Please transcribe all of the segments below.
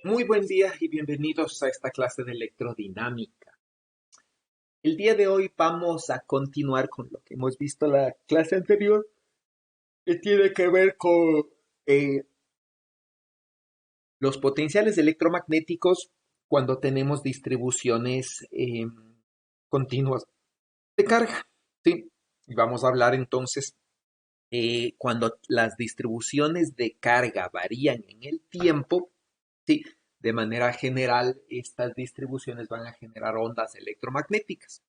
Muy buen día y bienvenidos a esta clase de electrodinámica. El día de hoy vamos a continuar con lo que hemos visto en la clase anterior, que tiene que ver con eh, los potenciales electromagnéticos cuando tenemos distribuciones continuas de carga. ¿Sí? Y vamos a hablar entonces cuando las distribuciones de carga varían en el tiempo. Sí, de manera general, estas distribuciones van a generar ondas electromagnéticas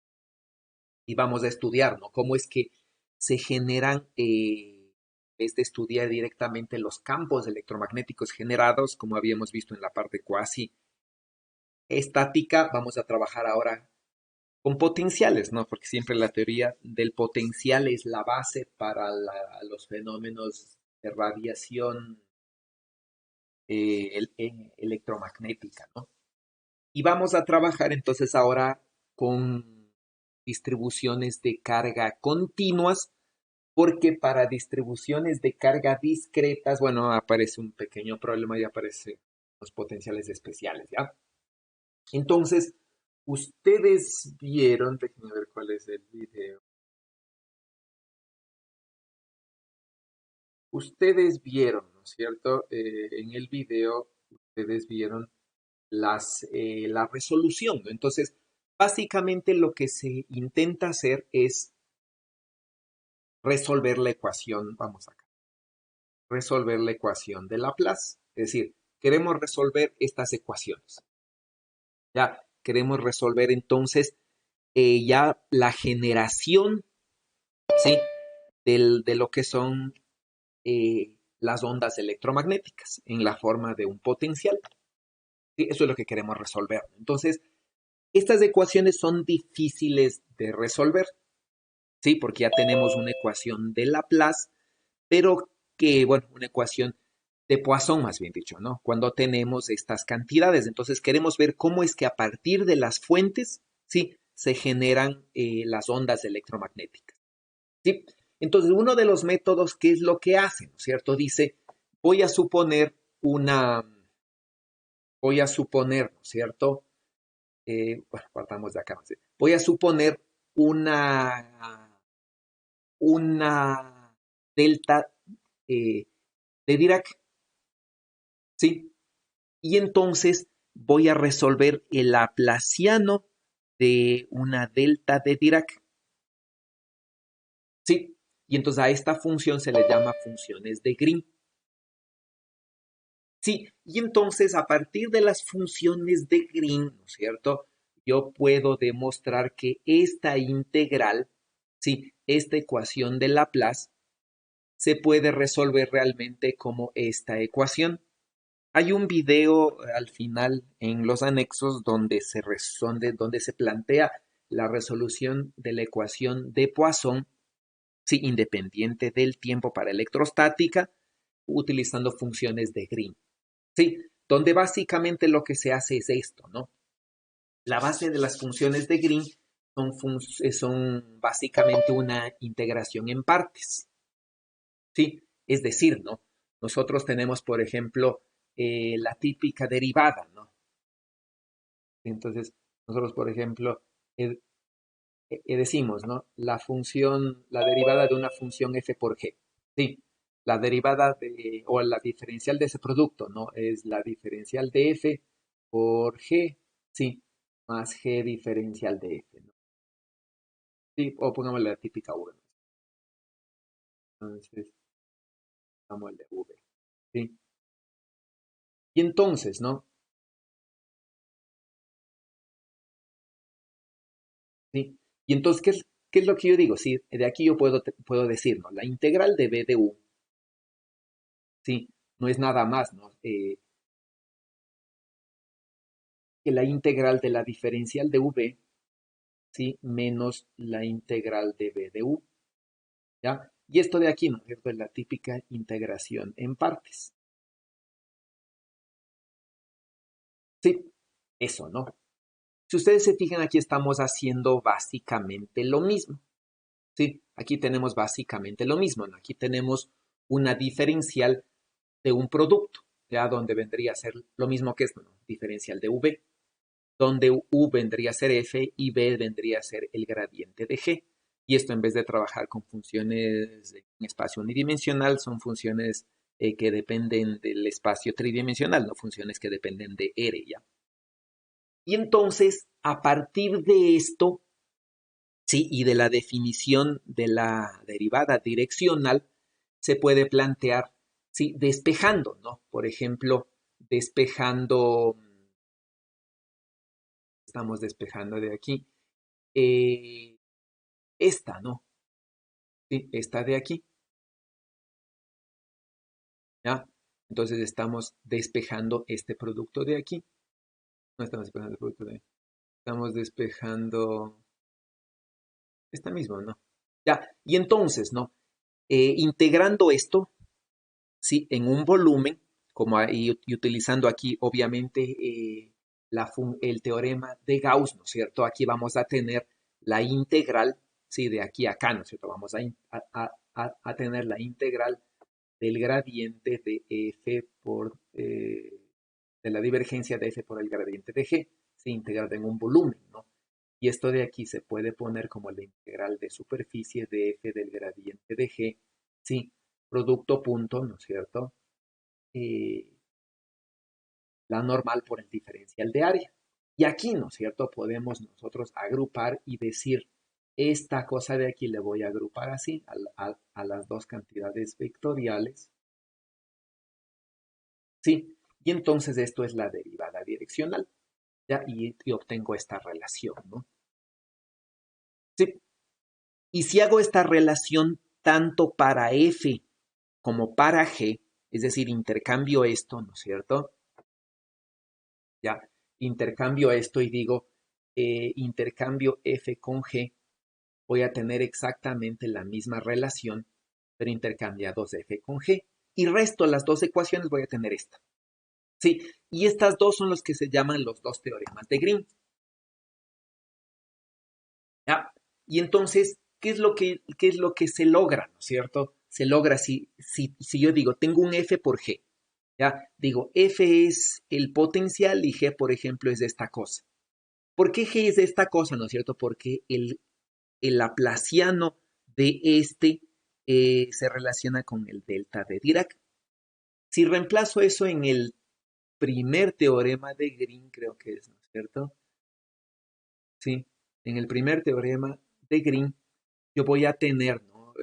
y vamos a estudiar, ¿no? Cómo es que se generan, en vez de estudiar directamente los campos electromagnéticos generados, como habíamos visto en la parte cuasi estática, vamos a trabajar ahora con potenciales, ¿no? Porque siempre la teoría del potencial es la base para los fenómenos de radiación electromagnética, ¿no? Y vamos a trabajar entonces ahora con distribuciones de carga continuas, porque para distribuciones de carga discretas, bueno, aparece un pequeño problema y aparecen los potenciales especiales, ¿ya? Entonces, ustedes vieron, déjenme ver cuál es el video. Ustedes vieron, ¿no es cierto? En el video, ustedes vieron la resolución, ¿no? Entonces, básicamente lo que se intenta hacer es resolver la ecuación, vamos acá, resolver la ecuación de Laplace. Es decir, queremos resolver estas ecuaciones. Ya queremos resolver entonces ya la generación, ¿sí? De lo que son las ondas electromagnéticas en la forma de un potencial. ¿Sí? Eso es lo que queremos resolver. Entonces, estas ecuaciones son difíciles de resolver, ¿sí? Porque ya tenemos una ecuación de Laplace, pero que, bueno, una ecuación de Poisson, más bien dicho, ¿no? Cuando tenemos estas cantidades. Entonces queremos ver cómo es que a partir de las fuentes, ¿sí? Se generan las ondas electromagnéticas, ¿sí? Entonces, uno de los métodos, ¿qué es lo que hacen? ¿No es cierto? Dice, voy a suponer una, voy a suponer, ¿no es cierto? Bueno, partamos de acá. ¿Sí? Voy a suponer una delta de Dirac, ¿sí? Y entonces voy a resolver el laplaciano de una delta de Dirac, ¿sí? Y entonces a esta función se le llama funciones de Green, ¿sí? Y entonces a partir de las funciones de Green, ¿no es cierto? Yo puedo demostrar que esta integral, ¿sí? Esta ecuación de Laplace se puede resolver realmente como esta ecuación. Hay un video al final en los anexos donde se plantea la resolución de la ecuación de Poisson, sí, independiente del tiempo para electrostática, utilizando funciones de Green. Sí, donde básicamente lo que se hace es esto, ¿no? La base de las funciones de Green son básicamente una integración en partes, ¿sí? Es decir, ¿no? Nosotros tenemos, por ejemplo, la típica derivada, ¿no? Entonces, nosotros, por ejemplo, decimos, ¿no? La derivada de una función f por g. Sí, la derivada o la diferencial de ese producto, ¿no? Es la diferencial de f por g, sí, más g diferencial de f, ¿no? Sí, o pongamos la típica v, ¿no? Entonces, vamos el de v, ¿sí? Y entonces, ¿no? Sí. Y entonces, qué es lo que yo digo? Sí, de aquí yo puedo decir, ¿no? La integral de b de u, sí, no es nada más, ¿no? Que la integral de la diferencial de v, ¿sí? Menos la integral de b de u, ¿ya? Y esto de aquí, ¿no es cierto? Es la típica integración en partes. Sí, eso, ¿no? Si ustedes se fijan, aquí estamos haciendo básicamente lo mismo, ¿sí? Aquí tenemos básicamente lo mismo, ¿no? Aquí tenemos una diferencial de un producto. ya donde vendría a ser lo mismo que esto, ¿no? Diferencial de V, donde U vendría a ser F y B vendría a ser el gradiente de G. Y esto en vez de trabajar con funciones en espacio unidimensional, son funciones que dependen del espacio tridimensional, no funciones que dependen de R, ¿ya? Y entonces, a partir de esto, sí, y de la definición de la derivada direccional, se puede plantear, sí, despejando, ¿no? Por ejemplo, despejando, estamos despejando de aquí, eh, esta, ¿no? Sí, esta de aquí, ¿ya? Entonces estamos despejando este producto de aquí. No estamos despejando el producto de aquí. Estamos despejando esta misma, ¿no? Ya, y entonces, ¿no? Integrando esto, ¿sí? En un volumen, como y utilizando aquí, obviamente, el teorema de Gauss, ¿no es cierto? Aquí vamos a tener la integral, ¿sí? De aquí a acá, ¿no es cierto? Vamos a tener la integral del gradiente de f por, de la divergencia de f por el gradiente de g, ¿sí? Integrada en un volumen, ¿no? Y esto de aquí se puede poner como la integral de superficie de f del gradiente de g, ¿sí? Producto punto, ¿no es cierto? Eh, la normal por el diferencial de área. Y aquí, ¿no es cierto? Podemos nosotros agrupar y decir, esta cosa de aquí le voy a agrupar así, a las dos cantidades vectoriales, ¿sí? Y entonces esto es la derivada direccional, ¿ya? Y obtengo esta relación, ¿no? Sí. Y si hago esta relación tanto para f como para g, es decir, intercambio esto, ¿no es cierto? Ya, intercambio esto y digo, intercambio f con g, voy a tener exactamente la misma relación, pero intercambiados f con g. Y resto las dos ecuaciones, voy a tener esta. Sí, y estas dos son los que se llaman los dos teoremas de Green. ¿Ya? Y entonces, qué es lo que se logra, ¿no es cierto? Se logra si yo digo, tengo un f por g. ¿Ya? Digo, f es el potencial y g, por ejemplo, es esta cosa. ¿Por qué G es de esta cosa, no es cierto? Porque el laplaciano de este se relaciona con el delta de Dirac. Si reemplazo eso en el primer teorema de Green, creo que es, ¿no es cierto? Sí, en el primer teorema de Green, yo voy a tener, ¿no?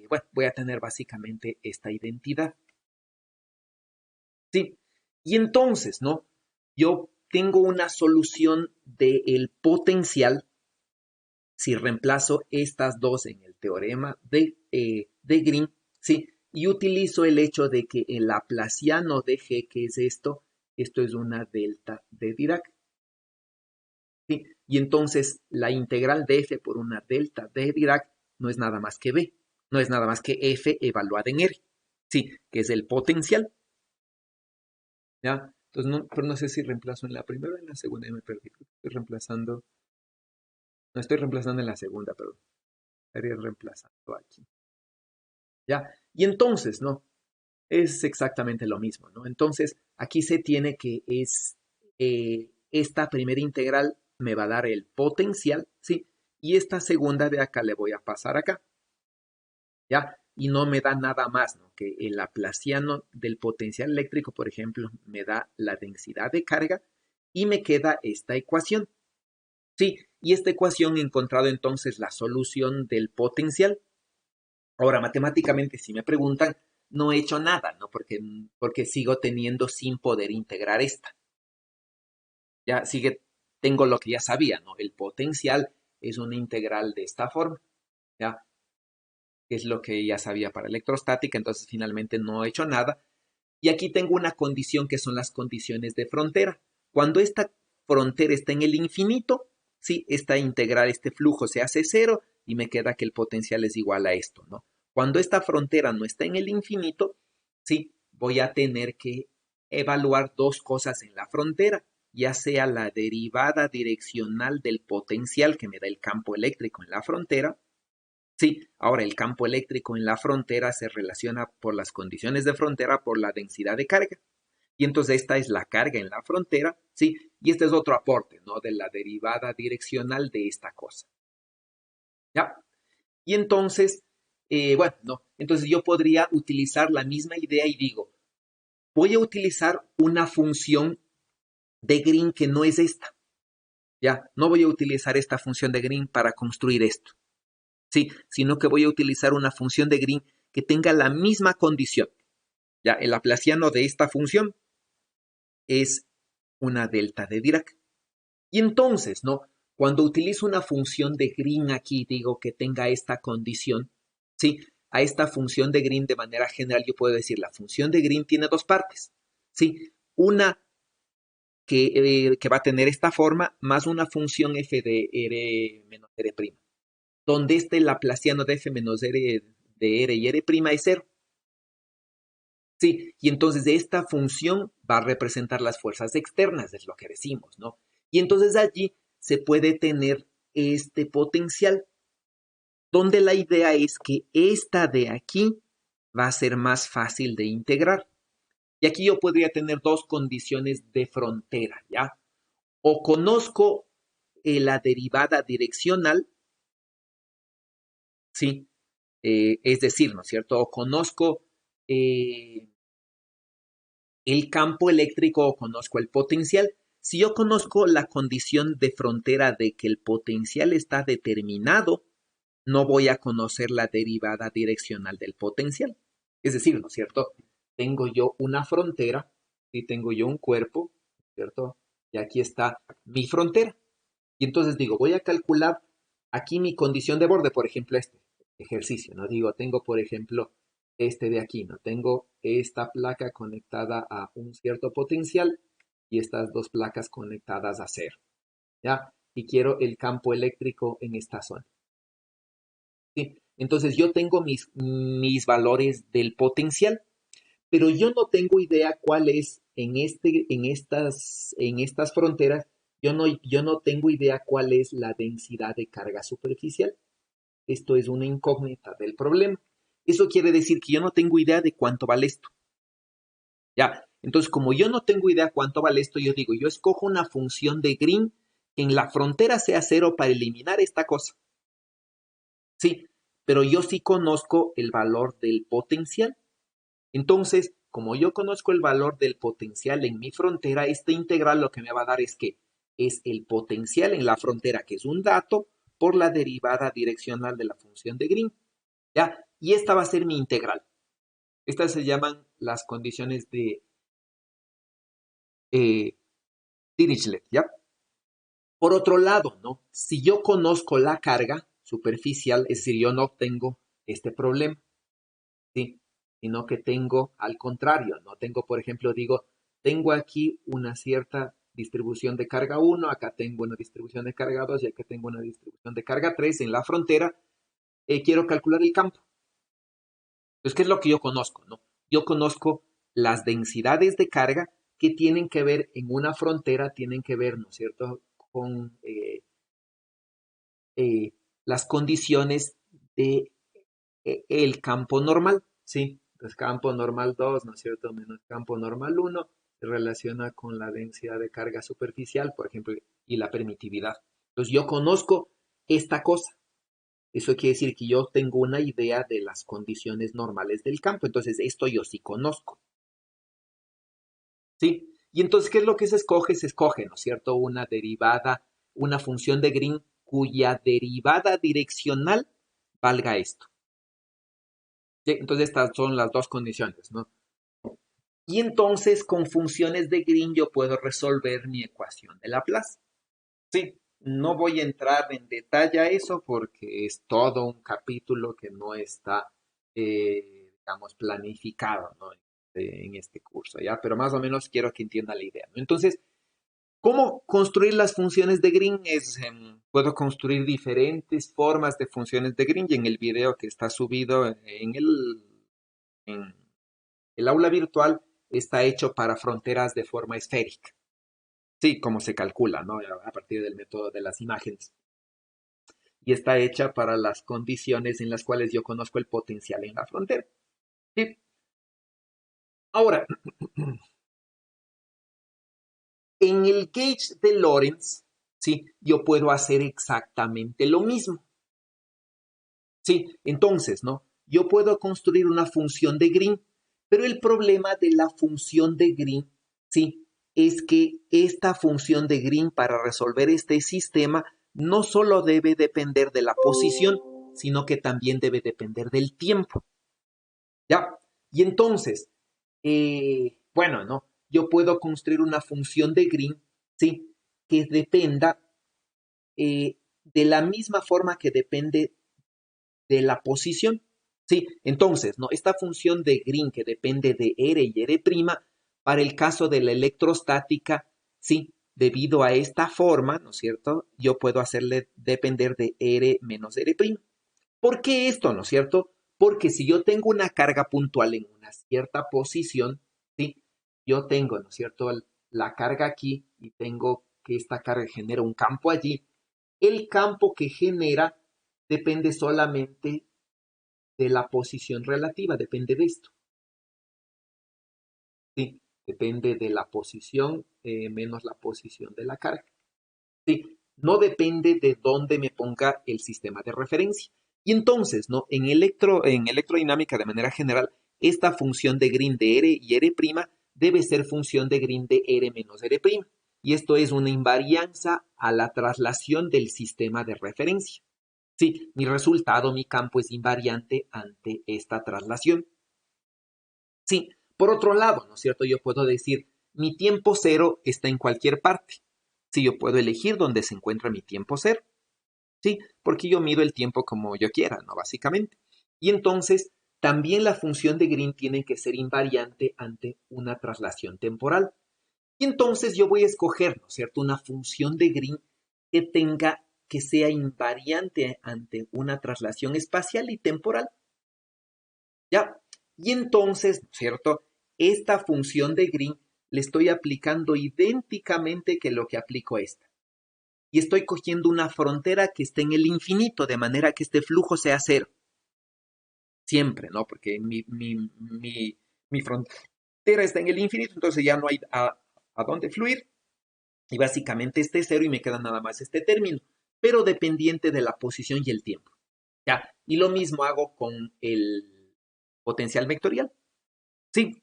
Bueno, voy a tener básicamente esta identidad. Sí, y entonces, ¿no? Yo tengo una solución del potencial si reemplazo estas dos en el teorema de Green, ¿sí? Y utilizo el hecho de que el laplaciano de G, que es esto es una delta de Dirac, ¿sí? Y entonces la integral de F por una delta de Dirac no es nada más que B, no es nada más que F evaluada en R, ¿sí? Que es el potencial, ¿ya? Entonces, no, pero no sé si reemplazo en la primera o en la segunda, ya me perdí. Estoy reemplazando, no estoy reemplazando en la segunda, perdón. Estaría reemplazando aquí. ¿Ya? Y entonces, ¿no? Es exactamente lo mismo, ¿no? Entonces, aquí se tiene que esta primera integral me va a dar el potencial, ¿sí? Y esta segunda de acá le voy a pasar acá, ¿ya? Y no me da nada más, ¿no? Que el laplaciano del potencial eléctrico, por ejemplo, me da la densidad de carga y me queda esta ecuación, ¿sí? Y esta ecuación he encontrado entonces la solución del potencial. Ahora, matemáticamente, si me preguntan, no he hecho nada, ¿no? Porque sigo teniendo sin poder integrar esta. Ya tengo lo que ya sabía, ¿no? El potencial es una integral de esta forma, ¿ya? Que es lo que ya sabía para electrostática, entonces finalmente no he hecho nada. Y aquí tengo una condición que son las condiciones de frontera. Cuando esta frontera está en el infinito, sí, esta integral, este flujo se hace cero y me queda que el potencial es igual a esto, ¿no? Cuando esta frontera no está en el infinito, sí, voy a tener que evaluar dos cosas en la frontera, ya sea la derivada direccional del potencial que me da el campo eléctrico en la frontera, Sí, ahora el campo eléctrico en la frontera se relaciona por las condiciones de frontera por la densidad de carga. Y entonces esta es la carga en la frontera, ¿sí? Y este es otro aporte, ¿no? De la derivada direccional de esta cosa, ¿ya? Y entonces, bueno, no. Entonces yo podría utilizar la misma idea y digo, voy a utilizar una función de Green que no es esta, ¿ya? No voy a utilizar esta función de Green para construir esto, ¿sí? Sino que voy a utilizar una función de Green que tenga la misma condición, ¿ya? El laplaciano de esta función es una delta de Dirac. Y entonces, ¿no? Cuando utilizo una función de Green aquí, digo que tenga esta condición, ¿sí? A esta función de Green de manera general yo puedo decir, la función de Green tiene dos partes, ¿sí? Una que va a tener esta forma más una función f de r menos r', donde este laplaciano de f menos r de r y r' es cero. Sí, y entonces esta función va a representar las fuerzas externas, es lo que decimos, ¿no? Y entonces allí se puede tener este potencial, donde la idea es que esta de aquí va a ser más fácil de integrar. Y aquí yo podría tener dos condiciones de frontera, ¿ya? O conozco la derivada direccional, ¿sí? Es decir, ¿no es cierto? O conozco eh, el campo eléctrico o conozco el potencial. Si yo conozco la condición de frontera de que el potencial está determinado, no voy a conocer la derivada direccional del potencial. Es decir, ¿no es cierto? Tengo yo una frontera y tengo yo un cuerpo, ¿cierto? Y aquí está mi frontera. Y entonces digo, voy a calcular aquí mi condición de borde, por ejemplo, este ejercicio, ¿no? Digo, tengo, por ejemplo, este de aquí, ¿no? Tengo esta placa conectada a un cierto potencial y estas dos placas conectadas a cero, ¿ya? Y quiero el campo eléctrico en esta zona. ¿Sí? Entonces yo tengo mis valores del potencial, pero yo no tengo idea cuál es en estas fronteras, yo no tengo idea cuál es la densidad de carga superficial. Esto es una incógnita del problema. Eso quiere decir que yo no tengo idea de cuánto vale esto. Ya, entonces como yo no tengo idea cuánto vale esto, yo digo, yo escojo una función de Green que en la frontera sea cero para eliminar esta cosa. Sí, pero yo sí conozco el valor del potencial. Entonces, como yo conozco el valor del potencial en mi frontera, esta integral lo que me va a dar es que es el potencial en la frontera, que es un dato, por la derivada direccional de la función de Green. ¿Ya? Y esta va a ser mi integral. Estas se llaman las condiciones de eh, Dirichlet, ¿ya? Por otro lado, ¿no? Si yo conozco la carga superficial, es decir, yo no tengo este problema, ¿sí? Sino que tengo al contrario, ¿no? Tengo, por ejemplo, digo, tengo aquí una cierta distribución de carga 1, acá tengo una distribución de carga 2 y acá tengo una distribución de carga 3 en la frontera, quiero calcular el campo. Entonces, ¿qué es lo que yo conozco, no? Yo conozco las densidades de carga que tienen que ver en una frontera, tienen que ver, ¿no es cierto?, con eh, las condiciones de el campo normal, ¿sí? Entonces, campo normal 2, ¿no es cierto?, menos campo normal 1 se relaciona con la densidad de carga superficial, por ejemplo, y la permitividad. Entonces, yo conozco esta cosa. Eso quiere decir que yo tengo una idea de las condiciones normales del campo. Entonces, esto yo sí conozco, ¿sí? Y entonces, ¿qué es lo que se escoge? Se escoge, ¿no es cierto?, una derivada, una función de Green cuya derivada direccional valga esto. ¿Sí? Entonces, estas son las dos condiciones, ¿no? Y entonces, con funciones de Green yo puedo resolver mi ecuación de Laplace. Sí, no voy a entrar en detalle a eso porque es todo un capítulo que no está, digamos, planificado, ¿no? En este curso, ¿ya? Pero más o menos quiero que entienda la idea, ¿no? Entonces, ¿cómo construir las funciones de Green? Puedo construir diferentes formas de funciones de Green y en el video que está subido en el aula virtual está hecho para fronteras de forma esférica. Sí, como se calcula, ¿no? A partir del método de las imágenes. y está hecha para las condiciones en las cuales yo conozco el potencial en la frontera. ¿Sí? Ahora, en el gauge de Lorentz, ¿sí? Yo puedo hacer exactamente lo mismo. ¿Sí? Entonces, ¿no? Yo puedo construir una función de Green, pero el problema de la función de Green, ¿sí? Es que esta función de Green para resolver este sistema no solo debe depender de la posición, sino que también debe depender del tiempo. ¿Ya? Y entonces, bueno, ¿no? Yo puedo construir una función de Green, ¿sí? Que dependa de la misma forma que depende de la posición. ¿Sí? Entonces, ¿no? Esta función de Green que depende de R y R', para el caso de la electrostática, ¿sí? Debido a esta forma, ¿no es cierto? Yo puedo hacerle depender de R menos R'. ¿Por qué esto, no es cierto? Porque si yo tengo una carga puntual en una cierta posición, ¿sí? Yo tengo, ¿no es cierto?, la carga aquí y tengo que esta carga genera un campo allí. El campo que genera depende solamente de la posición relativa, depende de esto. Sí, depende de la posición menos la posición de la carga. Sí, no depende de dónde me ponga el sistema de referencia. Y entonces, ¿no? En electrodinámica de manera general, esta función de Green de R y R' debe ser función de Green de R menos R'. Y esto es una invarianza a la traslación del sistema de referencia. Sí, mi resultado, mi campo es invariante ante esta traslación. Sí, por otro lado, ¿no es cierto? Yo puedo decir, mi tiempo cero está en cualquier parte. Sí, yo puedo elegir dónde se encuentra mi tiempo cero. Sí, porque yo mido el tiempo como yo quiera, ¿no? Básicamente. Y entonces, también la función de Green tiene que ser invariante ante una traslación temporal. Y entonces yo voy a escoger, ¿no es cierto?, una función de Green que sea invariante ante una traslación espacial y temporal. ¿Ya? Y entonces, ¿no es cierto? Esta función de Green le estoy aplicando idénticamente que lo que aplico a esta. Y estoy cogiendo una frontera que esté en el infinito, de manera que este flujo sea cero. Siempre, ¿no? Porque mi frontera está en el infinito, entonces ya no hay a dónde fluir. Y básicamente este es cero y me queda nada más este término, pero dependiente de la posición y el tiempo. ¿Ya? Y lo mismo hago con el potencial vectorial. Sí,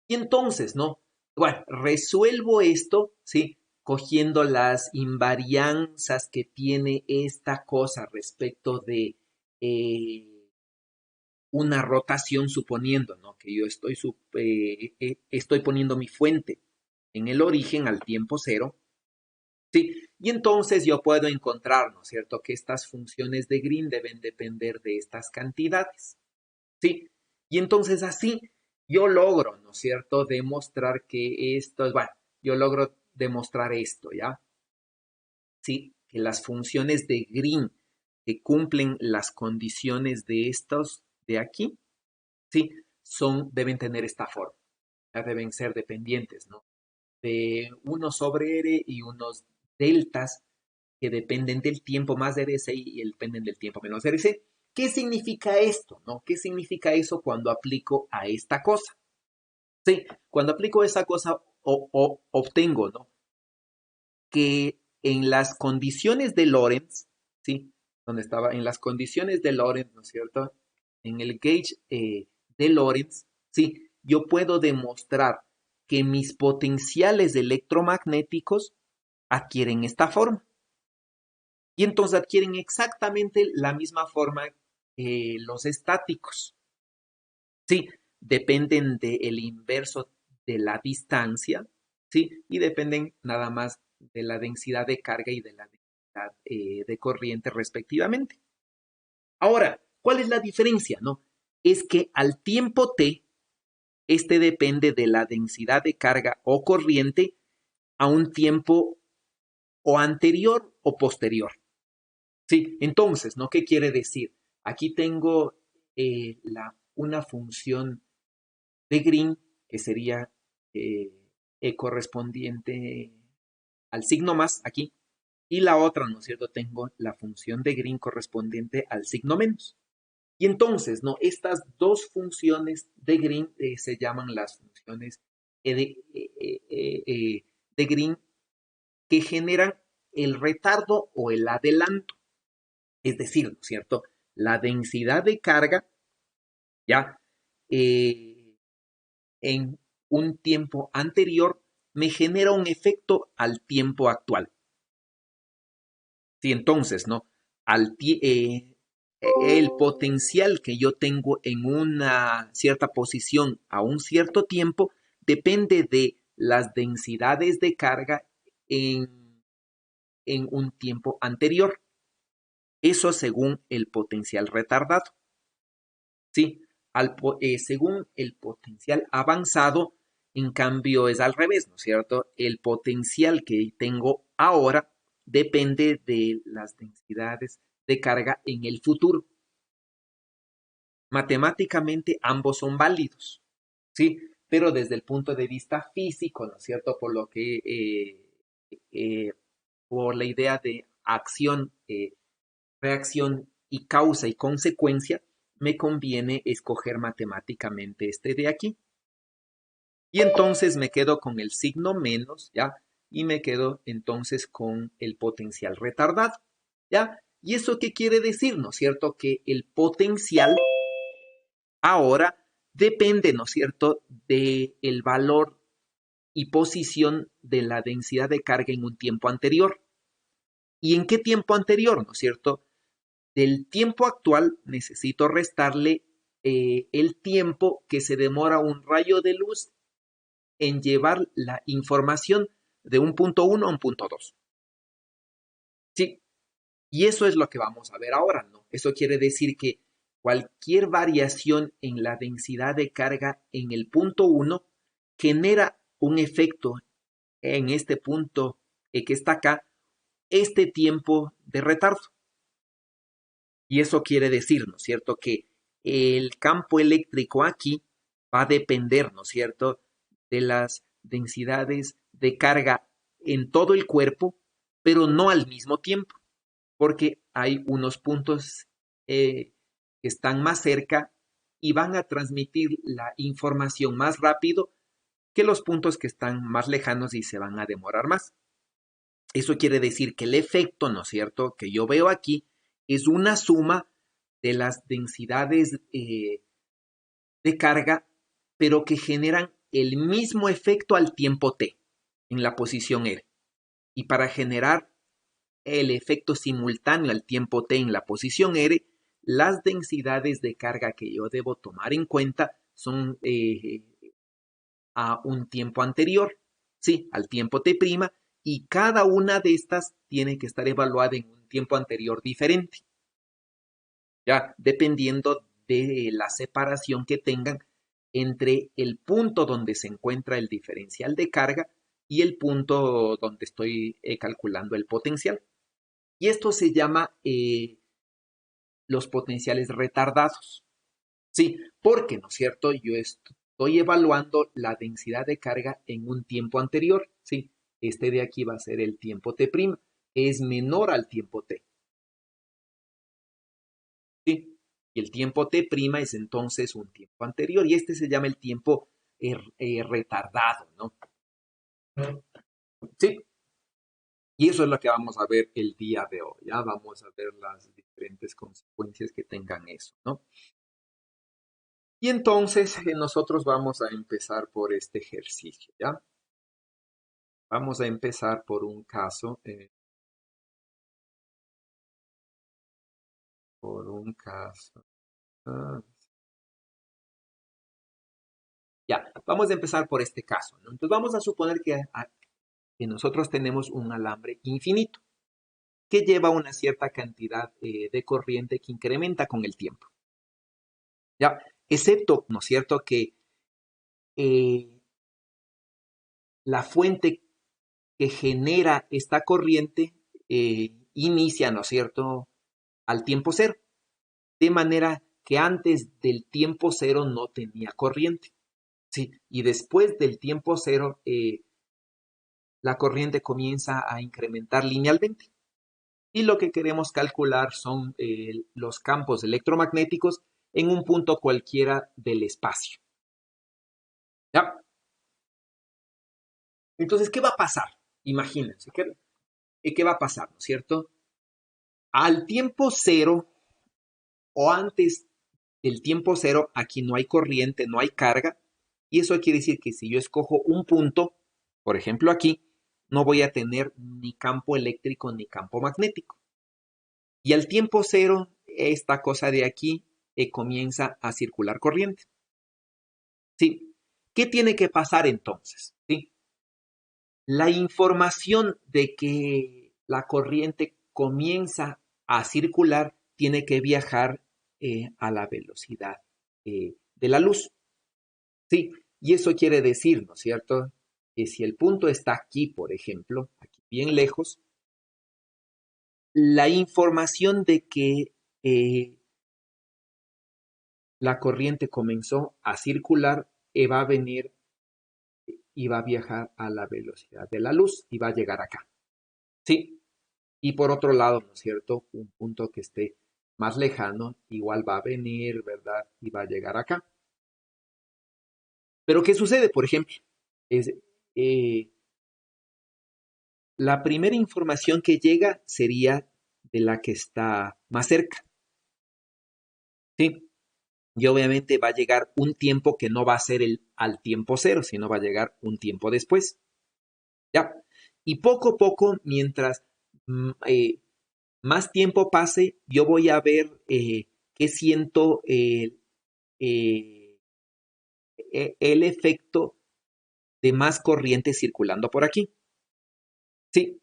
y entonces, ¿no? Bueno, resuelvo esto, ¿sí? Cogiendo las invarianzas que tiene esta cosa respecto de una rotación, suponiendo, ¿no? Que yo estoy poniendo mi fuente en el origen al tiempo cero, ¿sí? Y entonces yo puedo encontrar, ¿no es cierto?, que estas funciones de Green deben depender de estas cantidades, ¿sí? Y entonces así yo logro, ¿no es cierto?, demostrar que esto, bueno, yo logro demostrar esto, ¿ya? Sí, que las funciones de Green que cumplen las condiciones de estos de aquí, sí, deben tener esta forma, ya deben ser dependientes, ¿no? De 1 sobre R y unos deltas que dependen del tiempo más de RC y dependen del tiempo menos de RC. ¿Qué significa esto? ¿No? ¿Qué significa eso cuando aplico a esta cosa? Sí, cuando aplico esa cosa obtengo, ¿no?, que en las condiciones de Lorentz, ¿sí? Donde estaba en las condiciones de Lorentz, ¿no es cierto? En el gauge de Lorentz, ¿sí? Yo puedo demostrar que mis potenciales electromagnéticos adquieren esta forma. Y entonces adquieren exactamente la misma forma que los estáticos. Sí, dependen del inverso de la distancia, ¿sí? Y dependen nada más de la densidad de carga y de la densidad de corriente respectivamente. Ahora, ¿cuál es la diferencia? ¿No? Es que al tiempo t, este depende de la densidad de carga o corriente a un tiempo o anterior o posterior. Sí, entonces, ¿no? ¿Qué quiere decir? Aquí tengo una función de Green que sería correspondiente al signo más aquí, y la otra, ¿no es cierto? Tengo la función de Green correspondiente al signo menos. Y entonces, ¿no? Estas dos funciones de Green se llaman las funciones de Green que generan el retardo o el adelanto. Es decir, ¿no es cierto? La densidad de carga, ya, en un tiempo anterior me genera un efecto al tiempo actual. Sí, entonces, ¿no? El potencial que yo tengo en una cierta posición a un cierto tiempo depende de las densidades de carga en un tiempo anterior. Eso según el potencial retardado. Sí, según el potencial avanzado, en cambio es al revés, ¿no es cierto? El potencial que tengo ahora depende de las densidades de carga en el futuro. Matemáticamente ambos son válidos, ¿sí? Pero desde el punto de vista físico, ¿no es cierto? Eh, por la idea de acción, reacción y causa y consecuencia, me conviene escoger matemáticamente este de aquí. Y entonces me quedo con el signo menos, ¿ya? Y me quedo entonces con el potencial retardado, ¿ya? ¿Y eso qué quiere decir, no es cierto? Que el potencial ahora depende, ¿no es cierto?, del valor y posición de la densidad de carga en un tiempo anterior. ¿Y en qué tiempo anterior, no es cierto? Del tiempo actual necesito restarle el tiempo que se demora un rayo de luz en llevar la información de un punto 1 a un punto 2. Sí, y eso es lo que vamos a ver ahora, ¿no? Eso quiere decir que cualquier variación en la densidad de carga en el punto 1 genera un efecto en este punto que está acá, este tiempo de retardo. Y eso quiere decir, ¿no es cierto?, que el campo eléctrico aquí va a depender, ¿no es cierto?, de las densidades de carga en todo el cuerpo, pero no al mismo tiempo, porque hay unos puntos que están más cerca y van a transmitir la información más rápido que los puntos que están más lejanos y se van a demorar más. Eso quiere decir que el efecto, ¿no es cierto?, que yo veo aquí es una suma de las densidades de carga, pero que generan el mismo efecto al tiempo t en la posición R. Y para generar el efecto simultáneo al tiempo t en la posición R, las densidades de carga que yo debo tomar en cuenta son a un tiempo anterior, sí, al tiempo t', y cada una de estas tiene que estar evaluada en un tiempo anterior diferente, ya, dependiendo de la separación que tengan entre el punto donde se encuentra el diferencial de carga y el punto donde estoy calculando el potencial. Y esto se llama los potenciales retardados. Sí, porque, ¿no es cierto? Yo estoy evaluando la densidad de carga en un tiempo anterior. Sí, este de aquí va a ser el tiempo t', es menor al tiempo t. Sí, y el tiempo t' es entonces un tiempo anterior y este se llama el tiempo retardado, ¿no? Sí, y eso es lo que vamos a ver el día de hoy. Ya vamos a ver las diferentes consecuencias que tengan eso, ¿no? Y entonces nosotros vamos a empezar por este ejercicio, ¿ya? Vamos a empezar por un caso, por un caso. Ah, ya, vamos a empezar por este caso, ¿no? Entonces vamos a suponer que nosotros tenemos un alambre infinito que lleva una cierta cantidad de corriente que incrementa con el tiempo. Ya, excepto, ¿no es cierto?, que eh, la fuente que genera esta corriente inicia, ¿no es cierto?, al tiempo cero, de manera que antes del tiempo cero no tenía corriente. Sí, y después del tiempo cero la corriente comienza a incrementar linealmente. y lo que queremos calcular son los campos electromagnéticos en un punto cualquiera del espacio. ¿Ya? Entonces, ¿qué va a pasar? Imagínense, ¿qué va a pasar? ¿No es cierto? Al tiempo cero o antes del tiempo cero, aquí no hay corriente, no hay carga, y eso quiere decir que si yo escojo un punto, por ejemplo aquí, no voy a tener ni campo eléctrico ni campo magnético. Y al tiempo cero, esta cosa de aquí comienza a circular corriente. ¿Sí? ¿Qué tiene que pasar entonces? ¿Sí? La información de que la corriente comienza a circular tiene que viajar a la velocidad de la luz. Sí, y eso quiere decir, ¿no es cierto? Que si el punto está aquí, por ejemplo, aquí bien lejos, la información de que la corriente comenzó a circular va a venir y va a viajar a la velocidad de la luz y va a llegar acá. Sí, y por otro lado, ¿no es cierto? Un punto que esté más lejano igual va a venir, ¿verdad? Y va a llegar acá. Pero ¿qué sucede? Por ejemplo, es, eh, la primera información que llega sería de la que está más cerca, ¿sí? Y obviamente va a llegar un tiempo que no va a ser al tiempo cero, sino va a llegar un tiempo después. ¿Ya? Y poco a poco, mientras más tiempo pase, yo voy a ver qué siento eh, el efecto de más corriente circulando por aquí. Sí.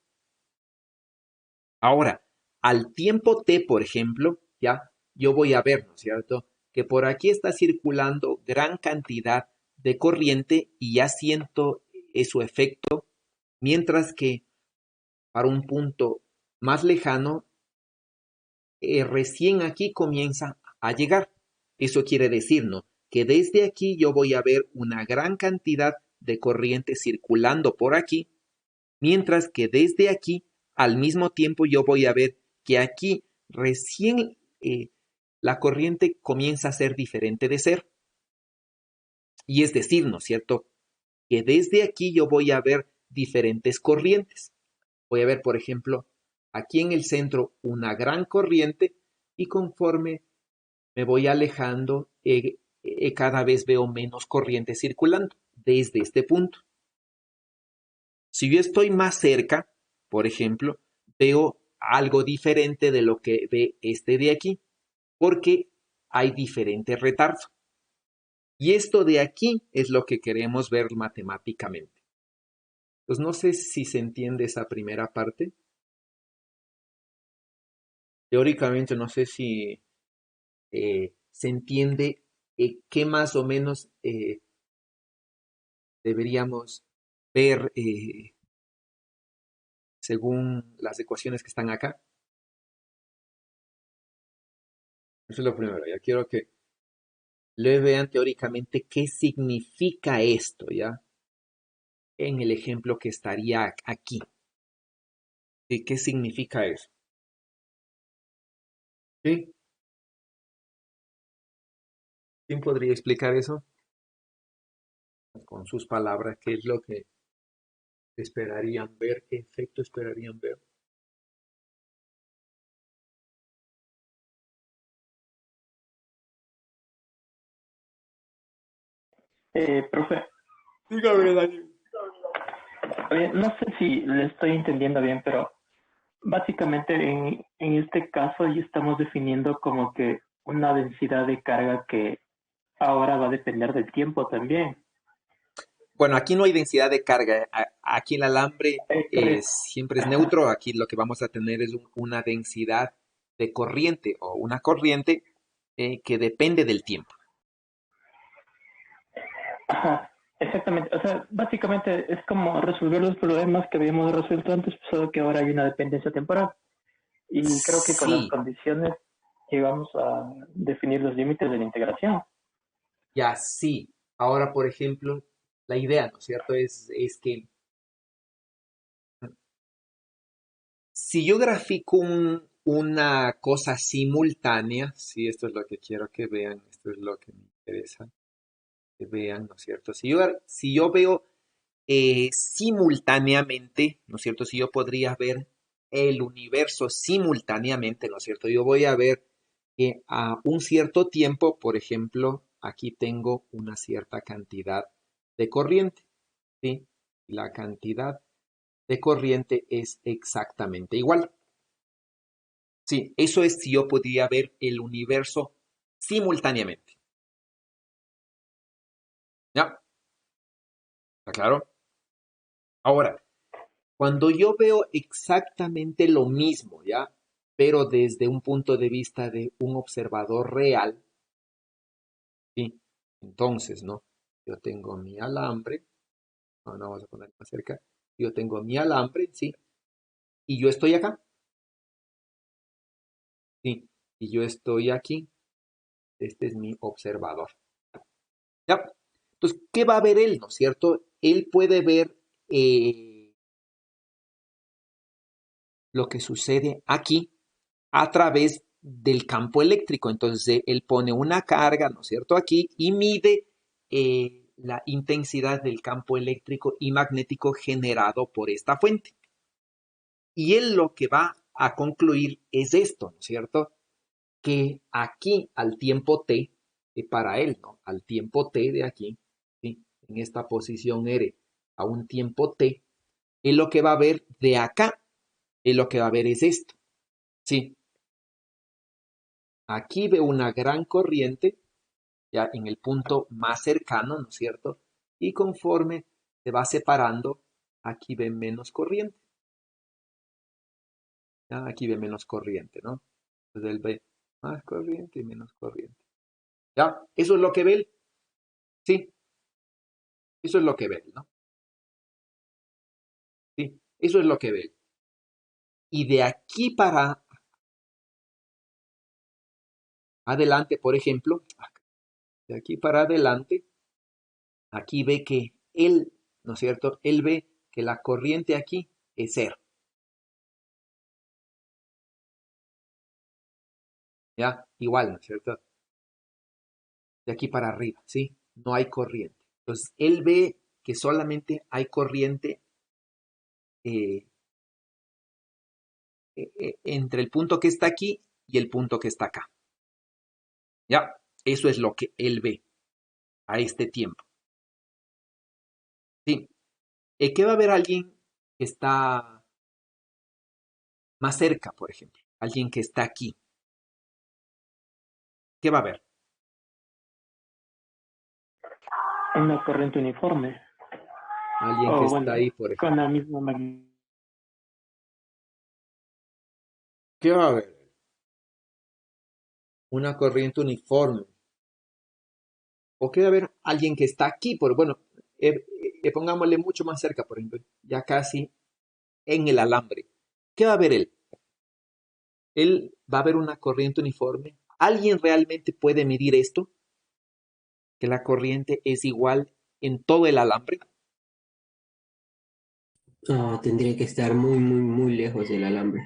Ahora, al tiempo t, por ejemplo, ya yo voy a ver, ¿no es cierto? Que por aquí está circulando gran cantidad de corriente y ya siento su efecto, mientras que para un punto más lejano, recién aquí comienza a llegar. Eso quiere decir, ¿no? Que desde aquí yo voy a ver una gran cantidad de corriente circulando por aquí, mientras que desde aquí, al mismo tiempo, yo voy a ver que aquí recién la corriente comienza a ser diferente de ser. Y es decir, ¿no es cierto? Que desde aquí yo voy a ver diferentes corrientes. Voy a ver, por ejemplo, aquí en el centro una gran corriente y conforme me voy alejando, cada vez veo menos corriente circulando desde este punto. Si yo estoy más cerca, por ejemplo, veo algo diferente de lo que ve este de aquí, porque hay diferente retardo. Y esto de aquí es lo que queremos ver matemáticamente. Pues no sé si se entiende esa primera parte. Teóricamente no sé si se entiende qué más o menos deberíamos ver según las ecuaciones que están acá. Eso es lo primero. Ya quiero que le vean teóricamente qué significa esto, ¿ya? En el ejemplo que estaría aquí. ¿Qué significa eso? ¿Sí? ¿Quién podría explicar eso? Con sus palabras, ¿qué es lo que esperarían ver? ¿Qué efecto esperarían ver? Profe, Dígame, Daniel. no sé si le estoy entendiendo bien, pero básicamente en este caso ya estamos definiendo como que una densidad de carga que ahora va a depender del tiempo también. Bueno, aquí no hay densidad de carga. Aquí el alambre Correcto. siempre es Ajá, neutro. Aquí lo que vamos a tener es una densidad de corriente o una corriente que depende del tiempo. ajá, exactamente. O sea, básicamente es como resolver los problemas que habíamos resuelto antes, solo que ahora hay una dependencia temporal. Y creo que con las Sí, condiciones llegamos a definir los límites de la integración. ya sí. Ahora, por ejemplo, la idea, ¿no es cierto? Es que Si yo grafico una cosa simultánea, sí, esto es lo que quiero que vean, esto es lo que me interesa que vean, ¿no es cierto? Si yo veo simultáneamente, ¿no es cierto? Si yo podría ver el universo simultáneamente, ¿no es cierto? Yo voy a ver que a un cierto tiempo, por ejemplo, aquí tengo una cierta cantidad de corriente, ¿sí? Y la cantidad de corriente es exactamente igual. Sí, eso es si yo podría ver el universo simultáneamente. ¿Ya? ¿Está claro? Ahora, cuando yo veo exactamente lo mismo, ¿ya? Pero desde un punto de vista de un observador real, ¿sí? Entonces, ¿no? Yo tengo mi alambre, no vamos a poner más cerca, yo tengo mi alambre, ¿sí? Y yo estoy acá, ¿sí? Y yo estoy aquí, este es mi observador, ¿ya? Entonces, ¿qué va a ver él, no es cierto? Él puede ver lo que sucede aquí a través del campo eléctrico. Entonces, él pone una carga, ¿no es cierto?, aquí y mide la intensidad del campo eléctrico y magnético generado por esta fuente. Y él lo que va a concluir es esto, ¿no es cierto?, que aquí al tiempo t, para él, ¿no?, al tiempo t de aquí, ¿sí?, en esta posición R, a un tiempo t, él lo que va a ver de acá, él lo que va a ver es esto, ¿sí? Aquí veo una gran corriente, ya en el punto más cercano, ¿no es cierto? Y conforme se va separando, aquí ve menos corriente. ¿Ya? Aquí ve menos corriente, ¿no? Entonces él ve más corriente y menos corriente. ¿Ya? Eso es lo que ve él. Sí, eso es lo que ve él, ¿no? Sí, eso es lo que ve él. Y de aquí para adelante, por ejemplo, de aquí para adelante, aquí ve que él, ¿no es cierto? Él ve que la corriente aquí es cero. ¿Ya? Igual, ¿no es cierto? De aquí para arriba, ¿sí? No hay corriente. Entonces, él ve que solamente hay corriente eh, entre el punto que está aquí y el punto que está acá. ¿Ya? Eso es lo que él ve a este tiempo. ¿Sí? ¿Qué va a ver alguien que está más cerca, por ejemplo? Alguien que está aquí. ¿Qué va a ver? Una corriente uniforme. Alguien que O está bueno, ahí, por con ejemplo. la misma magnitud. ¿Qué va a ver? Una corriente uniforme. ¿O qué va a ver alguien que está aquí? Bueno, pongámosle mucho más cerca, por ejemplo, ya casi en el alambre. ¿Qué va a ver él? Él va a ver una corriente uniforme. ¿Alguien realmente puede medir esto? Que la corriente es igual en todo el alambre. Tendría que estar muy, muy, muy lejos del alambre.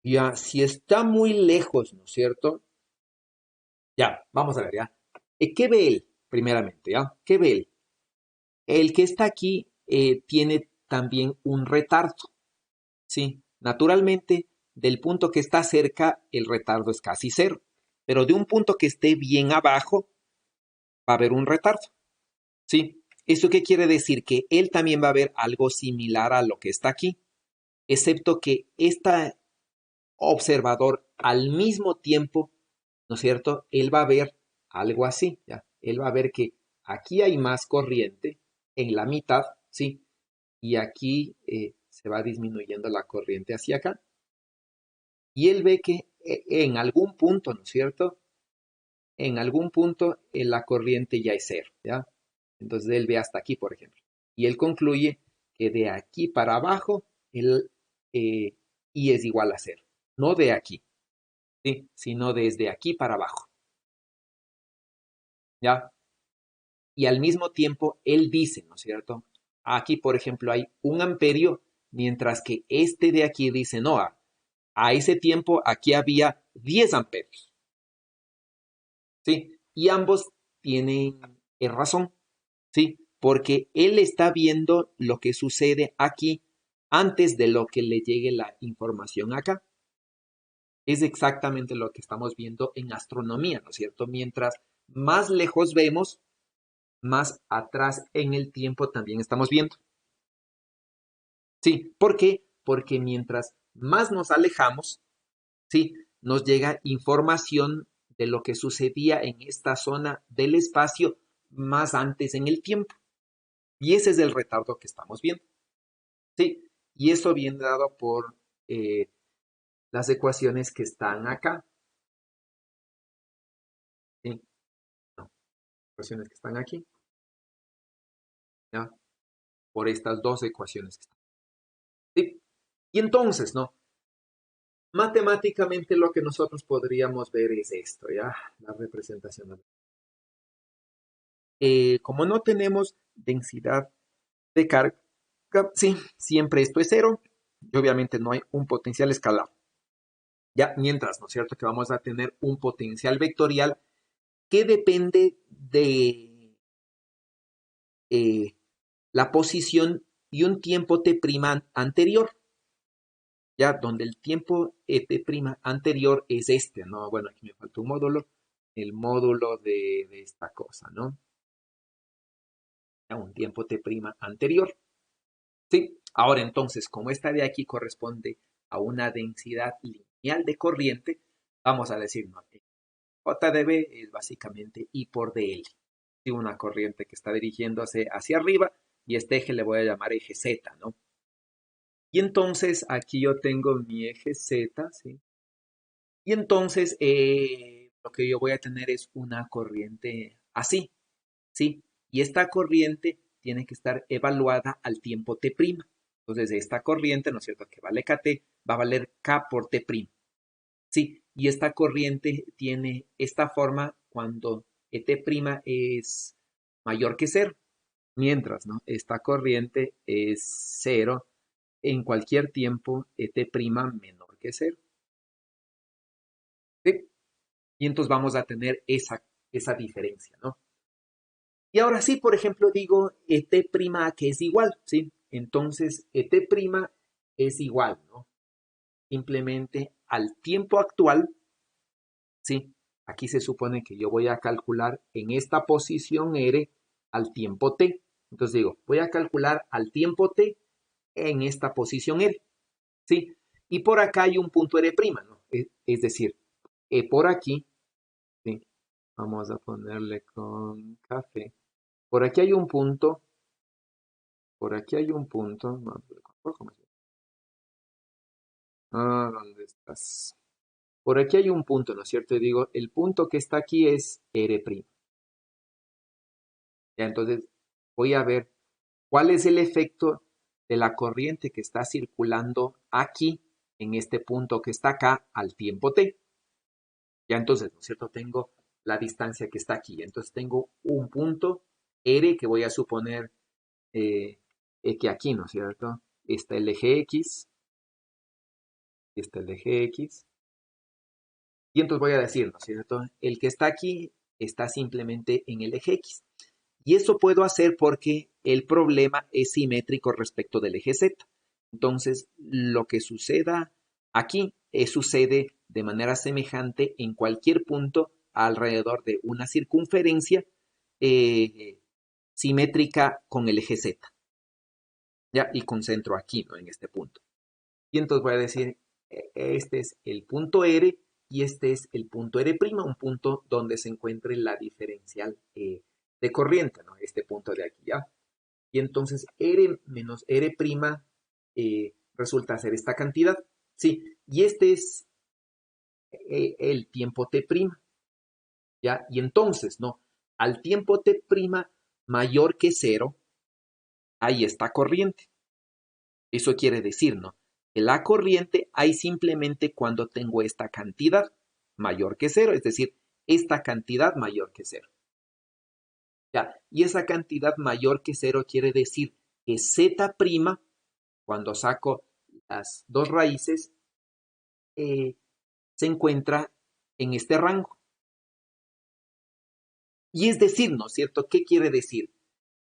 Ya, si está muy lejos, ¿no es cierto? Ya, vamos a ver, ya. ¿Qué ve él, primeramente, ya? ¿Qué ve él? El que está aquí tiene también un retardo, ¿sí? Naturalmente, del punto que está cerca, el retardo es casi cero. Pero de un punto que esté bien abajo, va a haber un retardo. ¿Sí? ¿Eso qué quiere decir? Que él también va a ver algo similar a lo que está aquí, excepto que este observador al mismo tiempo, ¿no es cierto? Él va a ver algo así, ¿ya? Él va a ver que aquí hay más corriente en la mitad, ¿sí? Y aquí se va disminuyendo la corriente hacia acá. Y él ve que en algún punto, ¿no es cierto? En algún punto la corriente ya es cero, ¿ya? Entonces él ve hasta aquí, por ejemplo. Y él concluye que de aquí para abajo, el I es igual a cero. No de aquí, ¿sí? Sino desde aquí para abajo, ¿ya? Y al mismo tiempo, él dice, ¿no es cierto? Aquí, por ejemplo, hay 1 amperio Mientras que este de aquí dice, no, a ese tiempo aquí había 10 amperios. ¿Sí? Y ambos tienen razón, ¿sí? Porque él está viendo lo que sucede aquí antes de lo que le llegue la información acá. Es exactamente lo que estamos viendo en astronomía, ¿no es cierto? Mientras más lejos vemos, más atrás en el tiempo también estamos viendo. Sí, ¿por qué? Porque mientras más nos alejamos, sí, nos llega información de lo que sucedía en esta zona del espacio más antes en el tiempo. Y ese es el retardo que estamos viendo. Sí, y eso viene dado por las ecuaciones que están acá. ¿Sí? No, ecuaciones que están aquí. ¿Ya? Por estas dos ecuaciones que están. ¿Sí? Y entonces, ¿no? Matemáticamente lo que nosotros podríamos ver es esto, ¿ya? La representación. Como no tenemos densidad de carga, sí, siempre esto es cero y obviamente no hay un potencial escalar. Ya, mientras, ¿no es cierto?, que vamos a tener un potencial vectorial que depende de la posición y un tiempo t' anterior, ya, donde el tiempo t' anterior es este, ¿no? Bueno, aquí me falta un módulo, el módulo de esta cosa, ¿no? Ya, un tiempo t' anterior. Sí, ahora entonces, como esta de aquí corresponde a una densidad lineal de corriente, vamos a decir, ¿no? J de B es básicamente I por dL. Sí, una corriente que está dirigiéndose hacia arriba y este eje le voy a llamar eje Z, ¿no? Y entonces aquí yo tengo mi eje Z, ¿sí? Y entonces lo que yo voy a tener es una corriente así, ¿sí? Y esta corriente tiene que estar evaluada al tiempo t'. Entonces esta corriente, ¿no es cierto?, que vale kT, va a valer K por t'. Sí, y esta corriente tiene esta forma cuando t' es mayor que cero, mientras, ¿no? Esta corriente es cero en cualquier tiempo t' menor que cero. ¿Sí? Y entonces vamos a tener esa diferencia, ¿no? Y ahora sí, por ejemplo, digo t' que es igual, ¿sí? Entonces, t' es igual, ¿no? Simplemente al tiempo actual, ¿sí? Aquí se supone que yo voy a calcular en esta posición R al tiempo t. Entonces digo, voy a calcular al tiempo t en esta posición R, ¿sí? Y por acá hay un punto R', ¿no? Es decir, por aquí, ¿sí? Vamos a ponerle con café. Por aquí hay un punto, por aquí hay un punto. ¿Dónde estás? Por aquí hay un punto, ¿no es cierto? Y digo, el punto que está aquí es R'. Ya, entonces voy a ver cuál es el efecto de la corriente que está circulando aquí, en este punto que está acá, al tiempo t. Ya entonces, ¿no es cierto? Tengo la distancia que está aquí. Entonces tengo un punto R que voy a suponer que aquí, ¿no es cierto? Está el eje X, está el eje X. Y entonces voy a decir, ¿no es cierto? El que está aquí está simplemente en el eje X. Y eso puedo hacer porque el problema es simétrico respecto del eje Z. Entonces, lo que suceda aquí sucede de manera semejante en cualquier punto alrededor de una circunferencia eh, simétrica con el eje Z. ¿Ya? Y concentro aquí, ¿no? En este punto. Y entonces voy a decir, este es el punto R y este es el punto R', un punto donde se encuentre la diferencial de corriente, ¿no? Este punto de aquí, ¿ya? Y entonces R menos R' resulta ser esta cantidad, ¿sí? Y este es el tiempo t', ¿ya? Y entonces, ¿no? Al tiempo t' mayor que cero, hay esta corriente. Eso quiere decir, ¿no? Que la corriente hay simplemente cuando tengo esta cantidad mayor que cero, es decir, esta cantidad mayor que cero. ¿Ya? Y esa cantidad mayor que cero quiere decir que Z' cuando saco las dos raíces, se encuentra en este rango. Y es decir, ¿no es cierto? ¿Qué quiere decir?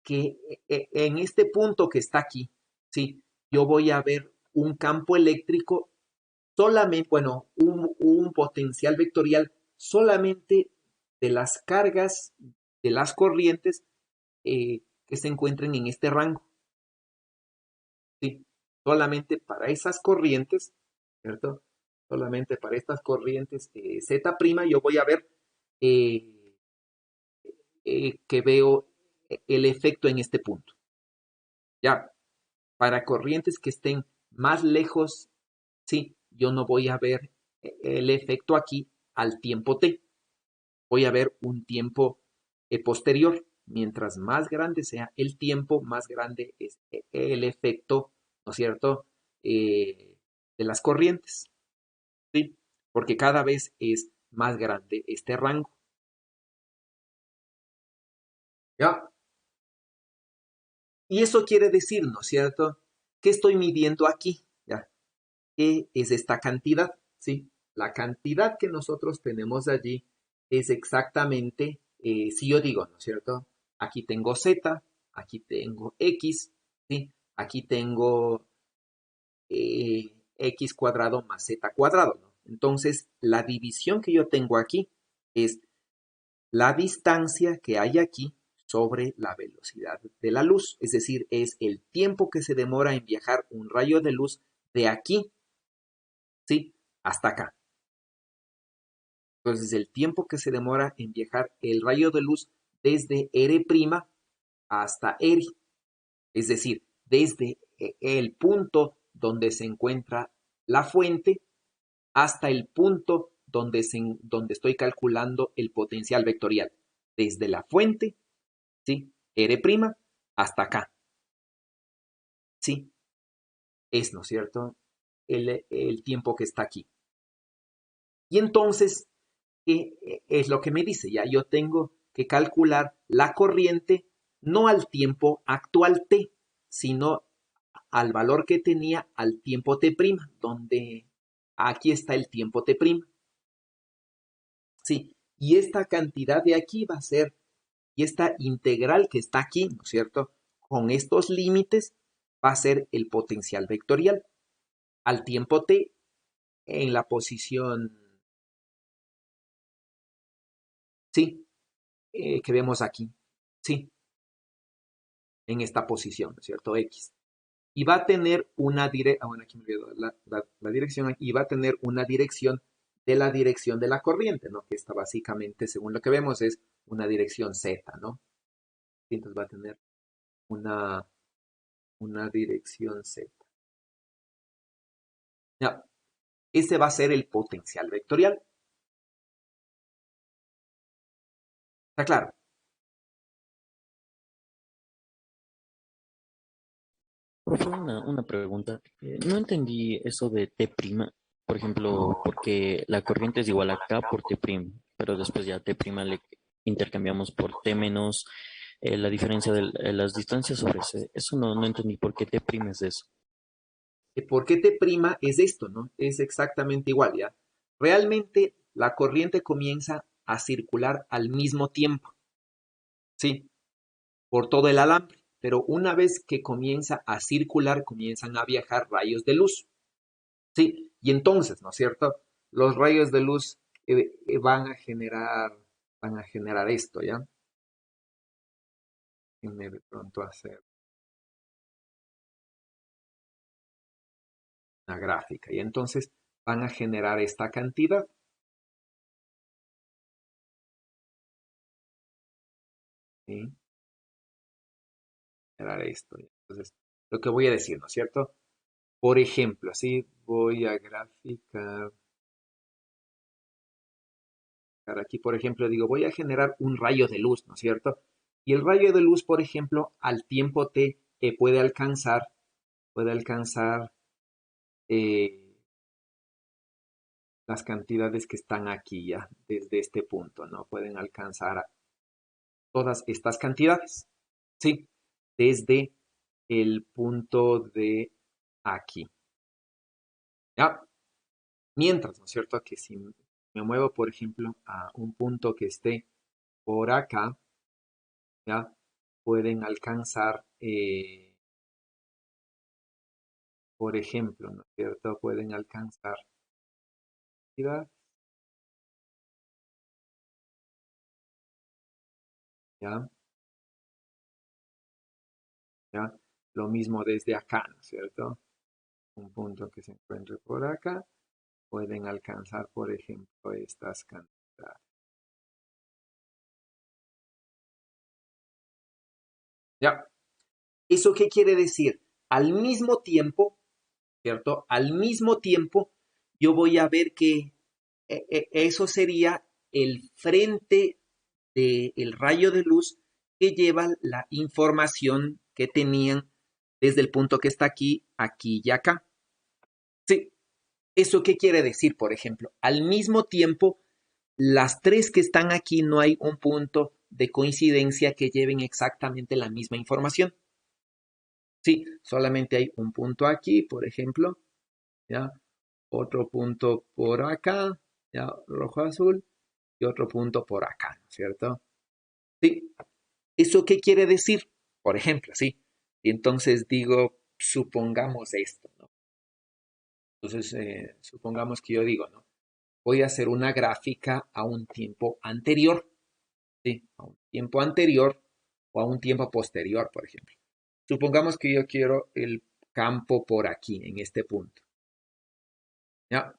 Que en este punto que está aquí, ¿sí? Yo voy a ver un campo eléctrico solamente, bueno, un potencial vectorial solamente de las cargas, de las corrientes que se encuentren en este rango. ¿Sí? Solamente para esas corrientes, ¿cierto? Solamente para estas corrientes Z' yo voy a ver eh, que veo el efecto en este punto. Ya, para corrientes que estén más lejos, sí, yo no voy a ver el efecto aquí al tiempo t. Voy a ver un tiempo posterior. Mientras más grande sea el tiempo, más grande es el efecto, ¿no es cierto?, de las corrientes, ¿sí? Porque cada vez es más grande este rango. ¿Ya? Y eso quiere decir, ¿no es cierto?, que estoy midiendo aquí, ¿ya? ¿Qué es esta cantidad? ¿Sí? La cantidad que nosotros tenemos allí es exactamente, si yo digo, ¿no es cierto? Aquí tengo Z, aquí tengo X, ¿sí? Aquí tengo X cuadrado más Z cuadrado, ¿no? Entonces, la división que yo tengo aquí es la distancia que hay aquí sobre la velocidad de la luz, es decir, es el tiempo que se demora en viajar un rayo de luz de aquí, ¿sí?, hasta acá. Entonces, el tiempo que se demora en viajar el rayo de luz desde R' hasta R, es decir, desde el punto donde se encuentra la fuente hasta el punto donde estoy calculando el potencial vectorial. Desde la fuente, ¿sí?, R' hasta acá. ¿Sí? Es, ¿no es cierto?, el tiempo que está aquí. Y entonces, ¿qué es lo que me dice? Ya yo tengo que calcular la corriente no al tiempo actual t, sino al valor que tenía al tiempo t', donde aquí está el tiempo t'. Sí, y esta cantidad de aquí va a ser, y esta integral que está aquí, ¿no es cierto?, con estos límites va a ser el potencial vectorial al tiempo t en la posición, sí, que vemos aquí, sí, en esta posición, ¿no es cierto?, X. Y va a tener una dirección, bueno, aquí me olvidó la dirección, y va a tener una dirección de la dirección de la corriente, ¿no? Que esta básicamente, según lo que vemos, es una dirección Z, ¿no? Y entonces va a tener una, una dirección Z. Ya, ese va a ser el potencial vectorial. ¿Está claro? Profe, una pregunta. No entendí eso de T', por ejemplo, porque la corriente es igual a K por T', pero después ya T' le intercambiamos por T menos la diferencia de las distancias sobre ese. Eso no entendí por qué T' es eso. ¿Por qué T' es esto, no? Es exactamente igual, ¿ya? Realmente la corriente comienza a circular al mismo tiempo, ¿sí? Por todo el alambre, pero una vez que comienza a circular, comienzan a viajar rayos de luz, ¿sí? Y entonces, ¿no es cierto?, los rayos de luz van a generar esto, ¿ya? Déjenme de pronto hacer una gráfica, y entonces van a generar esta cantidad, ¿sí? Generar esto, ¿ya? Entonces, lo que voy a decir, ¿no es cierto? Por ejemplo, así voy a graficar aquí, por ejemplo, digo, voy a generar un rayo de luz, ¿no es cierto? Y el rayo de luz, por ejemplo, al tiempo t puede alcanzar eh, las cantidades que están aquí ya, desde este punto, ¿no? Pueden alcanzar todas estas cantidades, ¿sí? Desde el punto de aquí. ¿Ya? Mientras, ¿no es cierto? Que si me muevo, por ejemplo, a un punto que esté por acá, ¿ya? Pueden alcanzar, por ejemplo, ¿no es cierto? Pueden alcanzar, ¿ya? ¿Ya? Lo mismo desde acá, ¿no es cierto? Un punto que se encuentre por acá, pueden alcanzar, por ejemplo, estas cantidades. ¿Ya? ¿Eso qué quiere decir? Al mismo tiempo, ¿cierto? Al mismo tiempo, yo voy a ver que eso sería el frente del rayo de luz que lleva la información que tenían desde el punto que está aquí, aquí y acá. Sí, ¿eso qué quiere decir? Por ejemplo, al mismo tiempo, las tres que están aquí no hay un punto de coincidencia que lleven exactamente la misma información. Sí, solamente hay un punto aquí, por ejemplo, ¿ya? Otro punto por acá, ¿ya? Rojo azul, y otro punto por acá, ¿no es cierto? Sí, ¿eso qué quiere decir? Por ejemplo, sí. Y entonces digo, supongamos esto, ¿no? Entonces, supongamos que yo digo, ¿no? Voy a hacer una gráfica a un tiempo anterior, ¿sí? A un tiempo anterior o a un tiempo posterior, por ejemplo. Supongamos que yo quiero el campo por aquí, en este punto, ¿ya?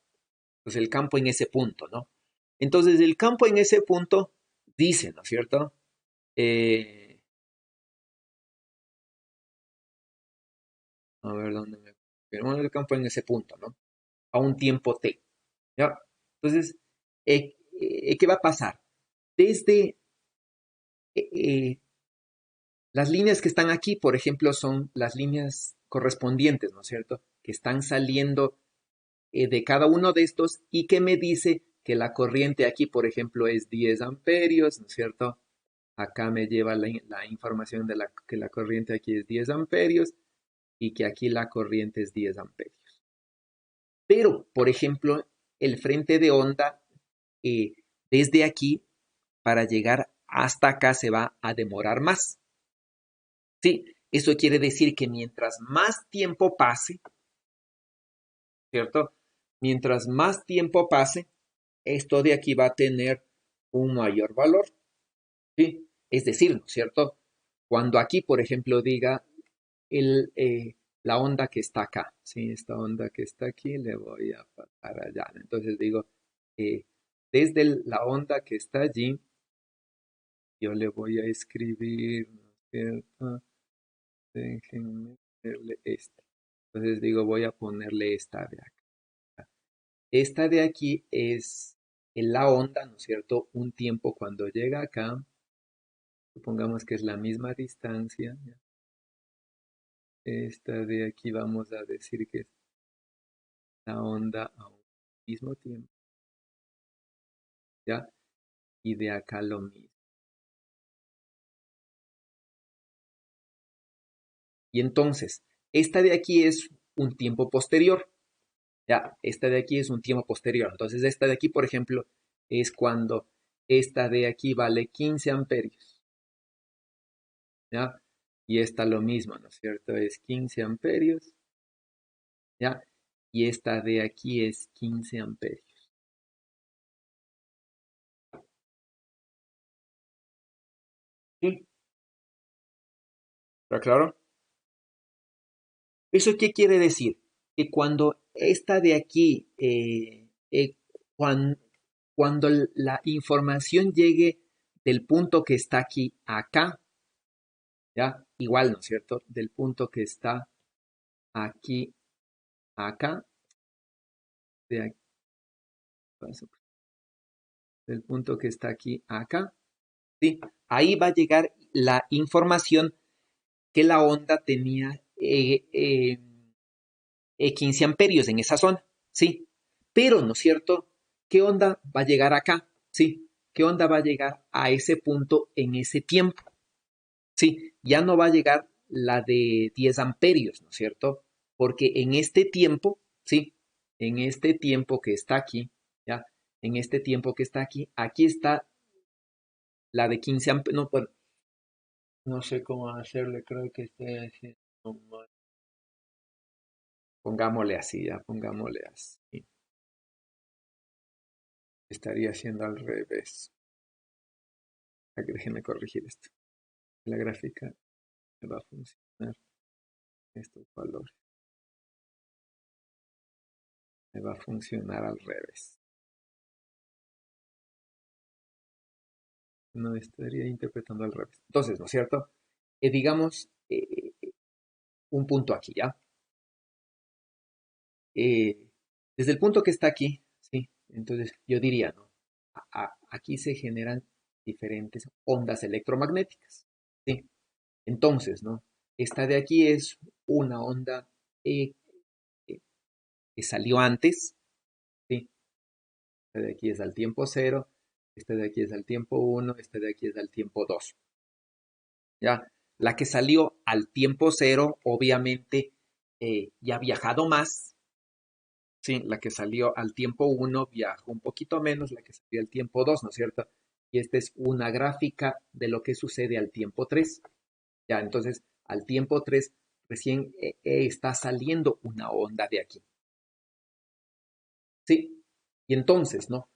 Pues el campo en ese punto, ¿no? Entonces, el campo en ese punto dice, ¿no es cierto? Eh, a ver dónde me... Pero el campo en ese punto, ¿no? A un tiempo t, ¿ya? Entonces, ¿qué va a pasar? Desde eh, las líneas que están aquí, por ejemplo, son las líneas correspondientes, ¿no es cierto? Que están saliendo de cada uno de estos y que me dice que la corriente aquí, por ejemplo, es 10 amperios, ¿no es cierto? Acá me lleva la información de que la corriente aquí es 10 amperios y que aquí la corriente es 10 amperios. Pero, por ejemplo, el frente de onda eh, desde aquí para llegar hasta acá se va a demorar más. Sí, eso quiere decir que mientras más tiempo pase, ¿cierto? Mientras más tiempo pase, esto de aquí va a tener un mayor valor, ¿sí? Es decir, ¿no es cierto? Cuando aquí, por ejemplo, diga la onda que está acá, ¿sí? Esta onda que está aquí le voy a pasar allá. Entonces digo, eh, desde la onda que está allí, yo le voy a escribir, ¿no es cierto? Déjenme ponerle esta. Entonces digo, voy a ponerle esta de acá. Esta de aquí es en la onda, ¿no es cierto? Un tiempo cuando llega acá, supongamos que es la misma distancia. ¿Ya? Esta de aquí vamos a decir que es la onda a un mismo tiempo, ¿ya? Y de acá lo mismo. Y entonces, esta de aquí es un tiempo posterior, ¿ya? Esta de aquí es un tiempo posterior. Entonces, esta de aquí, por ejemplo, es cuando esta de aquí vale 15 amperios, ¿ya? Y esta lo mismo, ¿no es cierto? Es 15 amperios, ¿ya? Y esta de aquí es 15 amperios. ¿Sí? ¿Está claro? ¿Eso qué quiere decir? Que cuando esta de aquí, cuan- cuando la información llegue del punto que está aquí a acá, ¿ya? Igual, ¿no es cierto? Del punto que está aquí a acá, de aquí, del punto que está aquí a acá, ¿sí? Ahí va a llegar la información que la onda tenía 15 amperios en esa zona, ¿sí? Pero, ¿no es cierto? ¿Qué onda va a llegar acá? ¿Sí? ¿Qué onda va a llegar a ese punto en ese tiempo? Sí, ya no va a llegar la de 10 amperios, ¿no es cierto? porque en este tiempo, ¿sí? En este tiempo que está aquí, ¿ya? En este tiempo que está aquí, aquí está la de 15 amperes, no, bueno, no sé cómo hacerle, creo que estoy haciendo mal. Pongámosle así, ya, pongámosle así. Estaría haciendo al revés. Aquí, déjenme corregir esto. La gráfica me va a funcionar estos valores. Me va a funcionar al revés. No estaría interpretando al revés. Entonces, ¿no es cierto? Digamos un punto aquí, ¿ya? Desde el punto que está aquí, ¿sí? Entonces yo diría, ¿no? Aquí se generan diferentes ondas electromagnéticas, ¿sí? Entonces, ¿no? Esta de aquí es una onda eh, eh, que salió antes, ¿sí? Esta de aquí es al tiempo cero, esta de aquí es al tiempo uno, esta de aquí es al tiempo 2. ¿Ya? La que salió al tiempo cero, obviamente, ya ha viajado más. Sí, la que salió al tiempo uno viajó un poquito menos, la que salió al tiempo 2, ¿no es cierto? Y esta es una gráfica de lo que sucede al tiempo 3. Ya, entonces, al tiempo 3 recién está saliendo una onda de aquí. Sí, y entonces, ¿no?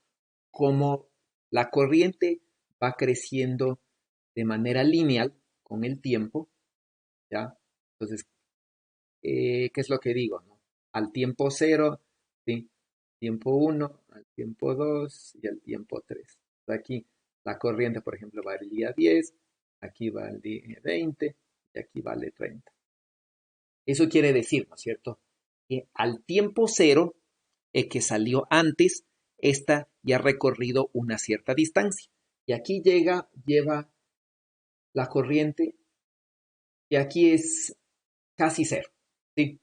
Como la corriente va creciendo de manera lineal con el tiempo, ¿ya? Entonces, ¿qué es lo que digo, no? Al tiempo cero, ¿sí? Tiempo uno, al tiempo 2 y al tiempo 3. Aquí la corriente, por ejemplo, valía 10, aquí vale 20 y aquí vale 30. Eso quiere decir, ¿no es cierto? Que al tiempo cero, que salió antes, esta ya ha recorrido una cierta distancia. Y aquí lleva la corriente y aquí es casi cero, ¿sí?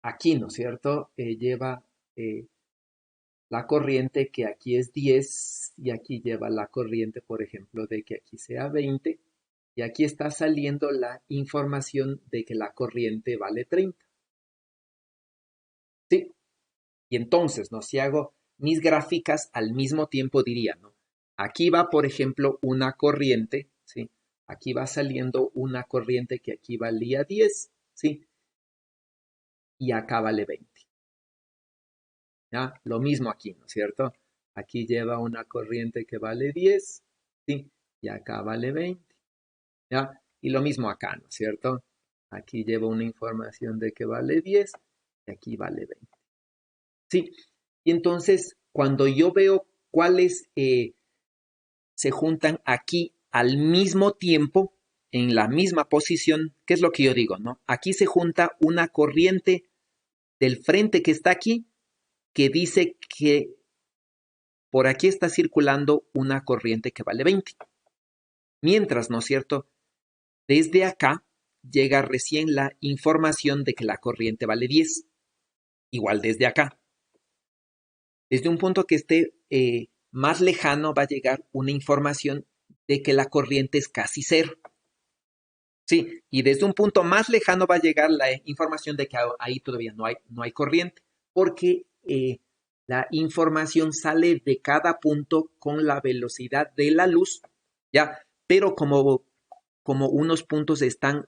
Aquí, ¿no es cierto? Lleva eh, la corriente que aquí es 10 y aquí lleva la corriente, por ejemplo, de que aquí sea 20 y aquí está saliendo la información de que la corriente vale 30. ¿Sí? Y entonces, ¿no? Si hago mis gráficas al mismo tiempo diría, ¿no? Aquí va, por ejemplo, una corriente, ¿sí? Aquí va saliendo una corriente que aquí valía 10, ¿sí? Y acá vale 20. ¿Ya? Lo mismo aquí, ¿no es cierto? Aquí lleva una corriente que vale 10, ¿sí? Y acá vale 20, ¿ya? Y lo mismo acá, ¿no es cierto? Aquí lleva una información de que vale 10 y aquí vale 20. Sí, y entonces cuando yo veo cuáles se juntan aquí al mismo tiempo, en la misma posición, ¿qué es lo que yo digo, no? Aquí se junta una corriente del frente que está aquí que dice que por aquí está circulando una corriente que vale 20. Mientras, ¿no es cierto? Desde acá llega recién la información de que la corriente vale 10. Igual desde acá. Desde un punto que esté más lejano va a llegar una información de que la corriente es casi cero. Sí, y desde un punto más lejano va a llegar la información de que ahí todavía no hay corriente, porque la información sale de cada punto con la velocidad de la luz, ¿ya? Pero como unos puntos están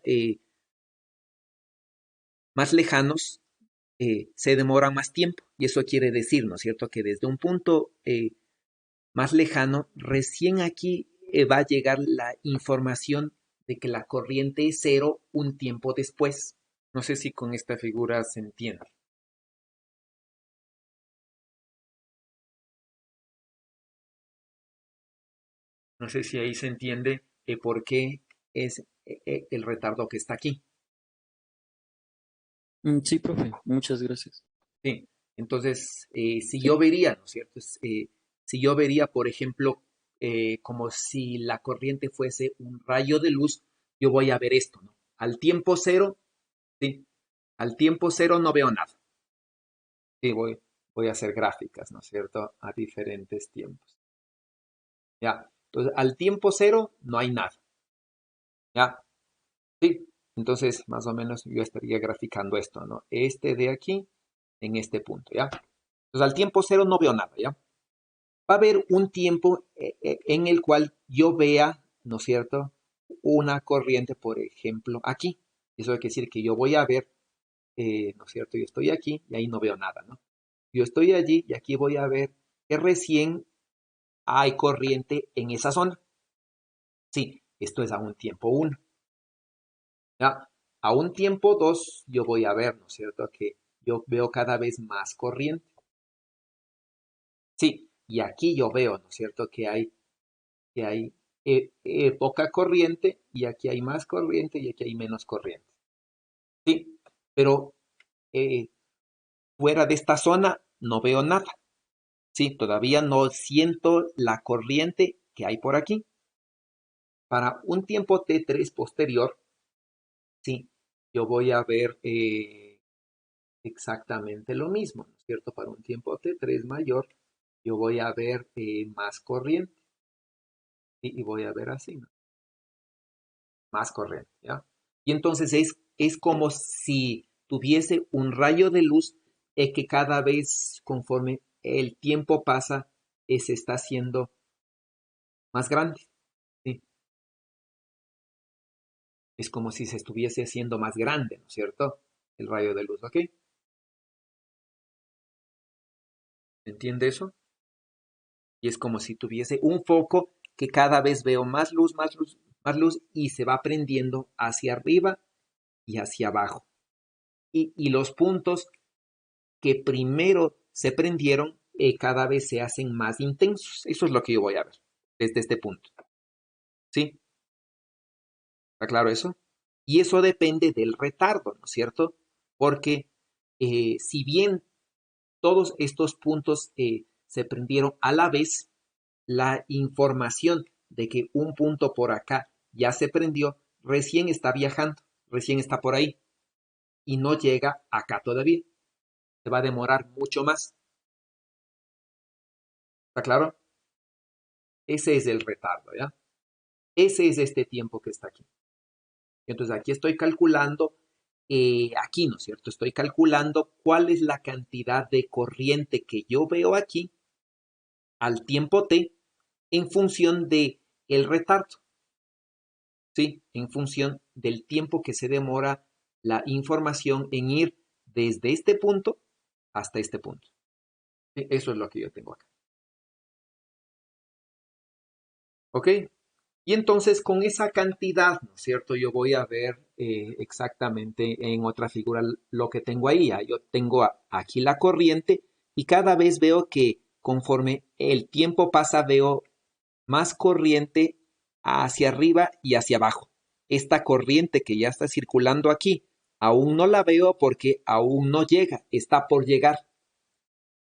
más lejanos, se demoran más tiempo. Y eso quiere decir, ¿no es cierto?, que desde un punto más lejano, recién aquí va a llegar la información de que la corriente es cero un tiempo después. No sé si con esta figura se entiende. No sé si ahí se entiende por qué es el retardo que está aquí. Sí, profe, muchas gracias. Sí. Entonces, si Sí. yo vería, ¿no es cierto? Si yo vería, por ejemplo, como si la corriente fuese un rayo de luz, yo voy a ver esto, ¿no? Al tiempo cero, sí, al tiempo cero no veo nada. Sí, voy a hacer gráficas, ¿no es cierto? A diferentes tiempos. Ya. Entonces, al tiempo cero no hay nada. Ya. Sí. Entonces, más o menos yo estaría graficando esto, ¿no? Este de aquí en este punto, ¿ya? Entonces, al tiempo cero no veo nada, ¿ya? Va a haber un tiempo en el cual yo vea, ¿no es cierto?, una corriente, por ejemplo, aquí. Eso quiere decir que yo voy a ver, ¿no es cierto?, yo estoy aquí y ahí no veo nada, ¿no? Yo estoy allí y aquí voy a ver que recién hay corriente en esa zona. Sí, esto es a un tiempo 1. ¿Ya? A un tiempo 2 yo voy a ver, ¿no es cierto?, que yo veo cada vez más corriente. Sí, y aquí yo veo, ¿no es cierto?, que hay poca corriente y aquí hay más corriente y aquí hay menos corriente. Sí, pero eh, fuera de esta zona no veo nada. Sí, todavía no siento la corriente que hay por aquí. Para un tiempo T3 posterior, sí, yo voy a ver exactamente lo mismo, ¿no es cierto? Para un tiempo T3 mayor, yo voy a ver más corriente. ¿Sí? Y voy a ver así, ¿no? Más corriente, ¿ya? Y entonces es como si tuviese un rayo de luz que cada vez conforme el tiempo pasa, se está haciendo más grande, ¿sí? Es como si se estuviese haciendo más grande, ¿no es cierto? El rayo de luz, ¿ok? ¿Entiende eso? Y es como si tuviese un foco que cada vez veo más luz, más luz, más luz y se va prendiendo hacia arriba y hacia abajo. Y los puntos que primero se prendieron cada vez se hacen más intensos. Eso es lo que yo voy a ver desde este punto. ¿Sí? ¿Está claro eso? Y eso depende del retardo, ¿no es cierto? Porque si bien todos estos puntos se prendieron a la vez, la información de que un punto por acá ya se prendió, recién está viajando, recién está por ahí y no llega acá todavía. Se va a demorar mucho más. ¿Está claro? Ese es el retardo, ¿ya? Ese es este tiempo que está aquí. Entonces aquí estoy calculando, aquí, ¿no es cierto? Estoy calculando cuál es la cantidad de corriente que yo veo aquí al tiempo t en función de el retardo, ¿sí? En función del tiempo que se demora la información en ir desde este punto hasta este punto. ¿Sí? Eso es lo que yo tengo acá. ¿Ok? Y entonces con esa cantidad, ¿no es cierto? Yo voy a ver exactamente en otra figura lo que tengo ahí. Ya. Yo tengo aquí la corriente y cada vez veo que conforme el tiempo pasa veo más corriente hacia arriba y hacia abajo. Esta corriente que ya está circulando aquí, aún no la veo porque aún no llega, está por llegar,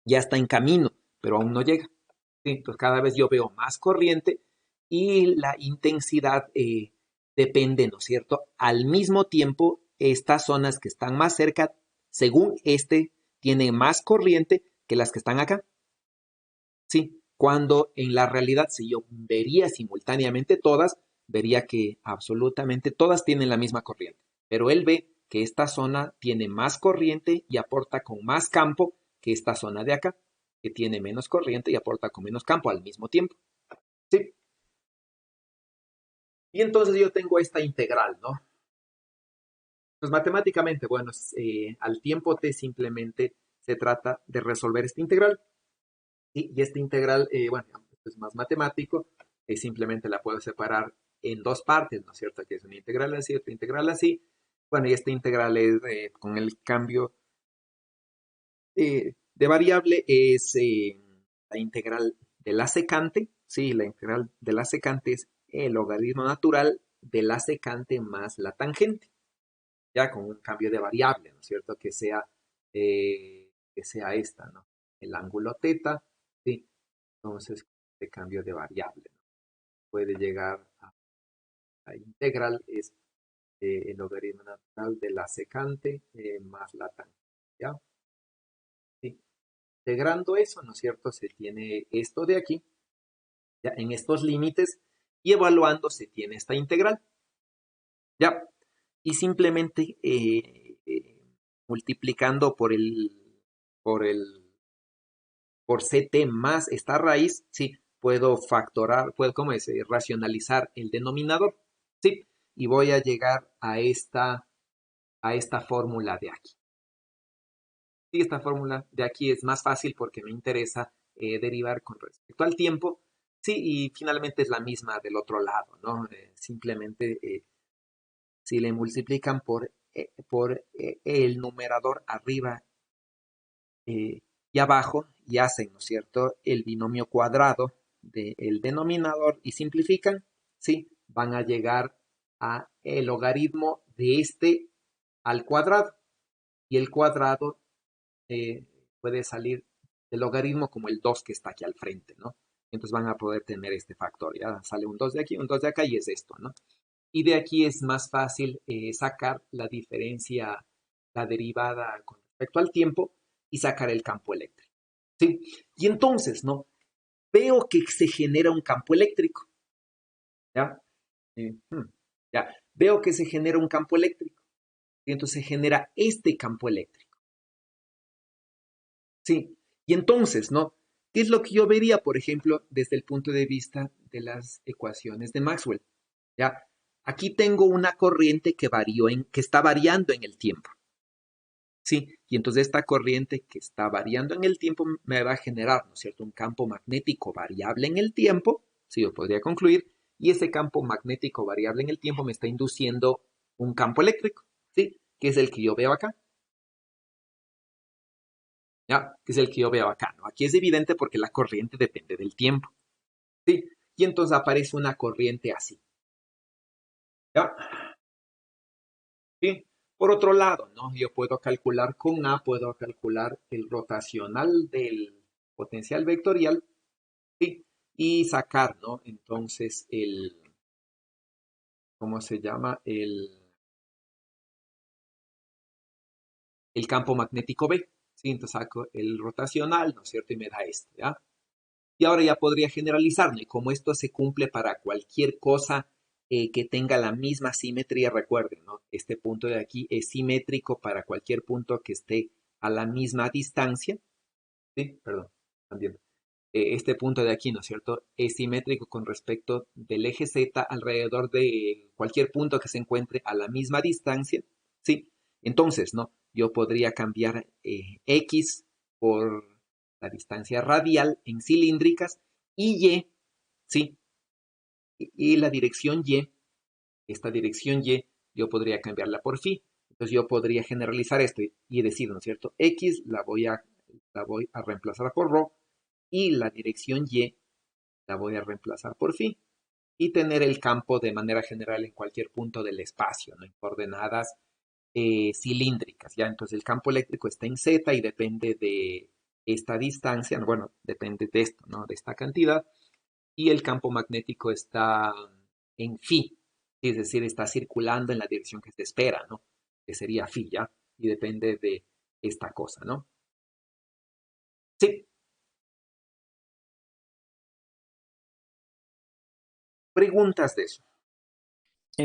ya está en camino, pero aún no llega. ¿Sí? Entonces cada vez yo veo más corriente y la intensidad depende, ¿no es cierto? Al mismo tiempo, estas zonas que están más cerca, según tienen más corriente que las que están acá. Sí, cuando en la realidad, si yo vería simultáneamente todas, vería que absolutamente todas tienen la misma corriente. Pero él ve que esta zona tiene más corriente y aporta con más campo que esta zona de acá, que tiene menos corriente y aporta con menos campo al mismo tiempo. ¿Sí? Y entonces yo tengo esta integral, ¿no? Pues matemáticamente, bueno, al tiempo t simplemente se trata de resolver esta integral. ¿Sí? Y esta integral, bueno, es más matemático, simplemente la puedo separar en dos partes, ¿no es cierto? Que es una integral así, otra integral así. Bueno, y esta integral es con el cambio de variable, es la integral de la secante, ¿sí? La integral de la secante es el logaritmo natural de la secante más la tangente, ya con un cambio de variable, ¿no es cierto? Que sea esta, ¿no? El ángulo teta, ¿sí? Entonces, de cambio de variable, ¿no? Puede llegar a la integral, es el logaritmo natural de la secante más la tangente, ¿ya? ¿Sí? Integrando eso, ¿no es cierto? Se tiene esto de aquí, ya en estos límites, y evaluando se tiene esta integral, ¿ya? y simplemente multiplicando por el, por CT más esta raíz, sí, puedo factorar, puedo, ¿cómo es? Racionalizar el denominador, sí, y voy a llegar a esta fórmula de aquí. Sí, esta fórmula de aquí es más fácil porque me interesa derivar con respecto al tiempo, sí, y finalmente es la misma del otro lado, ¿no? Simplemente si le multiplican por el numerador arriba y abajo y hacen, ¿no es cierto?, el binomio cuadrado del denominador y simplifican, ¿sí? Van a llegar a el logaritmo de este al cuadrado. Y el cuadrado eh, puede salir del logaritmo como el 2 que está aquí al frente, ¿no? Entonces van a poder tener este factor. Ya sale un 2 de aquí, un 2 de acá y es esto, ¿no? Y de aquí es más fácil sacar la diferencia, la derivada con respecto al tiempo y sacar el campo eléctrico. ¿Sí? Y entonces, ¿no? Veo que se genera un campo eléctrico. ¿Ya? Ya. Veo que se genera un campo eléctrico. Y entonces se genera este campo eléctrico. ¿Sí? Y entonces, ¿no? ¿Qué es lo que yo vería, por ejemplo, desde el punto de vista de las ecuaciones de Maxwell? ¿Ya? Aquí tengo una corriente que está variando en el tiempo. Sí, y entonces esta corriente que está variando en el tiempo me va a generar, ¿no es cierto?, un campo magnético variable en el tiempo, sí, yo podría concluir, y ese campo magnético variable en el tiempo me está induciendo un campo eléctrico, ¿sí? Que es el que yo veo acá, ¿ya? Que es el que yo veo acá, ¿no? Aquí es evidente porque la corriente depende del tiempo, ¿sí? Y entonces aparece una corriente así, ¿ya? ¿Sí? Por otro lado, ¿no? Yo puedo calcular con A, puedo calcular el rotacional del potencial vectorial, ¿sí? Y sacar, ¿no? Entonces, ¿cómo se llama? El campo magnético B, ¿sí? Entonces saco el rotacional, ¿no es cierto? Y me da esto, ¿ya? Y ahora ya podría generalizar, ¿no? Y como esto se cumple para cualquier cosa que tenga la misma simetría, recuerden, ¿no? Este punto de aquí es simétrico para cualquier punto que esté a la misma distancia, ¿sí? Perdón, también. Este punto de aquí, ¿no es cierto?, es simétrico con respecto del eje Z alrededor de cualquier punto que se encuentre a la misma distancia, ¿sí? Entonces, ¿no? Yo podría cambiar X por la distancia radial en cilíndricas y Y, ¿sí? Y la dirección Y, esta dirección Y, yo podría cambiarla por phi. Entonces yo podría generalizar esto y decir, ¿no es cierto? X la voy a reemplazar por ρ y la dirección Y la voy a reemplazar por phi y tener el campo de manera general en cualquier punto del espacio, ¿no? En coordenadas cilíndricas, ¿ya? Entonces el campo eléctrico está en Z y depende de esta distancia, bueno, depende de esto, ¿no? De esta cantidad, y el campo magnético está en phi, es decir, está circulando en la dirección que se espera, ¿no? Que sería phi, ¿ya? Y depende de esta cosa, ¿no? Sí, preguntas de eso.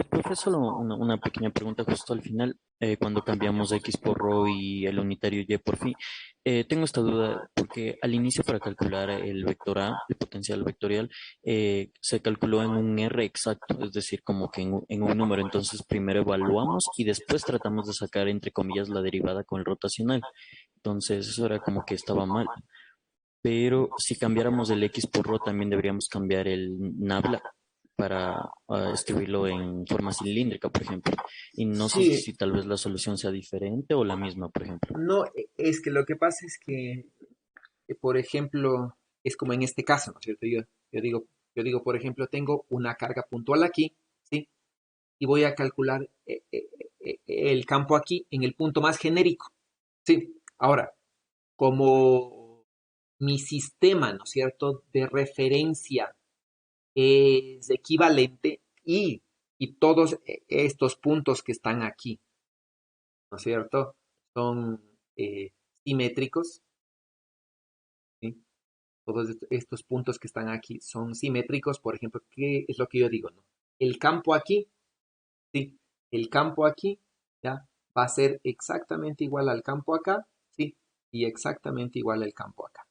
Profe, solo una pequeña pregunta justo al final, cuando cambiamos X por ρ y el unitario Y por phi. Tengo esta duda porque al inicio para calcular el vector A, el potencial vectorial, se calculó en un R exacto, es decir, como que en un número. Entonces primero evaluamos y después tratamos de sacar, entre comillas, la derivada con el rotacional. Entonces eso era como que estaba mal. Pero si cambiáramos el X por ρ, también deberíamos cambiar el nabla para escribirlo en forma cilíndrica, por ejemplo. Y no sé Sí, si tal vez la solución sea diferente o la misma, por ejemplo. no, es que lo que pasa es que por ejemplo, es como en este caso, ¿no es cierto? Yo digo, por ejemplo, tengo una carga puntual aquí, ¿sí? Y voy a calcular el campo aquí en el punto más genérico, ¿sí? Ahora, como mi sistema, ¿no es cierto?, de referencia es equivalente y todos estos puntos que están aquí, ¿no es cierto?, son simétricos, ¿sí? Todos estos puntos que están aquí son simétricos. Por ejemplo, ¿qué es lo que yo digo, no? El campo aquí, ¿sí? el campo aquí, ¿ya? Va a ser exactamente igual al campo acá, ¿sí? Y exactamente igual al campo acá,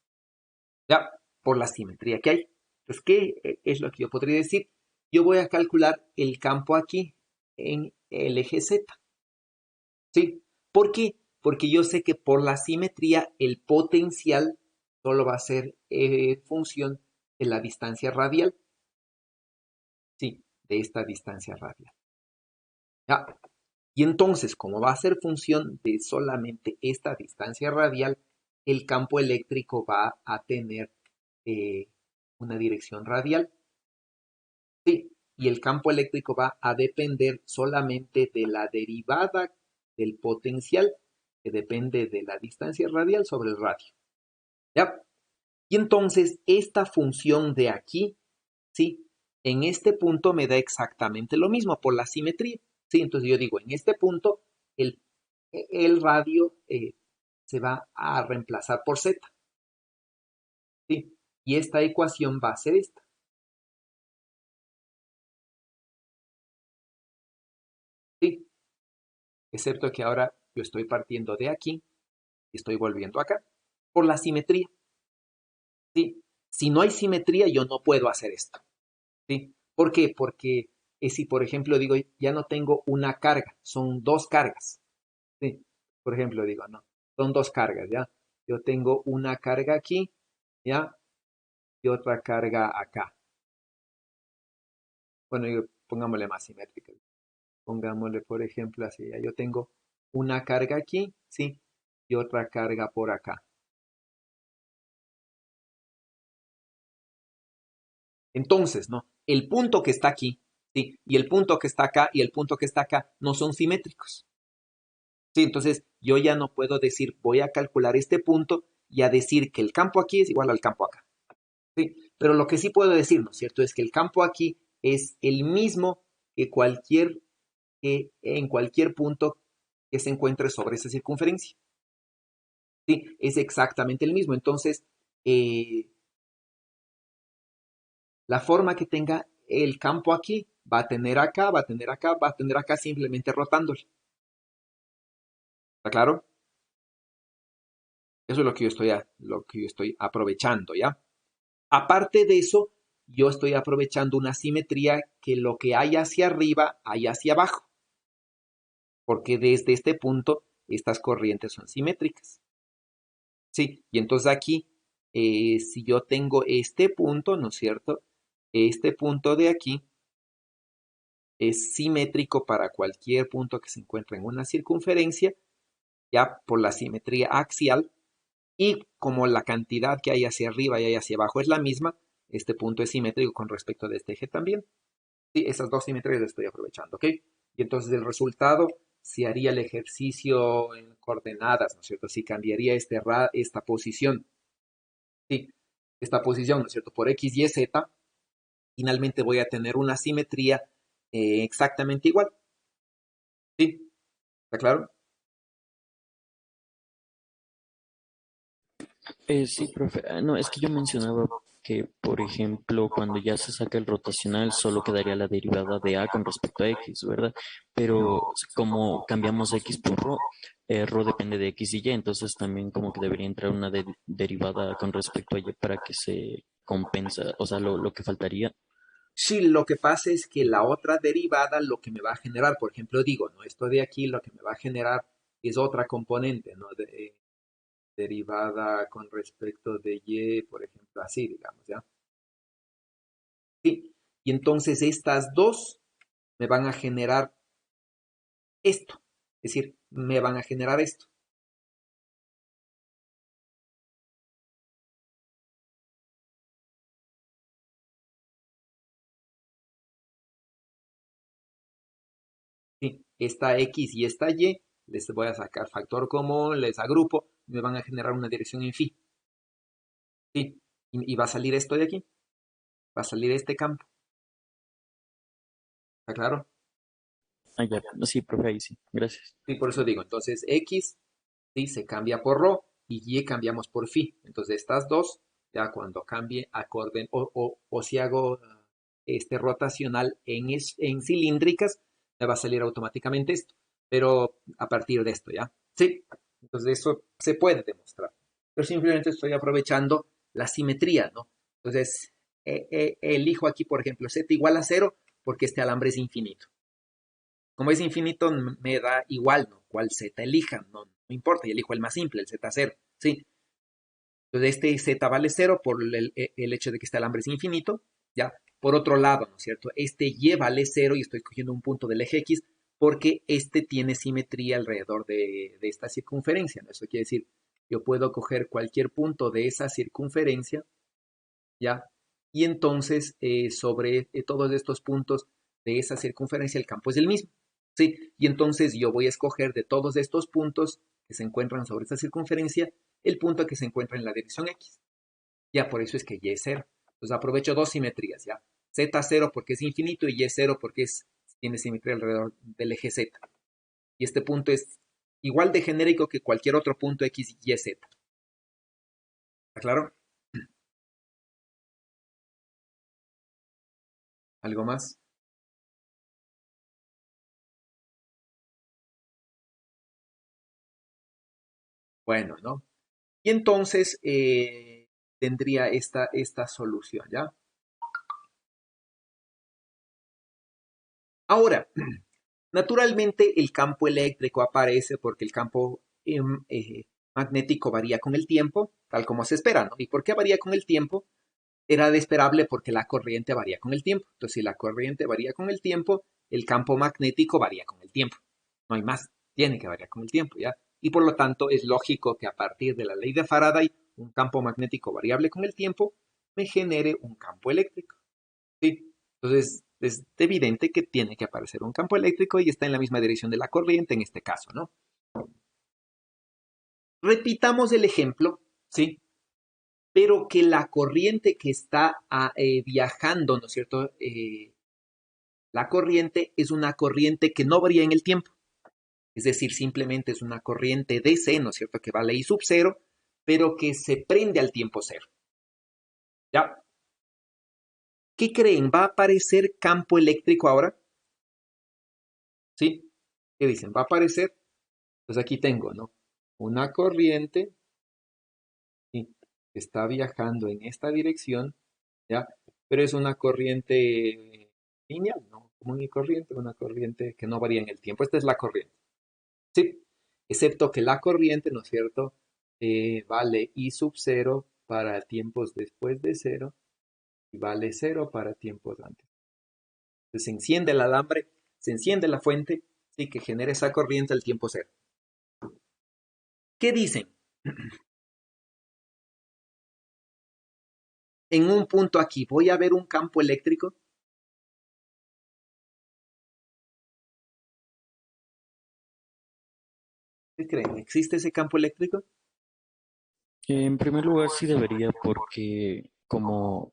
¿ya? Por la simetría que hay. Entonces, ¿qué es lo que yo podría decir? Yo voy a calcular el campo aquí en el eje Z, ¿sí? ¿Por qué? Porque yo sé que por la simetría el potencial solo va a ser función de la distancia radial, ¿sí? De esta distancia radial, ¿ya? Y entonces, como va a ser función de solamente esta distancia radial, el campo eléctrico va a tener eh, una dirección radial. Sí, y el campo eléctrico va a depender solamente de la derivada del potencial, que depende de la distancia radial sobre el radio. ¿Ya? Y entonces, esta función de aquí, ¿sí? En este punto me da exactamente lo mismo por la simetría. ¿Sí? Entonces yo digo, en este punto, el radio se va a reemplazar por z. ¿Sí? Y esta ecuación va a ser esta. ¿Sí? Excepto que ahora yo estoy partiendo de aquí y estoy volviendo acá por la simetría. ¿Sí? Si no hay simetría, yo no puedo hacer esto. ¿Sí? ¿Por qué? Porque si, por ejemplo, digo, ya no tengo una carga, son dos cargas. ¿Sí? Por ejemplo, digo, no, son dos cargas, ¿ya? Yo tengo una carga aquí, ¿ya? Y otra carga acá. Bueno, pongámosle más simétrica. Pongámosle, por ejemplo, así, ¿ya? Yo tengo una carga aquí, ¿sí? Y otra carga por acá. Entonces, ¿no? El punto que está aquí, ¿sí? Y el punto que está acá y el punto que está acá no son simétricos. Sí, entonces yo ya no puedo decir, voy a calcular este punto y a decir que el campo aquí es igual al campo acá. Sí, pero lo que sí puedo decir, ¿no es cierto? Es que el campo aquí es el mismo que en cualquier punto que se encuentre sobre esa circunferencia. Sí, es exactamente el mismo. Entonces, eh, la forma que tenga el campo aquí va a tener acá, va a tener acá, va a tener acá simplemente rotándolo. ¿Está claro? Eso es lo que yo estoy aprovechando, ¿ya? Aparte de eso, yo estoy aprovechando una simetría que lo que hay hacia arriba, hay hacia abajo, porque desde este punto estas corrientes son simétricas. Sí, y entonces aquí, si yo tengo este punto, ¿no es cierto? Este punto de aquí es simétrico para cualquier punto que se encuentre en una circunferencia, ya por la simetría axial, y como la cantidad que hay hacia arriba y hay hacia abajo es la misma, este punto es simétrico con respecto de este eje también. Sí, esas dos simetrías las estoy aprovechando, ¿ok? Y entonces el resultado, si haría el ejercicio en coordenadas, ¿no es cierto? Si cambiaría esta posición, sí, esta posición, ¿no es cierto? Por X, Y, Z, finalmente voy a tener una simetría exactamente igual, ¿sí? ¿Está claro? Sí, profe. No, es que yo mencionaba que, por ejemplo, cuando ya se saca el rotacional, solo quedaría la derivada de A con respecto a X, ¿verdad? Pero como cambiamos X por Rho depende de X y Y, entonces también como que debería entrar una derivada con respecto a Y para que se compensa, o sea, lo que faltaría. Sí, lo que pasa es que la otra derivada lo que me va a generar, por ejemplo, digo, ¿no? Esto de aquí lo que me va a generar es otra componente, ¿no? Derivada con respecto de y, por ejemplo, así, digamos, ¿ya? Sí. Y entonces estas dos me van a generar esto, es decir, me van a generar esto. Sí. Esta X y esta Y, les voy a sacar factor común, les agrupo, me van a generar una dirección en phi. Sí. Y va a salir esto de aquí, va a salir este campo. ¿Está claro? Ah, ya, sí, profe, ahí sí, gracias. Sí, por eso digo, entonces X, ¿sí? Se cambia por rho y Y cambiamos por phi. Entonces estas dos, ya cuando cambie acorde, o si hago este rotacional en cilíndricas, me va a salir automáticamente esto. Pero a partir de esto, ¿ya? Sí, entonces eso se puede demostrar. Pero simplemente estoy aprovechando la simetría, ¿no? Entonces, elijo aquí, por ejemplo, z igual a 0 porque este alambre es infinito. Como es infinito, me da igual, ¿no? Cuál z elija, no importa, y elijo el más simple, el z0, ¿sí? Entonces, este z vale 0 por el hecho de que este alambre es infinito, ¿ya? Por otro lado, ¿no es cierto? Este y vale 0 y estoy cogiendo un punto del eje x porque este tiene simetría alrededor de esta circunferencia, ¿no? Eso quiere decir, yo puedo coger cualquier punto de esa circunferencia, ¿ya? Y entonces, sobre todos estos puntos de esa circunferencia, el campo es el mismo, ¿sí? Y entonces yo voy a escoger de todos estos puntos que se encuentran sobre esta circunferencia, el punto que se encuentra en la dirección X. Ya, por eso es que Y es 0. Entonces aprovecho dos simetrías, ¿ya? Z0 porque es infinito y Y0 porque tiene simetría alrededor del eje Z. Y este punto es igual de genérico que cualquier otro punto X, Y, Z. ¿Está claro? ¿Algo más? Bueno, ¿no? Y entonces tendría esta solución, ¿ya? Ahora, naturalmente el campo eléctrico aparece porque el campo magnético varía con el tiempo, tal como se espera, ¿no? ¿Y por qué varía con el tiempo? Era de esperable porque la corriente varía con el tiempo. Entonces, si la corriente varía con el tiempo, el campo magnético varía con el tiempo. No hay más, tiene que variar con el tiempo, ¿ya? Y por lo tanto, es lógico que a partir de la ley de Faraday, un campo magnético variable con el tiempo me genere un campo eléctrico, ¿sí? Entonces, es evidente que tiene que aparecer un campo eléctrico y está en la misma dirección de la corriente en este caso, ¿no? Repitamos el ejemplo, ¿sí? Pero que la corriente que está viajando, ¿no es cierto? La corriente es una corriente que no varía en el tiempo. Es decir, simplemente es una corriente DC, ¿no es cierto? Que vale I sub 0, pero que se prende al tiempo cero. ¿Ya? ¿Qué creen? ¿Va a aparecer campo eléctrico ahora? ¿Sí? ¿Qué dicen? ¿Va a aparecer? Pues aquí tengo, ¿no? Una corriente, ¿sí? Que está viajando en esta dirección, ¿ya? Pero es una corriente lineal, ¿no? Común y corriente, una corriente que no varía en el tiempo. Esta es la corriente, ¿sí? Excepto que la corriente, ¿no es cierto? Vale I sub 0 para tiempos después de 0 y vale 0 para tiempos antes. Entonces se enciende el alambre, se enciende la fuente, ¿sí? Que genera esa corriente al tiempo 0. ¿Qué dicen? En un punto aquí, ¿voy a ver un campo eléctrico? ¿Qué creen? ¿Existe ese campo eléctrico? En primer lugar, sí debería, porque como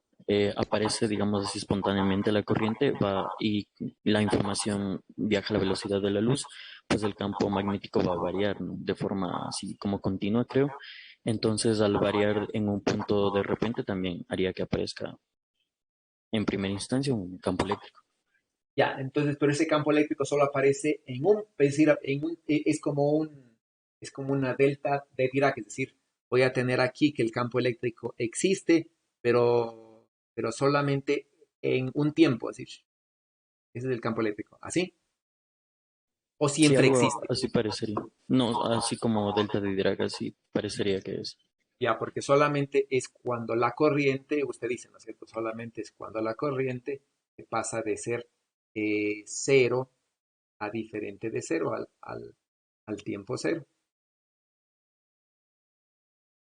aparece, digamos así, espontáneamente la corriente, va y la información viaja a la velocidad de la luz, pues el campo magnético va a variar, ¿no? De forma así como continua, creo. Entonces, al variar en un punto de repente, también haría que aparezca en primera instancia un campo eléctrico. Ya, entonces, pero ese campo eléctrico solo aparece es decir, es como una delta de Dirac, es decir, voy a tener aquí que el campo eléctrico existe, pero solamente en un tiempo, es decir, ese es el campo eléctrico, ¿así? O Sí, siempre algo existe, así parecería. No, así como delta de Dirac, así parecería que es. ya, porque solamente es cuando la corriente, usted dice, ¿no es cierto? Solamente es cuando la corriente pasa de ser cero a diferente de cero al tiempo cero.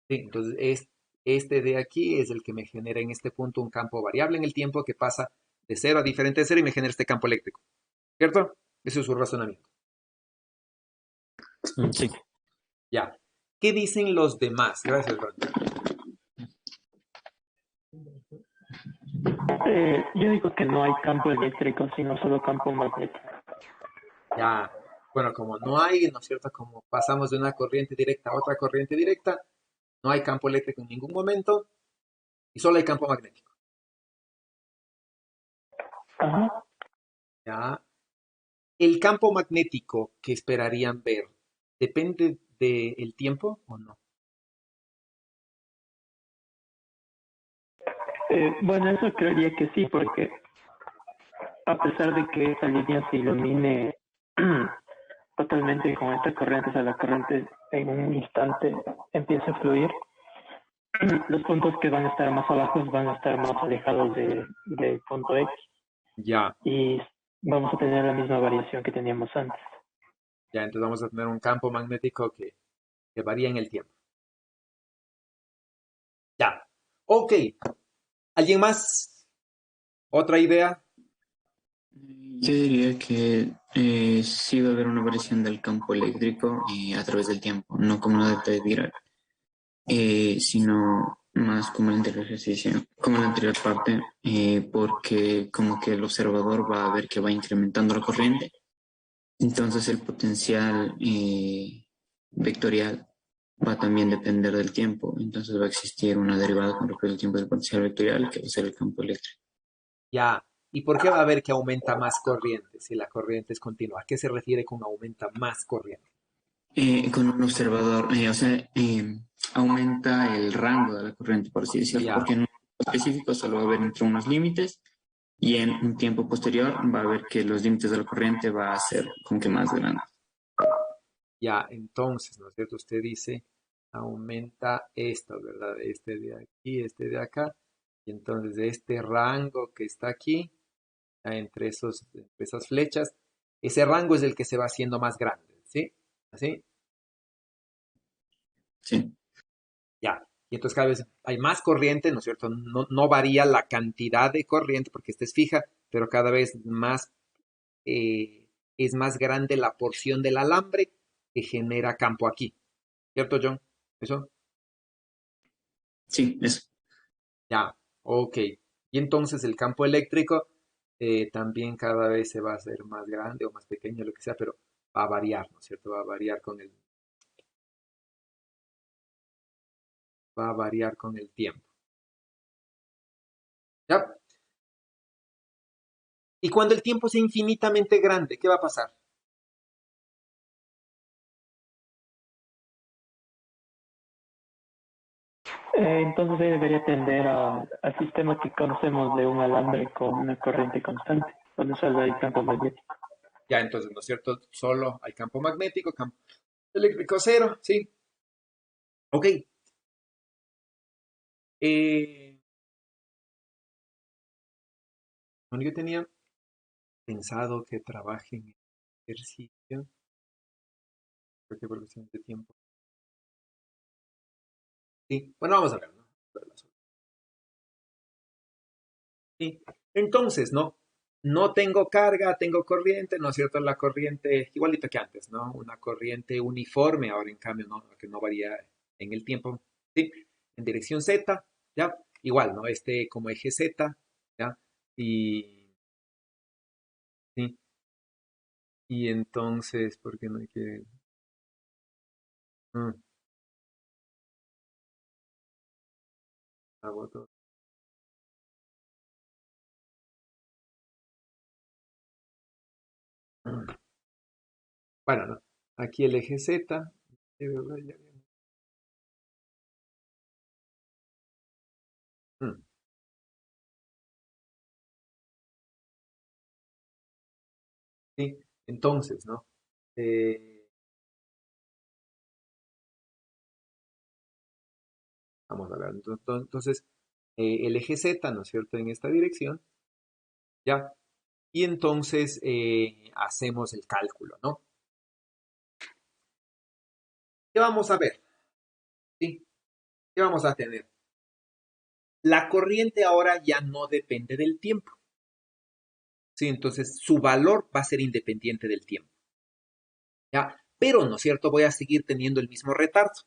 Sí, entonces este de aquí es el que me genera en este punto un campo variable en el tiempo que pasa de cero a diferente de cero y me genera este campo eléctrico. ¿Cierto? Ese es su razonamiento. Sí. Ya. ¿Qué dicen los demás? Gracias, Ron. Yo digo que no hay campo eléctrico, sino solo campo magnético. Ya. Bueno, como no hay, ¿no es cierto? Como pasamos de una corriente directa a otra corriente directa, no hay campo eléctrico en ningún momento y solo hay campo magnético. Ajá. Ya. ¿El campo magnético que esperarían ver depende del tiempo o no? Bueno, eso creería que sí, porque a pesar de que esa línea se ilumine totalmente con esta corriente, o sea, la corriente en un instante empieza a fluir, los puntos que van a estar más abajo van a estar más alejados del punto X Ya, y vamos a tener la misma variación que teníamos antes. ya, entonces vamos a tener un campo magnético que varía en el tiempo. Ya, ok. ¿Alguien más? ¿Otra idea? Yo diría que sí va a haber una variación del campo eléctrico a través del tiempo, no como una de Dirac, sino más como el anterior ejercicio, como la anterior parte, porque como que el observador va a ver que va incrementando la corriente, entonces el potencial vectorial va a también depender del tiempo, entonces va a existir una derivada con respecto al tiempo del potencial vectorial que va a ser el campo eléctrico. Ya. ¿Y por qué va a haber que aumenta más corriente si la corriente es continua? ¿A qué se refiere con aumenta más corriente? Con un observador, o sea, aumenta el rango de la corriente, por así decirlo, Ya, porque en un tiempo específico solo va a haber entre unos límites y en un tiempo posterior va a haber que los límites de la corriente va a ser como que más grandes. ya. Entonces, ¿no es cierto? Usted dice, aumenta esto, ¿verdad? Este de aquí, este de acá. Y entonces de este rango que está aquí, entre esas flechas, ese rango es el que se va haciendo más grande, ¿sí? ¿Así? Sí, Ya. Y entonces cada vez hay más corriente, ¿no es cierto? No, no varía la cantidad de corriente porque esta es fija, pero cada vez más es más grande la porción del alambre que genera campo aquí. ¿Cierto, John? ¿Eso? sí, eso. Ya. Ok. Y entonces el campo eléctrico también cada vez se va a hacer más grande o más pequeño, lo que sea, pero va a variar, ¿no es cierto? Va a variar con el tiempo. ¿Ya? Y cuando el tiempo sea infinitamente grande, ¿qué va a pasar? Entonces ahí debería tender al sistema que conocemos de un alambre con una corriente constante, donde solo hay campo magnético. Ya, entonces, ¿no es cierto? Solo hay campo magnético, campo eléctrico cero, ¿sí? Ok. Eh, bueno, yo tenía pensado que trabaje en ejercicio, creo que por cuestión de tiempo. Sí, bueno, vamos a ver, ¿no? Sí. Entonces, ¿no? No tengo carga, tengo corriente, ¿no es cierto? La corriente, igualito que antes, ¿no? Una corriente uniforme, ahora en cambio, ¿no? Que no varía en el tiempo, ¿sí? En dirección Z, ¿ya? Igual, ¿no? Este como eje Z, ¿ya? Y, sí. Y entonces, ¿por qué no hay que...? Mm, hago todo. Mm. Bueno, ¿no? Aquí el eje Z. Mm, sí. Entonces, ¿no? Eh, vamos a ver. Entonces, el eje Z, ¿no es cierto? En esta dirección, ¿ya? Y entonces hacemos el cálculo, ¿no? ¿Qué vamos a ver? ¿Sí? ¿Qué vamos a tener? La corriente ahora ya no depende del tiempo, ¿sí? Entonces su valor va a ser independiente del tiempo, ¿ya? Pero, ¿no es cierto? Voy a seguir teniendo el mismo retardo,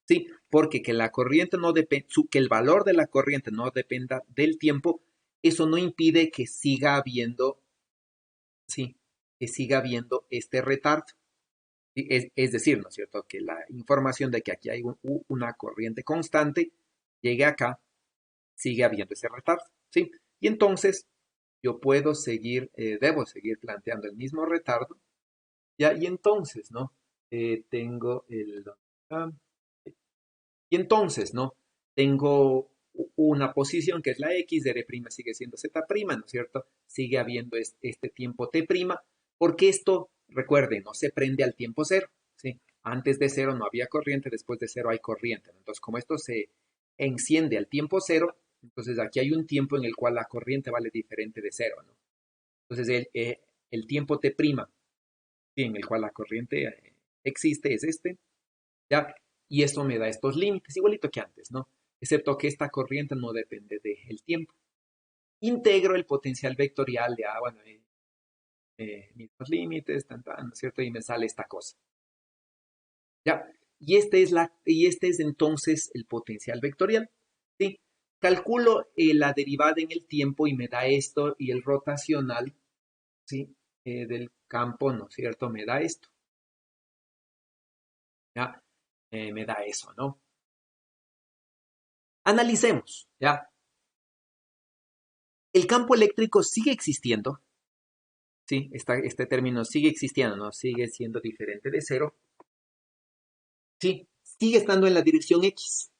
¿sí? Porque que la corriente no depende, que el valor de la corriente no dependa del tiempo, eso no impide que siga habiendo, ¿sí? Que siga habiendo este retardo. ¿Sí? Es decir, ¿no es cierto? Que la información de que aquí hay una corriente constante llegue acá, sigue habiendo ese retardo, ¿sí? Y entonces, yo puedo seguir, debo seguir planteando el mismo retardo, ¿ya? Y entonces, ¿no? Tengo el... ah, y entonces, ¿no? Tengo una posición que es la X, R' sigue siendo Z', ¿no es cierto? Sigue habiendo este tiempo T', porque esto, recuerden, no se prende al tiempo cero, ¿sí? Antes de cero no había corriente, después de cero hay corriente, ¿no? Entonces, como esto se enciende al tiempo cero, entonces aquí hay un tiempo en el cual la corriente vale diferente de cero, ¿no? Entonces, el tiempo T', ¿sí? En el cual la corriente existe es este, ¿ya? Y esto me da estos límites, igualito que antes, ¿no? Excepto que esta corriente no depende del tiempo. Integro el potencial vectorial de, bueno, mismos límites, ¿no es cierto? Y me sale esta cosa, ¿ya? Y este es entonces el potencial vectorial, ¿sí? Calculo la derivada en el tiempo y me da esto, y el rotacional, ¿sí? Del campo, ¿no es cierto? Me da esto, ¿ya? Me da eso, ¿no? Analicemos, ¿ya? El campo eléctrico sigue existiendo, ¿sí? Este término sigue existiendo, no sigue siendo diferente de cero, ¿sí? Sigue estando en la dirección X.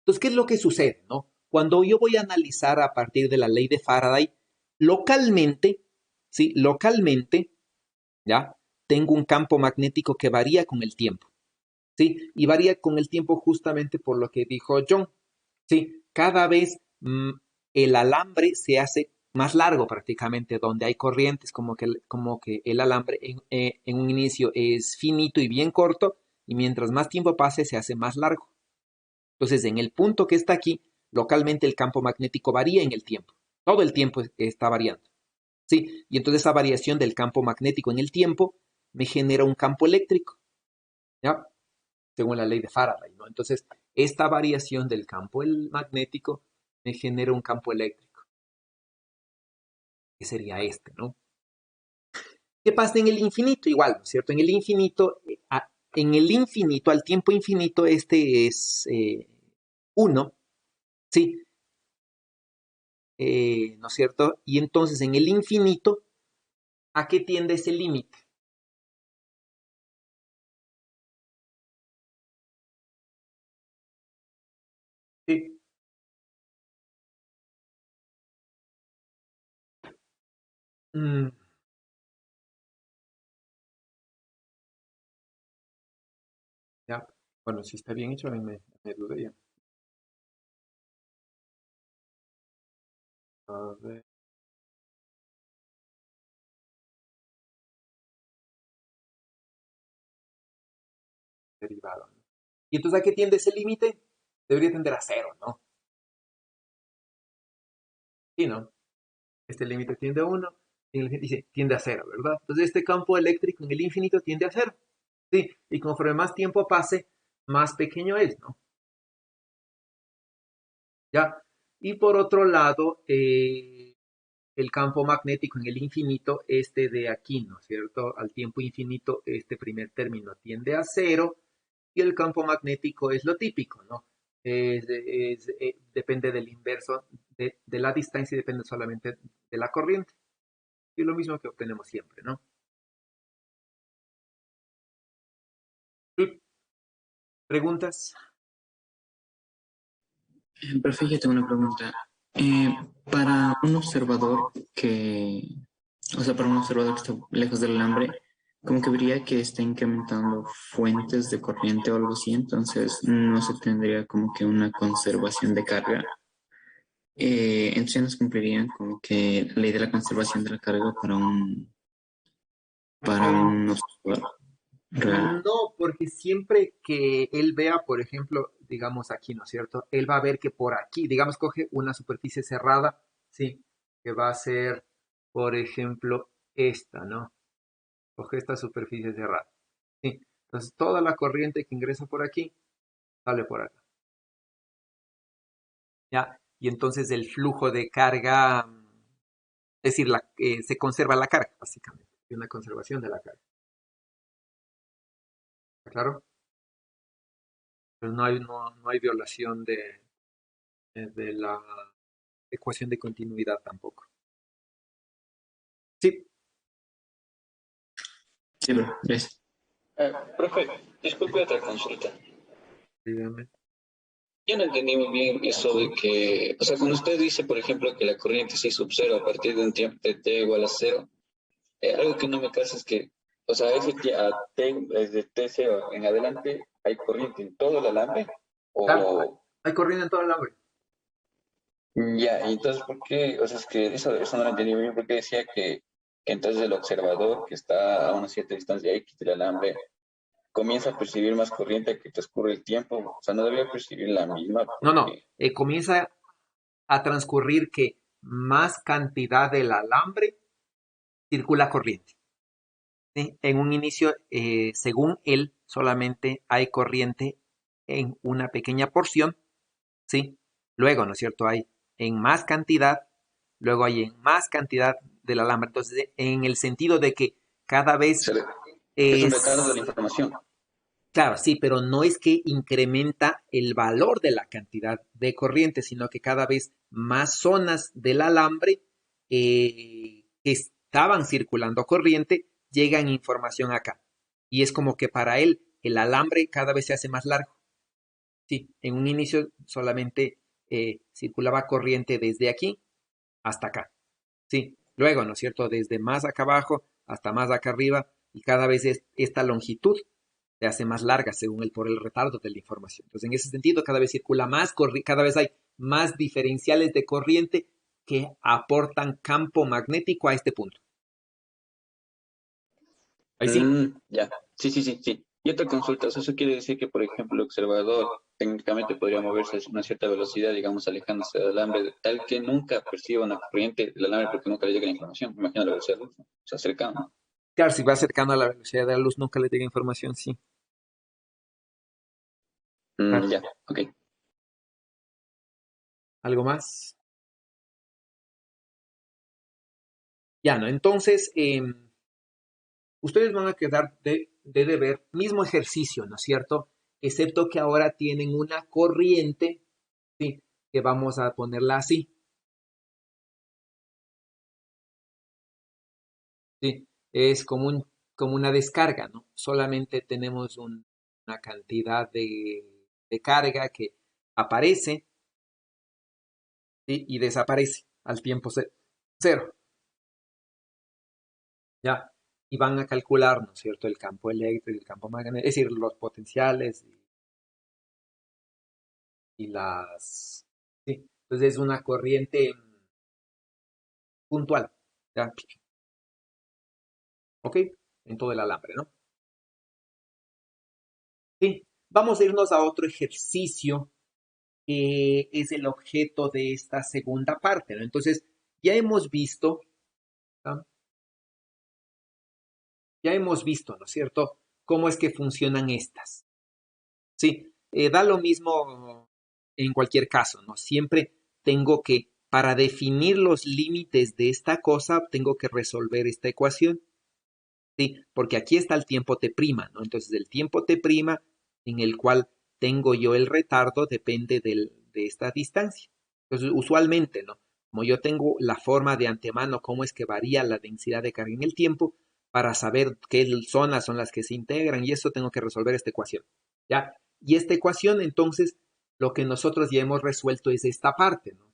Entonces, ¿qué es lo que sucede, no? Cuando yo voy a analizar a partir de la ley de Faraday, localmente, ¿sí? Localmente, ¿ya? Tengo un campo magnético que varía con el tiempo, ¿sí? Y varía con el tiempo justamente por lo que dijo John, ¿sí? Cada vez el alambre se hace más largo prácticamente, donde hay corrientes, como que el alambre en un inicio es finito y bien corto, y mientras más tiempo pase se hace más largo. Entonces, en el punto que está aquí, localmente el campo magnético varía en el tiempo. Todo el tiempo está variando, ¿sí? Y entonces esa variación del campo magnético en el tiempo me genera un campo eléctrico, ¿ya? Según la ley de Faraday, ¿no? Entonces, esta variación del campo magnético me genera un campo eléctrico, que sería este, ¿no? ¿Qué pasa en el infinito? Igual, ¿no es cierto? En el infinito, al tiempo infinito, este es 1, ¿sí? ¿No es cierto? Y entonces en el infinito, ¿a qué tiende ese límite? Sí. Mm, ya. Bueno, si está bien hecho, a mí me dudé ya. A ver, derivado, ¿no? Y entonces, ¿a qué tiende ese límite? Debería tender a cero, ¿no? Sí, ¿no? Este límite tiende a uno, y dice, tiende a cero, ¿verdad? Entonces, este campo eléctrico en el infinito tiende a cero. Sí, y conforme más tiempo pase, más pequeño es, ¿no? ¿Ya? Y por otro lado, el campo magnético en el infinito, este de aquí, ¿no es cierto? Al tiempo infinito, este primer término tiende a cero, y el campo magnético es lo típico, ¿no? Depende del inverso de la distancia y depende solamente de la corriente. Y es lo mismo que obtenemos siempre, ¿no? Sí. ¿Preguntas? Profe, yo tengo una pregunta. Eh, para un observador o sea, para un observador que está lejos del alambre, como que vería que está incrementando fuentes de corriente o algo así, entonces no se tendría como que una conservación de carga. Entonces ya nos cumplirían como que la ley de la conservación de la carga para Eh, un observador real. no, porque siempre que él vea, por ejemplo, digamos aquí, ¿no es cierto? Él va a ver que por aquí, digamos, coge una superficie cerrada, ¿sí? Que va a ser, por ejemplo, esta, ¿no? Coge esta superficie cerrada, ¿sí? Entonces, toda la corriente que ingresa por aquí sale por acá, ¿ya? Y entonces el flujo de carga, es decir, se conserva la carga, básicamente. Hay una conservación de la carga, ¿está claro? Pero no hay violación de la ecuación de continuidad tampoco. Sí, bro, gracias. Profe, disculpe otra consulta. Dígame. Yo no entendí muy bien eso de que, o sea, cuando usted dice, por ejemplo, que la corriente sí sub cero a partir de un tiempo de t igual a cero, algo que no me casa es que, o sea, a t, desde t cero en adelante, ¿hay corriente en todo el alambre? Claro, O hay corriente en todo el alambre. ya, y entonces, ¿por qué? O sea, es que eso no lo entendí muy bien, porque decía que entonces el observador que está a una cierta distancia X del alambre comienza a percibir más corriente que transcurre el tiempo. O sea, no debería percibir la misma No, porque... comienza a transcurrir que más cantidad del alambre circula corriente. ¿Sí? En un inicio, según él, solamente hay corriente en una pequeña porción, ¿sí? Luego, ¿no es cierto? Hay en más cantidad, luego hay en más cantidad del alambre. Entonces, en el sentido de que cada vez Es un es, retardo de la información. claro, sí, pero no es que incrementa el valor de la cantidad de corriente, sino que cada vez más zonas del alambre que estaban circulando corriente llegan información acá. Y es como que para él el alambre cada vez se hace más largo. Sí, en un inicio solamente circulaba corriente desde aquí hasta acá. Sí, luego, ¿no es cierto? Desde más acá abajo hasta más acá arriba y cada vez esta longitud se hace más larga según por el retardo de la información. Entonces, en ese sentido, cada vez circula más, cada vez hay más diferenciales de corriente que aportan campo magnético a este punto. Ahí sí. Ya, sí, sí, sí, sí. Y otra consulta, o sea, eso quiere decir que, por ejemplo, el observador técnicamente podría moverse a una cierta velocidad, digamos, alejándose del alambre, de tal que nunca perciba una corriente del alambre porque nunca le llega la información. Me imagino la velocidad de luz, ¿no? O sea, cercano. Claro, si va acercando a la velocidad de la luz, nunca le llega información, sí. Claro. Ya, ok. ¿Algo más? Ya, ¿no? Entonces, ustedes van a quedar de deber mismo ejercicio, ¿no es cierto? Excepto que ahora tienen una corriente, ¿sí? Que vamos a ponerla así, ¿sí? Es como una descarga, ¿no? Solamente tenemos una cantidad de carga que aparece, ¿sí? Y desaparece al tiempo cero, ¿ya? Y van a calcular, ¿no es cierto? El campo eléctrico, el campo magnético, es decir, los potenciales y las... Sí, entonces es una corriente puntual, ¿ya? ¿Ok? En todo el alambre, ¿no? Sí, vamos a irnos a otro ejercicio que es el objeto de esta segunda parte, ¿no? Entonces, ya hemos visto, ¿no? Ya hemos visto, ¿no es cierto?, cómo es que funcionan estas. Sí, da lo mismo en cualquier caso, ¿no? Siempre tengo que, para definir los límites de esta cosa, tengo que resolver esta ecuación. Sí, porque aquí está el tiempo t', ¿no? Entonces el tiempo t' en el cual tengo yo el retardo depende de esta distancia. Entonces usualmente, ¿no? Como yo tengo la forma de antemano, cómo es que varía la densidad de carga en el tiempo, para saber qué zonas son las que se integran y eso tengo que resolver esta ecuación. ¿Ya? Y esta ecuación, entonces, lo que nosotros ya hemos resuelto es esta parte, ¿no?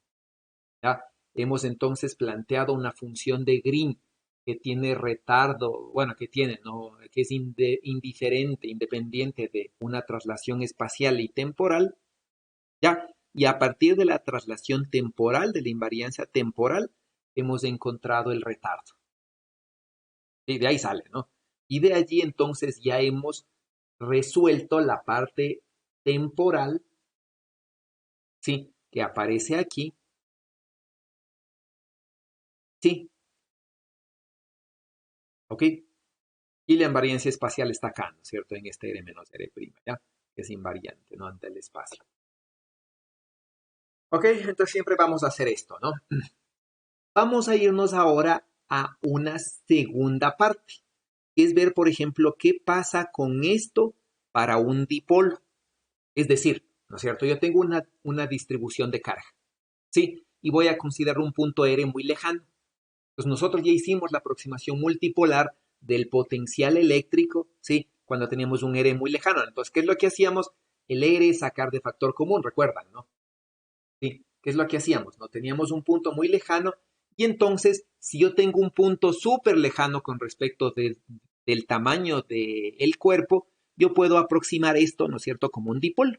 ¿Ya? Hemos entonces planteado una función de Green que tiene retardo, bueno, que tiene, ¿no? Que es indiferente, independiente de una traslación espacial y temporal, ¿ya? Y a partir de la traslación temporal, de la invariancia temporal, hemos encontrado el retardo. Y de ahí sale, ¿no? Y de allí entonces ya hemos resuelto la parte temporal, ¿sí? Que aparece aquí, ¿sí? ¿Ok? Y la invariancia espacial está acá, ¿no es cierto? En este R menos R', ¿ya? Que es invariante, ¿no? Ante el espacio. ¿Ok? Entonces siempre vamos a hacer esto, ¿no? Vamos a irnos ahora a una segunda parte, que es ver, por ejemplo, qué pasa con esto para un dipolo. Es decir, ¿no es cierto? Yo tengo una distribución de carga, ¿sí? Y voy a considerar un punto R muy lejano. Pues nosotros ya hicimos la aproximación multipolar del potencial eléctrico, ¿sí? Cuando teníamos un R muy lejano. Entonces, ¿qué es lo que hacíamos? El R es sacar de factor común, recuerdan, ¿no? ¿Sí? ¿Qué es lo que hacíamos? ¿No? Teníamos un punto muy lejano y entonces, si yo tengo un punto súper lejano con respecto del tamaño del cuerpo, yo puedo aproximar esto, ¿no es cierto?, como un dipolo.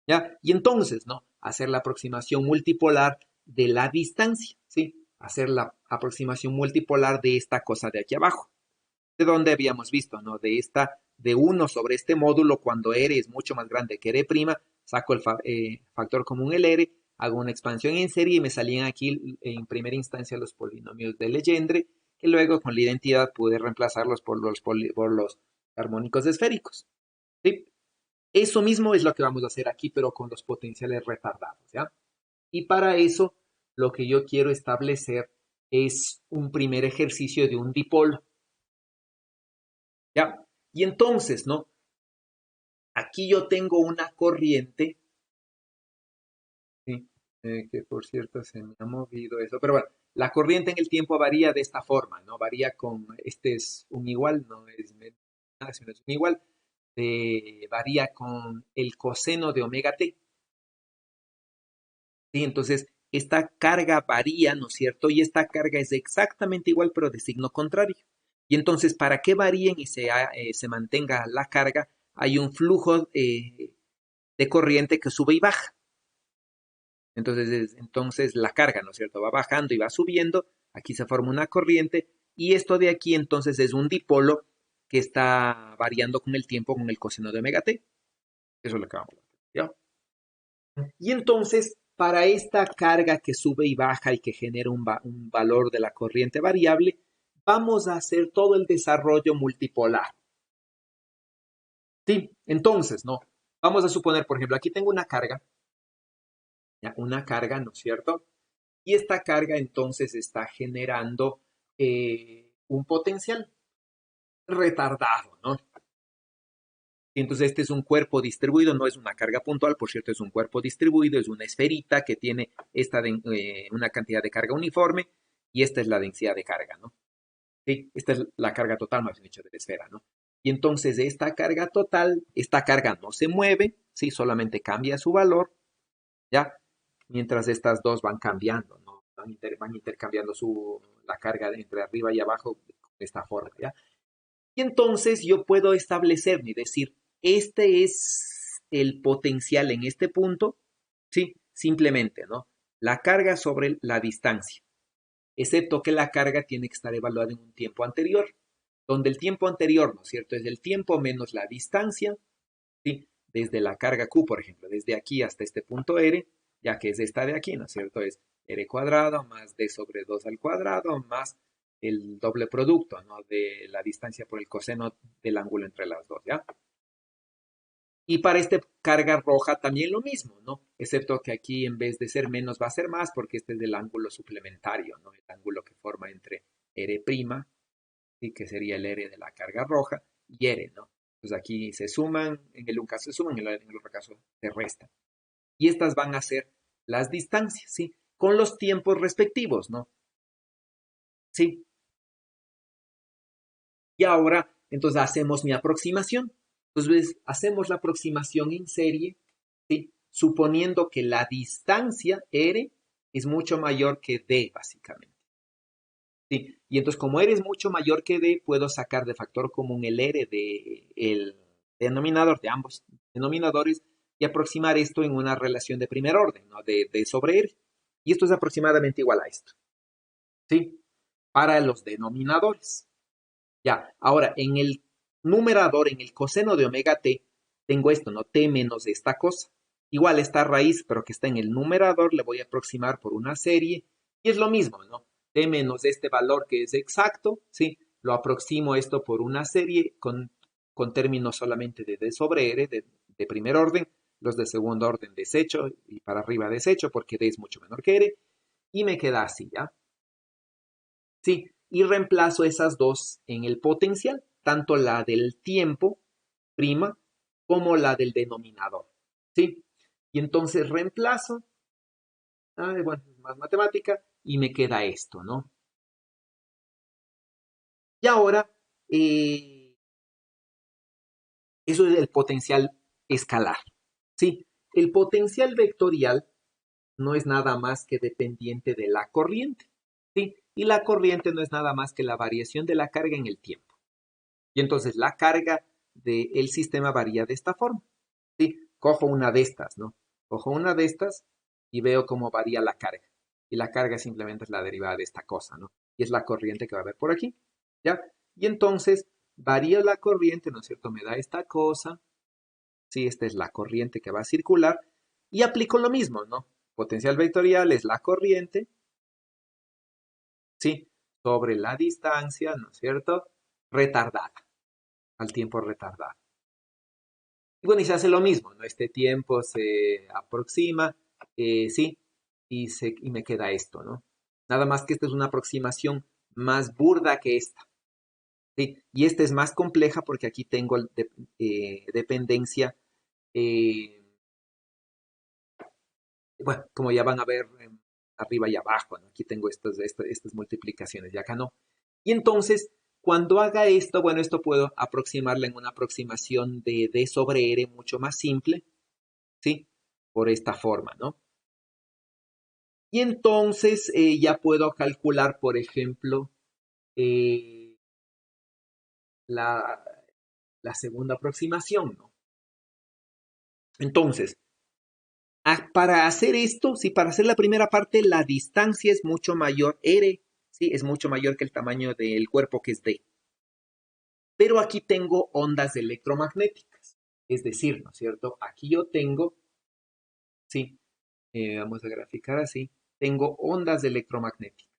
¿Ya? Y entonces, ¿no? Hacer la aproximación multipolar de la distancia, ¿sí? Hacer la aproximación multipolar de esta cosa de aquí abajo. De donde habíamos visto, ¿no? De 1 sobre este módulo, cuando R es mucho más grande que R', saco el factor común el R, hago una expansión en serie y me salían aquí en primera instancia los polinomios de Legendre, que luego con la identidad pude reemplazarlos por los armónicos esféricos. ¿Sí? Eso mismo es lo que vamos a hacer aquí, pero con los potenciales retardados, ¿ya? Y para eso, lo que yo quiero establecer es un primer ejercicio de un dipolo, ¿ya? Y entonces, ¿no? Aquí yo tengo una corriente, ¿sí? Que por cierto se me ha movido eso, pero bueno, la corriente en el tiempo varía de esta forma, ¿no? Varía con, este es un igual, no es nada, sino es un igual, varía con el coseno de omega t, ¿sí? Entonces, esta carga varía, ¿no es cierto? Y esta carga es exactamente igual, pero de signo contrario. Y entonces, para que varíen y se mantenga la carga, hay un flujo de corriente que sube y baja. Entonces la carga, ¿no es cierto? Va bajando y va subiendo. Aquí se forma una corriente. Y esto de aquí, entonces, es un dipolo que está variando con el tiempo con el coseno de omega t. Eso es lo que vamos a ver, ¿ya? Y entonces, para esta carga que sube y baja y que genera un valor de la corriente variable, vamos a hacer todo el desarrollo multipolar. Sí, entonces, ¿no? Vamos a suponer, por ejemplo, aquí tengo una carga, ¿ya? Una carga, ¿no es cierto? Y esta carga entonces está generando un potencial retardado, ¿no? Y entonces este es un cuerpo distribuido, no es una carga puntual, por cierto, es un cuerpo distribuido, es una esferita que tiene una cantidad de carga uniforme y esta es la densidad de carga, ¿no? Sí, esta es la carga total, más bien dicho, de la esfera, ¿no? Y entonces esta carga total, esta carga no se mueve, ¿sí? Solamente cambia su valor, ¿ya? Mientras estas dos van cambiando, ¿no? Van intercambiando la carga entre arriba y abajo de esta forma, ¿ya? Y entonces yo puedo establecerme y decir, este es el potencial en este punto, ¿sí? Simplemente, ¿no? La carga sobre la distancia, excepto que la carga tiene que estar evaluada en un tiempo anterior, donde el tiempo anterior, ¿no es cierto?, es el tiempo menos la distancia, ¿sí? Desde la carga Q, por ejemplo, desde aquí hasta este punto R, ya que es esta de aquí, ¿no es cierto?, es R cuadrado más D sobre 2 al cuadrado más el doble producto, ¿no?, de la distancia por el coseno del ángulo entre las dos, ¿ya? Y para esta carga roja también lo mismo, ¿no? Excepto que aquí en vez de ser menos va a ser más porque este es del ángulo suplementario, ¿no? El ángulo que forma entre R', ¿sí? Que sería el R de la carga roja, y R, ¿no? Entonces aquí se suman, en el un caso se suman, en el otro caso se restan. Y estas van a ser las distancias, ¿sí? Con los tiempos respectivos, ¿no? Sí. Y ahora, entonces hacemos mi aproximación. Entonces, hacemos la aproximación en serie, ¿sí? Suponiendo que la distancia R es mucho mayor que D, básicamente. ¿Sí? Y entonces, como R es mucho mayor que D, puedo sacar de factor común el R del denominador de ambos denominadores y aproximar esto en una relación de primer orden, ¿no? De D sobre R. Y esto es aproximadamente igual a esto. ¿Sí? Para los denominadores. Ya, ahora en el numerador, en el coseno de omega t, tengo esto, ¿no? T menos esta cosa. Igual esta raíz, pero que está en el numerador, le voy a aproximar por una serie. Y es lo mismo, ¿no? T menos este valor que es exacto, ¿sí? Lo aproximo esto por una serie con términos solamente de D sobre R, de primer orden, los de segundo orden desecho y para arriba desecho, porque D es mucho menor que R. Y me queda así, ¿ya? Sí, y reemplazo esas dos en el potencial, tanto la del tiempo, prima, como la del denominador. ¿Sí? Y entonces reemplazo, bueno, más matemática, y me queda esto, ¿no? Y ahora eso es el potencial escalar. ¿Sí? El potencial vectorial no es nada más que dependiente de la corriente. ¿Sí? Y la corriente no es nada más que la variación de la carga en el tiempo. Y entonces la carga del sistema varía de esta forma. ¿Sí? Cojo una de estas, ¿no? Cojo una de estas y veo cómo varía la carga. Y la carga simplemente es la derivada de esta cosa, ¿no? Y es la corriente que va a haber por aquí, ¿ya? Y entonces varía la corriente, ¿no es cierto? Me da esta cosa, ¿sí? Esta es la corriente que va a circular y aplico lo mismo, ¿no? Potencial vectorial es la corriente, ¿sí? Sobre la distancia, ¿no es cierto? Retardada, al tiempo retardado. Y bueno, y se hace lo mismo, ¿no? Este tiempo se aproxima, sí, y me queda esto, ¿no? Nada más que esta es una aproximación más burda que esta, ¿sí? Y esta es más compleja porque aquí tengo dependencia, eh, bueno, como ya van a ver arriba y abajo, ¿no? Aquí tengo estas multiplicaciones y acá no. Y entonces, cuando haga esto, bueno, esto puedo aproximarla en una aproximación de D sobre R mucho más simple, ¿sí? Por esta forma, ¿no? Y entonces ya puedo calcular, por ejemplo, eh, la, la segunda aproximación, ¿no? Entonces, para hacer esto, sí, para hacer la primera parte, la distancia es mucho mayor, R, sí, es mucho mayor que el tamaño del cuerpo, que es D. Pero aquí tengo ondas electromagnéticas, es decir, ¿no es cierto? Aquí yo tengo, sí, vamos a graficar así, tengo ondas electromagnéticas,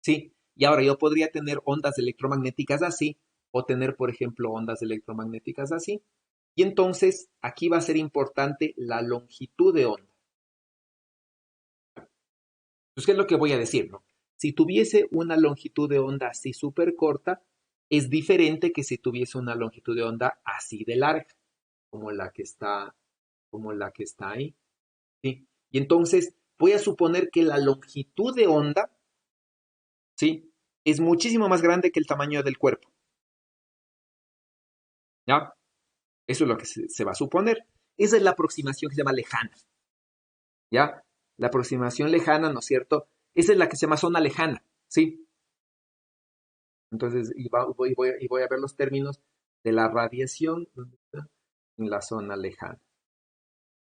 sí. Y ahora yo podría tener ondas electromagnéticas así, o tener, por ejemplo, ondas electromagnéticas así. Y entonces aquí va a ser importante la longitud de onda. Entonces, ¿qué es lo que voy a decir, no? Si tuviese una longitud de onda así súper corta, es diferente que si tuviese una longitud de onda así de larga, como la que está, como la que está ahí, ¿sí? Y entonces voy a suponer que la longitud de onda, ¿sí? Es muchísimo más grande que el tamaño del cuerpo, ¿ya? Eso es lo que se va a suponer. Esa es la aproximación que se llama lejana, ¿ya? La aproximación lejana, ¿no es cierto? Esa es la que se llama zona lejana, ¿sí? Entonces, voy a ver los términos de la radiación en la zona lejana,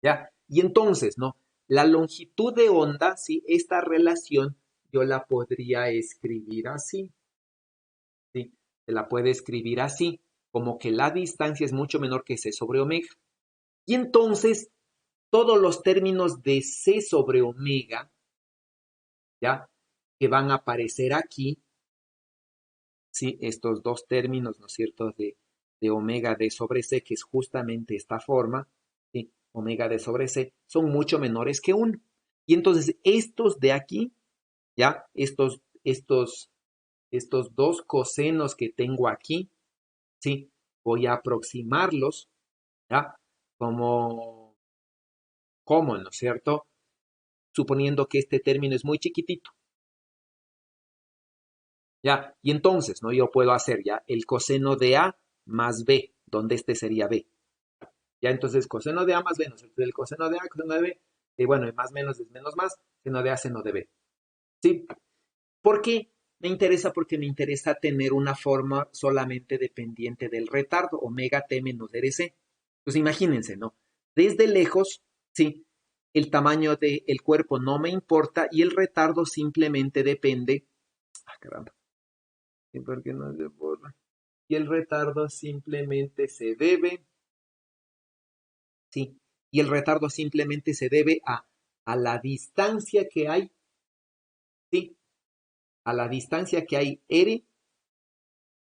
¿ya? Y entonces, ¿no? La longitud de onda, ¿sí? Esta relación yo la podría escribir así, ¿sí? Se la puede escribir así, como que la distancia es mucho menor que C sobre omega. Y entonces, todos los términos de C sobre omega, ¿ya? Que van a aparecer aquí, ¿sí? Estos dos términos, ¿no es cierto? De omega D sobre C, que es justamente esta forma, ¿sí? Omega D sobre C, son mucho menores que 1. Y entonces, estos de aquí, ¿ya? Estos dos cosenos que tengo aquí, ¿sí? Voy a aproximarlos, ¿ya? Como, ¿no es cierto? Suponiendo que este término es muy chiquitito. ¿Ya? Y entonces, ¿no? Yo puedo hacer ya el coseno de A más B, donde este sería B. Ya entonces, coseno de A más B, ¿no es cierto? El coseno de A, coseno de B, y bueno, el más menos es menos más, seno de A, seno de B. ¿Sí? ¿Por qué? Me interesa porque me interesa tener una forma solamente dependiente del retardo, omega t menos RC. Pues imagínense, ¿no? Desde lejos, sí, el tamaño del cuerpo no me importa y el retardo simplemente depende. Ah, caramba. ¿Y por qué no se borra? Y el retardo simplemente se debe, sí, y el retardo simplemente se debe a la distancia que hay, sí, a la distancia que hay R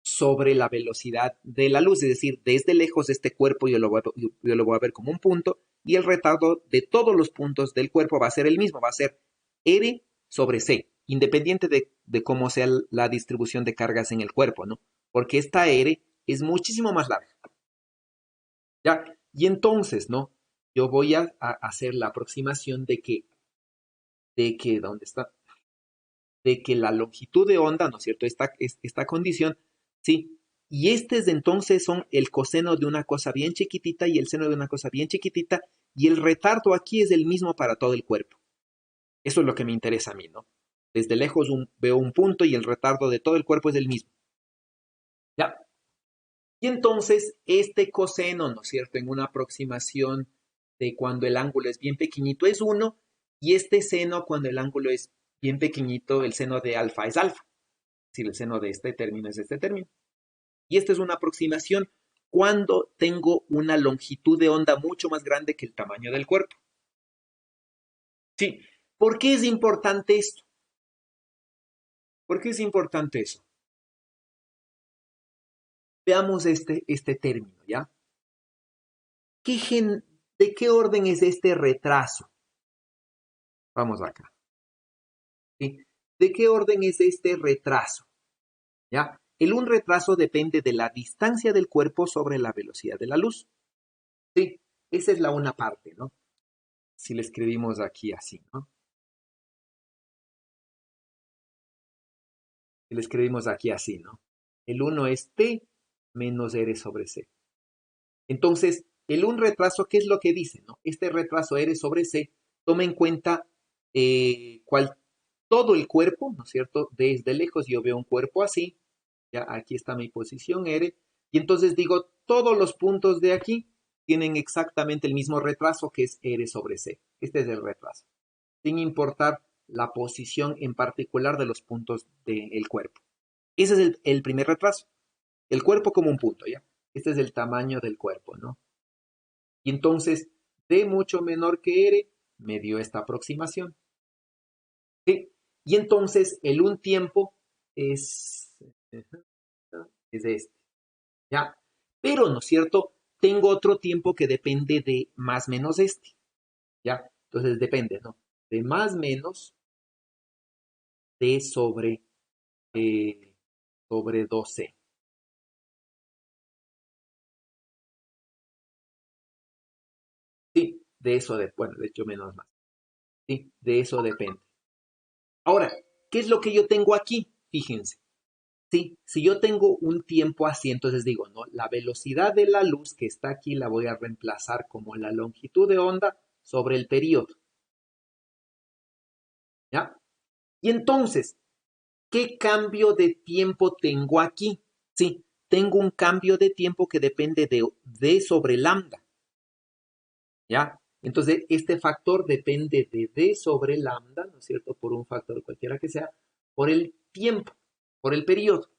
sobre la velocidad de la luz, es decir, desde lejos de este cuerpo yo lo voy a ver como un punto y el retardo de todos los puntos del cuerpo va a ser el mismo, va a ser R sobre C, independiente de cómo sea la distribución de cargas en el cuerpo, ¿no? Porque esta R es muchísimo más larga, ¿ya? Y entonces, ¿no? Yo voy a hacer la aproximación ¿dónde está? De que la longitud de onda, ¿no es cierto? Esta condición ¿sí? Y entonces son el coseno de una cosa bien chiquitita y el seno de una cosa bien chiquitita, y el retardo aquí es el mismo para todo el cuerpo. Eso es lo que me interesa a mí, ¿no? Desde lejos veo un punto y el retardo de todo el cuerpo es el mismo. ¿Ya? Y entonces este coseno, ¿no es cierto?, en una aproximación de cuando el ángulo es bien pequeñito es 1, y este seno cuando el ángulo es bien pequeñito, el seno de alfa es alfa. Es decir, el seno de este término es este término. Y esta es una aproximación cuando tengo una longitud de onda mucho más grande que el tamaño del cuerpo. Sí. ¿Por qué es importante esto? ¿Por qué es importante eso? Veamos este término, ¿ya? ¿De qué orden es este retraso? Vamos acá. ¿Sí? ¿De qué orden es este retraso? ¿Ya? Un retraso depende de la distancia del cuerpo sobre la velocidad de la luz. Sí, esa es la una parte, ¿no? Si le escribimos aquí así, ¿no? Si le escribimos aquí así, ¿no? El 1 es T menos R sobre C. Entonces, un retraso, ¿qué es lo que dice, no? Este retraso R sobre C toma en cuenta todo el cuerpo, ¿no es cierto? Desde lejos yo veo un cuerpo así, ya aquí está mi posición R, y entonces digo, todos los puntos de aquí tienen exactamente el mismo retraso que es R sobre C. Este es el retraso, sin importar la posición en particular de los puntos del cuerpo. Ese es el primer retraso. El cuerpo como un punto, ¿ya? Este es el tamaño del cuerpo, ¿no? Y entonces, D mucho menor que R me dio esta aproximación. ¿Sí? Y entonces, un tiempo es este, ¿ya? Pero, ¿no es cierto? Tengo otro tiempo que depende de más menos este, ¿ya? Entonces depende, ¿no? De más menos D sobre 12. Sí, bueno, de hecho menos más. Sí, de eso depende. Ahora, ¿qué es lo que yo tengo aquí? Fíjense. Sí, si yo tengo un tiempo así, entonces digo, no, la velocidad de la luz que está aquí la voy a reemplazar como la longitud de onda sobre el periodo. ¿Ya? Y entonces, ¿qué cambio de tiempo tengo aquí? Sí, tengo un cambio de tiempo que depende de D sobre lambda. ¿Ya? Entonces, este factor depende de D sobre lambda, ¿no es cierto? Por un factor cualquiera que sea, por el tiempo, por el periodo.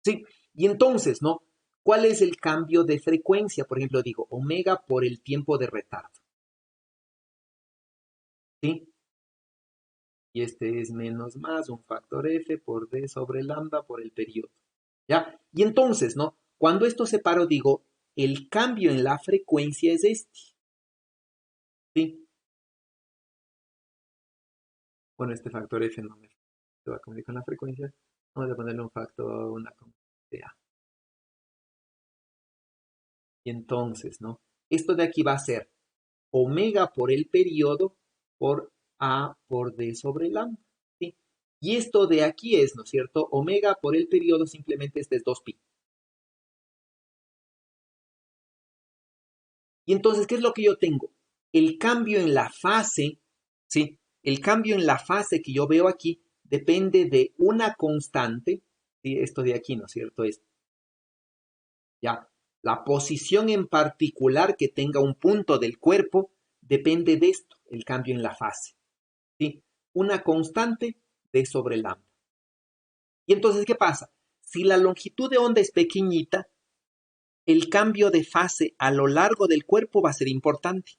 Sí, y entonces, ¿no? ¿Cuál es el cambio de frecuencia? Por ejemplo, digo omega por el tiempo de retardo. ¿Sí? Y este es menos más un factor F por D sobre lambda por el periodo. ¿Ya? Y entonces, ¿no? Cuando esto separo, digo, el cambio en la frecuencia es este. ¿Sí? Bueno, este factor F no me va a comunicar con la frecuencia. Vamos a ponerle un factor, una sea. Y entonces, ¿no? Esto de aquí va a ser omega por el periodo por A por D sobre lambda. ¿Sí? Y esto de aquí es, ¿no es cierto? Omega por el periodo simplemente este es 2pi. Y entonces, ¿qué es lo que yo tengo? El cambio en la fase, ¿sí? El cambio en la fase que yo veo aquí depende de una constante, ¿sí? Esto de aquí, ¿no es cierto? Es ya la posición en particular que tenga un punto del cuerpo depende de esto, el cambio en la fase, ¿sí? Una constante de sobre lambda. Y entonces, ¿qué pasa? Si la longitud de onda es pequeñita, el cambio de fase a lo largo del cuerpo va a ser importante.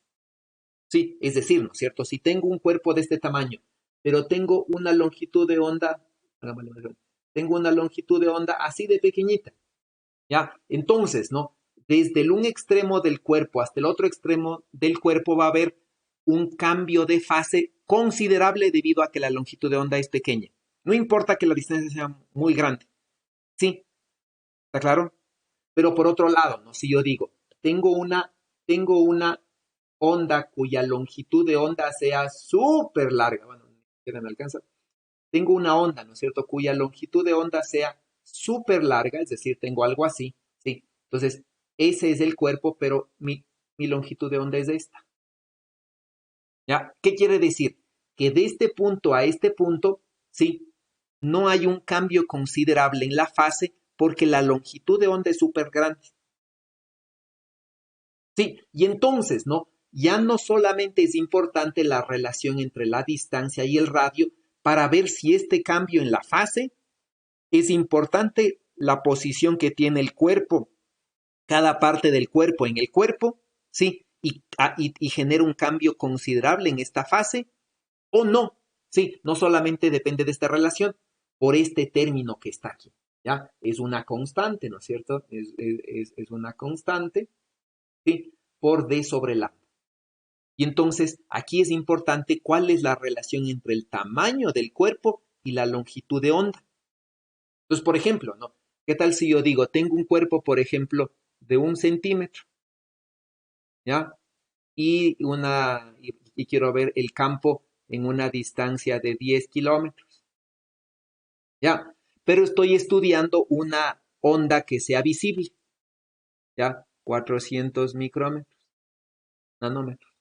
Sí, es decir, ¿no es cierto? Si tengo un cuerpo de este tamaño, pero tengo una longitud de onda, así de pequeñita, ¿ya? Entonces, ¿no? Desde un extremo del cuerpo hasta el otro extremo del cuerpo va a haber un cambio de fase considerable debido a que la longitud de onda es pequeña. No importa que la distancia sea muy grande. ¿Sí? ¿Está claro? Pero por otro lado, ¿no? Si yo digo, tengo una onda cuya longitud de onda sea súper larga, bueno, ni siquiera me alcanza. Tengo una onda, ¿no es cierto?, cuya longitud de onda sea súper larga, es decir, tengo algo así, ¿sí? Entonces, ese es el cuerpo, pero mi longitud de onda es esta. ¿Ya? ¿Qué quiere decir? Que de este punto a este punto, ¿sí? No hay un cambio considerable en la fase porque la longitud de onda es súper grande. Sí, y entonces, ¿no? Ya no solamente es importante la relación entre la distancia y el radio para ver si este cambio en la fase es importante la posición que tiene el cuerpo, cada parte del cuerpo en el cuerpo, ¿sí? Y genera un cambio considerable en esta fase o no, ¿sí? No solamente depende de esta relación por este término que está aquí, ¿ya? Es una constante, ¿no es cierto? Es una constante, ¿sí? Por D sobre lambda. Y entonces aquí es importante cuál es la relación entre el tamaño del cuerpo y la longitud de onda. Entonces, por ejemplo, ¿no? ¿Qué tal si yo digo, tengo un cuerpo, por ejemplo, de 1 centímetro, ¿ya? Y quiero ver el campo en una distancia de 10 kilómetros, ¿ya? Pero estoy estudiando una onda que sea visible, ¿ya? 400 micrómetros, nanómetros.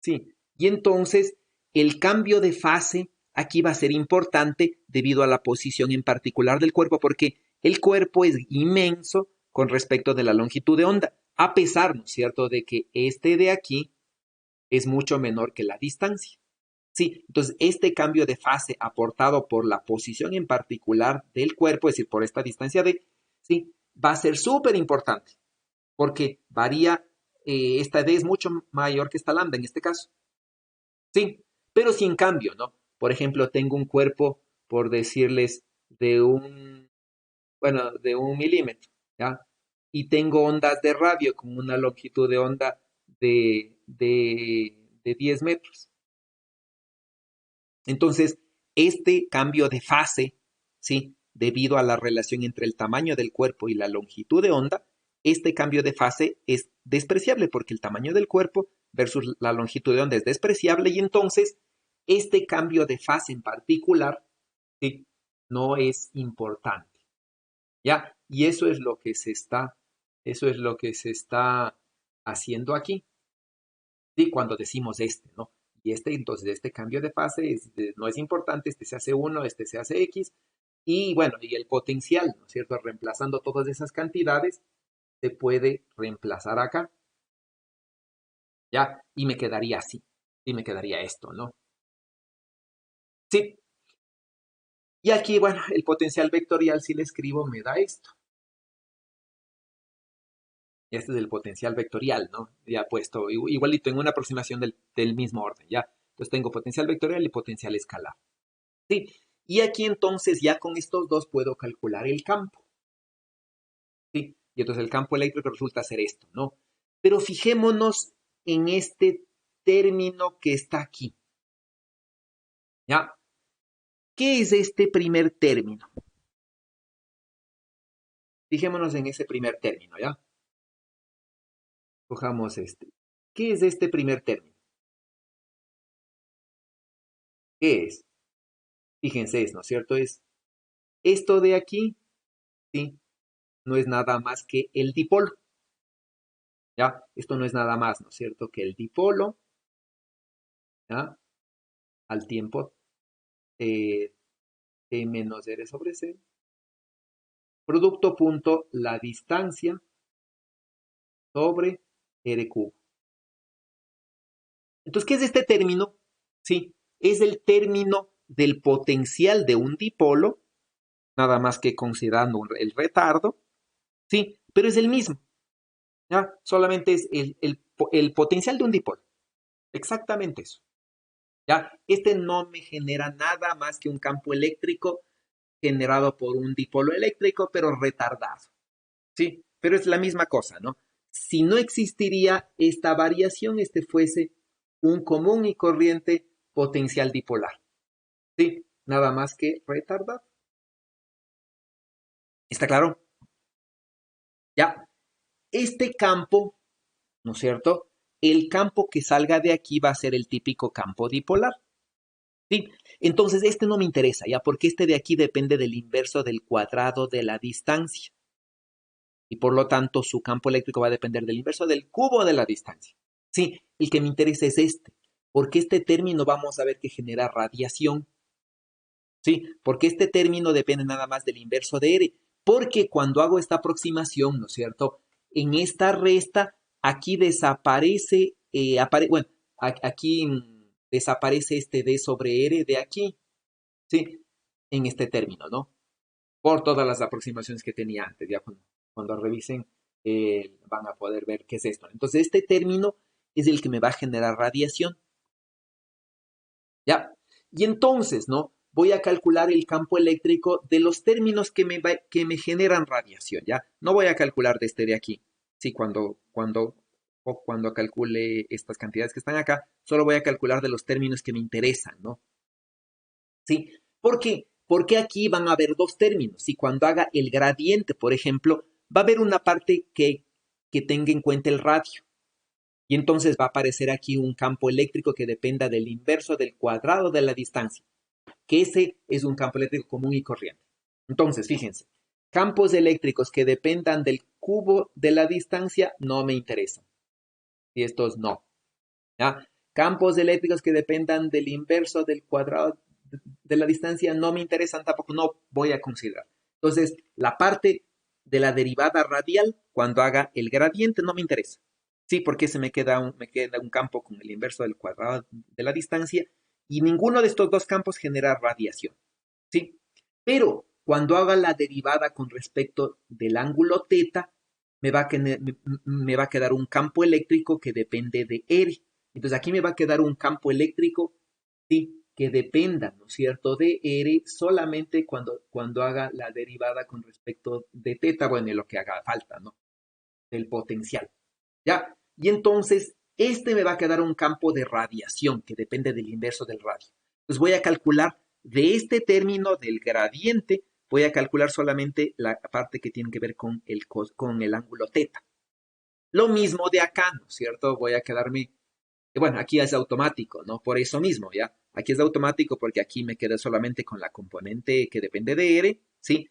Sí, y entonces el cambio de fase aquí va a ser importante debido a la posición en particular del cuerpo, porque el cuerpo es inmenso con respecto de la longitud de onda, a pesar, ¿no es cierto?, de que este de aquí es mucho menor que la distancia. Sí, entonces este cambio de fase aportado por la posición en particular del cuerpo, es decir, por esta distancia de, sí, va a ser súper importante, porque varía, esta D es mucho mayor que esta lambda en este caso. Sí, pero si en cambio, ¿no? Por ejemplo, tengo un cuerpo, por decirles, de 1 milímetro, ¿ya? Y tengo ondas de radio con una longitud de onda de 10 metros. Entonces, este cambio de fase, ¿sí? Debido a la relación entre el tamaño del cuerpo y la longitud de onda, este cambio de fase es despreciable porque el tamaño del cuerpo versus la longitud de onda es despreciable y entonces este cambio de fase en particular, ¿sí? No es importante, ¿ya? Y eso es lo que se está haciendo aquí, ¿sí? Cuando decimos ¿no? Y entonces, este cambio de fase no es importante, este se hace 1, este se hace X, y bueno, y el potencial, ¿no es cierto? Reemplazando todas esas cantidades, se puede reemplazar acá, ¿ya? Y me quedaría así, y me quedaría esto, ¿no? Sí, y aquí, bueno, el potencial vectorial, si le escribo, me da esto. Este es el potencial vectorial, ¿no? Ya puesto igualito en una aproximación del mismo orden, ¿ya? Entonces tengo potencial vectorial y potencial escalar. Sí, y aquí entonces ya con estos dos puedo calcular el campo. Sí, y entonces el campo eléctrico resulta ser esto, ¿no? Pero fijémonos en este término que está aquí. ¿Ya? ¿Qué es este primer término? Fijémonos en ese primer término, ¿ya? Cojamos este. ¿Qué es este primer término? ¿Qué es? Fíjense, ¿no es cierto? Es esto de aquí, ¿sí? No es nada más que el dipolo, ¿ya? Esto no es nada más, ¿no es cierto? Que el dipolo, ¿ya? Al tiempo T menos R sobre C, producto punto la distancia sobre R cubo. Entonces, ¿qué es este término? Sí, es el término del potencial de un dipolo, nada más que considerando el retardo, sí, pero es el mismo, ¿ya? Solamente es el potencial de un dipolo, exactamente eso, ¿ya? Este no me genera nada más que un campo eléctrico generado por un dipolo eléctrico, pero retardado, ¿sí? Pero es la misma cosa, ¿no? Si no existiría esta variación, este fuese un común y corriente potencial dipolar, ¿sí? Nada más que retardado. ¿Está claro? Ya, este campo, ¿no es cierto? El campo que salga de aquí va a ser el típico campo dipolar. ¿Sí? Entonces, este no me interesa, ¿ya? Porque este de aquí depende del inverso del cuadrado de la distancia. Y por lo tanto, su campo eléctrico va a depender del inverso del cubo de la distancia. Sí, el que me interesa es este. Porque este término vamos a ver que genera radiación. Sí, porque este término depende nada más del inverso de R. Porque cuando hago esta aproximación, ¿no es cierto? En esta resta, aquí desaparece, bueno, aquí desaparece este D sobre R de aquí, ¿sí? En este término, ¿no? Por todas las aproximaciones que tenía antes. Ya cuando revisen van a poder ver qué es esto. Entonces, este término es el que me va a generar radiación. ¿Ya? Y entonces, ¿no? Voy a calcular el campo eléctrico de los términos que me generan radiación, ¿ya? No voy a calcular de este de aquí. Sí, cuando calcule estas cantidades que están acá, solo voy a calcular de los términos que me interesan, ¿no? ¿Sí? ¿Por qué? Porque aquí van a haber dos términos. Y cuando haga el gradiente, por ejemplo, va a haber una parte que tenga en cuenta el radio. Y entonces va a aparecer aquí un campo eléctrico que dependa del inverso del cuadrado de la distancia, que ese es un campo eléctrico común y corriente. Entonces, fíjense, campos eléctricos que dependan del cubo de la distancia no me interesan. Y estos no. ¿Ya? Campos eléctricos que dependan del inverso del cuadrado de la distancia no me interesan tampoco, no voy a considerar. Entonces, la parte de la derivada radial, cuando haga el gradiente, no me interesa. Sí, porque me queda un campo con el inverso del cuadrado de la distancia y ninguno de estos dos campos genera radiación. ¿Sí? Pero cuando haga la derivada con respecto del ángulo teta, me va a quedar un campo eléctrico que depende de R. Entonces aquí me va a quedar un campo eléctrico, sí, que dependa, ¿no es cierto?, de R solamente cuando haga la derivada con respecto de teta, bueno, y lo que haga falta, ¿no? Del potencial. ¿Ya? Y entonces, este me va a quedar un campo de radiación que depende del inverso del radio. Entonces voy a calcular de este término del gradiente, voy a calcular solamente la parte que tiene que ver con el ángulo teta. Lo mismo de acá, ¿no es cierto? Voy a quedarme, bueno, aquí es automático, ¿no? Por eso mismo, ¿ya? Aquí es automático porque aquí me quedo solamente con la componente que depende de R, ¿sí?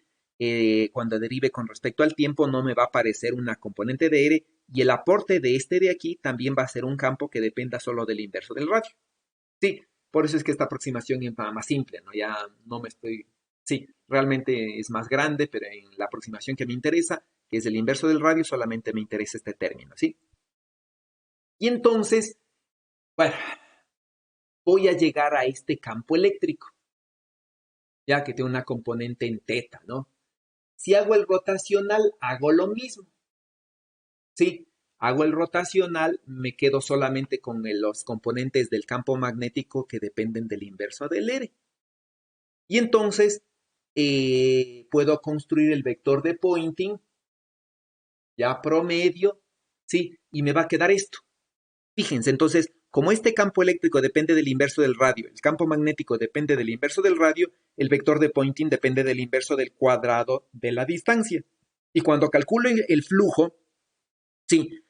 Cuando derive con respecto al tiempo no me va a aparecer una componente de R y el aporte de este de aquí también va a ser un campo que dependa solo del inverso del radio. Sí, por eso es que esta aproximación es más simple, ¿no? Ya no me estoy... Sí, realmente es más grande, pero en la aproximación que me interesa, que es el inverso del radio, solamente me interesa este término, ¿sí? Y entonces, bueno, voy a llegar a este campo eléctrico, ya que tiene una componente en teta, ¿no? Si hago el rotacional, hago lo mismo. Sí, hago el rotacional, me quedo solamente con los componentes del campo magnético que dependen del inverso del R. Y entonces puedo construir el vector de Poynting, ya promedio, ¿sí? Y me va a quedar esto. Fíjense, entonces, como este campo eléctrico depende del inverso del radio, el campo magnético depende del inverso del radio, el vector de Poynting depende del inverso del cuadrado de la distancia. Y cuando calculo el flujo, sí,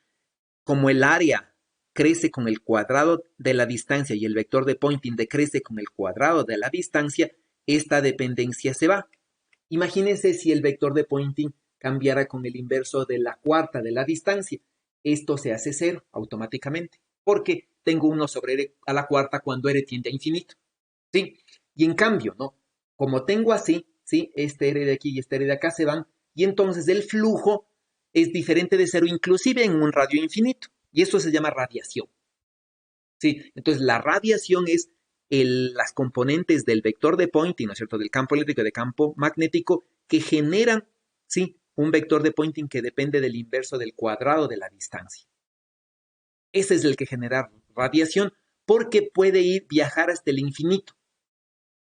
como el área crece con el cuadrado de la distancia y el vector de Poynting decrece con el cuadrado de la distancia, esta dependencia se va. Imagínense si el vector de Poynting cambiara con el inverso de la cuarta de la distancia. Esto se hace cero automáticamente, porque tengo 1 sobre r a la cuarta cuando r tiende a infinito. ¿Sí? Y en cambio, ¿no? Como tengo así, ¿sí? Este r de aquí y este r de acá se van, y entonces el flujo es diferente de cero, inclusive en un radio infinito. Y eso se llama radiación. ¿Sí? Entonces, la radiación es las componentes del vector de Poynting, ¿no es cierto?, del campo eléctrico y del campo magnético que generan, ¿sí?, un vector de Poynting que depende del inverso del cuadrado de la distancia. Ese es el que genera radiación porque puede viajar hasta el infinito.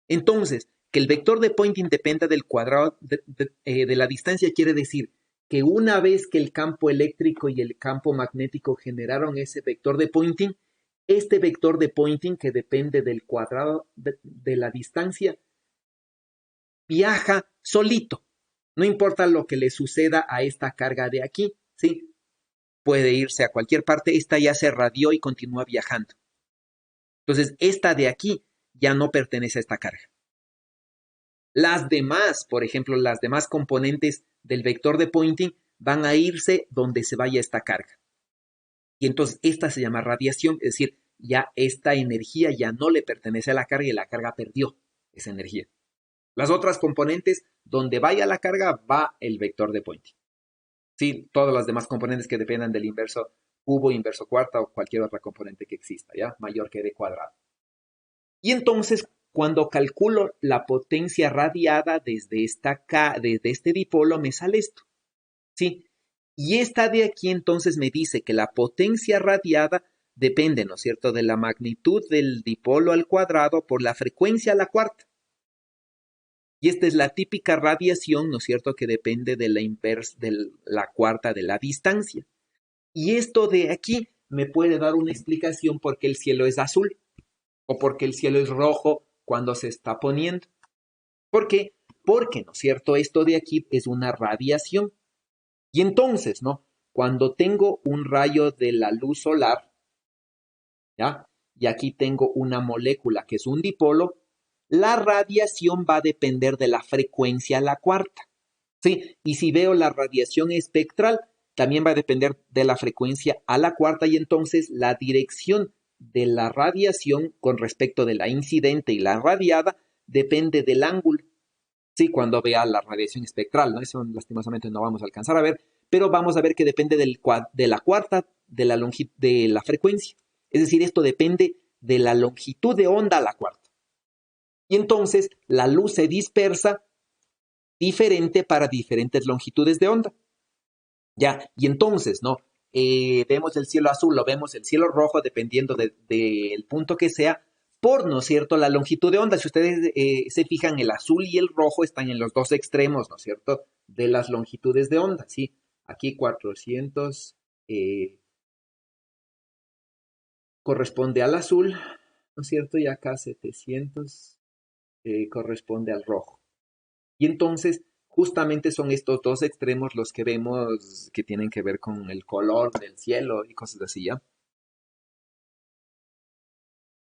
Entonces, que el vector de Poynting dependa del cuadrado de la distancia quiere decir que una vez que el campo eléctrico y el campo magnético generaron ese vector de Poynting, este vector de Poynting que depende del cuadrado de la distancia viaja solito. No importa lo que le suceda a esta carga de aquí, ¿sí? Puede irse a cualquier parte, esta ya se radió y continúa viajando. Entonces, esta de aquí ya no pertenece a esta carga. Las demás, por ejemplo, las demás componentes del vector de Poynting van a irse donde se vaya esta carga. Y entonces esta se llama radiación, es decir, ya esta energía ya no le pertenece a la carga y la carga perdió esa energía. Las otras componentes, donde vaya la carga, va el vector de Poynting. Sí, todas las demás componentes que dependan del inverso cubo, inverso cuarta o cualquier otra componente que exista, ¿ya? Mayor que d cuadrado. Y entonces, cuando calculo la potencia radiada desde este dipolo, me sale esto, ¿sí? Y esta de aquí entonces me dice que la potencia radiada depende, ¿no es cierto?, de la magnitud del dipolo al cuadrado por la frecuencia a la cuarta. Y esta es la típica radiación, ¿no es cierto?, que depende de la cuarta de la distancia. Y esto de aquí me puede dar una explicación por qué el cielo es azul o por qué el cielo es rojo cuando se está poniendo. ¿Por qué? Porque, ¿no es cierto?, esto de aquí es una radiación. Y entonces, ¿no?, cuando tengo un rayo de la luz solar, ¿ya?, y aquí tengo una molécula que es un dipolo, la radiación va a depender de la frecuencia a la cuarta, ¿sí? Y si veo la radiación espectral, también va a depender de la frecuencia a la cuarta y entonces la dirección de la radiación con respecto de la incidente y la radiada depende del ángulo. Sí, cuando vea la radiación espectral, ¿no? Eso lastimosamente no vamos a alcanzar a ver, pero vamos a ver que depende de la cuarta de la frecuencia. Es decir, esto depende de la longitud de onda a la cuarta. Y entonces la luz se dispersa diferente para diferentes longitudes de onda. Ya, y entonces, ¿no? Vemos el cielo azul o vemos el cielo rojo, dependiendo del punto que sea, por, ¿no es cierto?, la longitud de onda. Si ustedes se fijan, el azul y el rojo están en los dos extremos, ¿no es cierto?, de las longitudes de onda, ¿sí? Aquí 400 corresponde al azul, ¿no es cierto?, y acá 700 corresponde al rojo. Y entonces, justamente son estos dos extremos los que vemos que tienen que ver con el color del cielo y cosas así, ¿ya?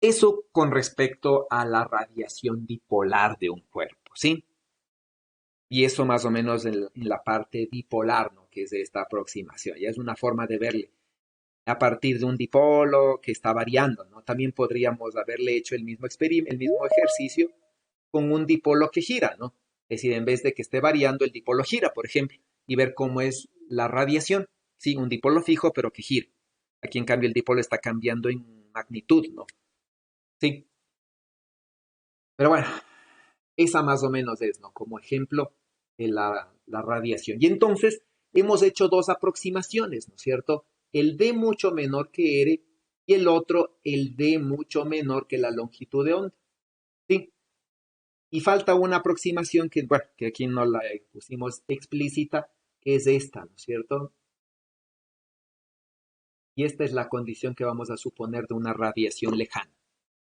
Eso con respecto a la radiación dipolar de un cuerpo, ¿sí? Y eso más o menos en la parte bipolar, ¿no?, que es de esta aproximación. Ya es una forma de verle a partir de un dipolo que está variando, ¿no? También podríamos haberle hecho el mismo ejercicio con un dipolo que gira, ¿no? Es decir, en vez de que esté variando, el dipolo gira, por ejemplo, y ver cómo es la radiación. Sí, un dipolo fijo, pero que gira. Aquí, en cambio, el dipolo está cambiando en magnitud, ¿no? Sí. Pero bueno, esa más o menos es, ¿no?, como ejemplo de la radiación. Y entonces hemos hecho dos aproximaciones, ¿no es cierto? El D mucho menor que R y el otro, el D mucho menor que la longitud de onda. ¿Sí? Y falta una aproximación que, bueno, que aquí no la pusimos explícita, que es esta, ¿no es cierto? Y esta es la condición que vamos a suponer de una radiación lejana.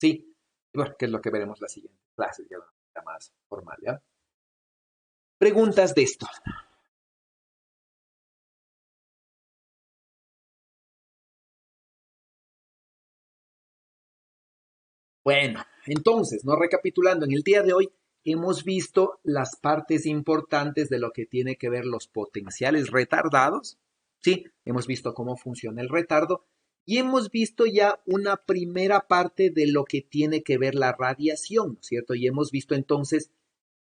¿Sí? Y bueno, que es lo que veremos la siguiente clase, ya más formal, ¿ya? Preguntas de esto. Bueno, entonces, no recapitulando, en el día de hoy hemos visto las partes importantes de lo que tiene que ver los potenciales retardados, ¿sí? Hemos visto cómo funciona el retardo y hemos visto ya una primera parte de lo que tiene que ver la radiación, ¿no es cierto? Y hemos visto entonces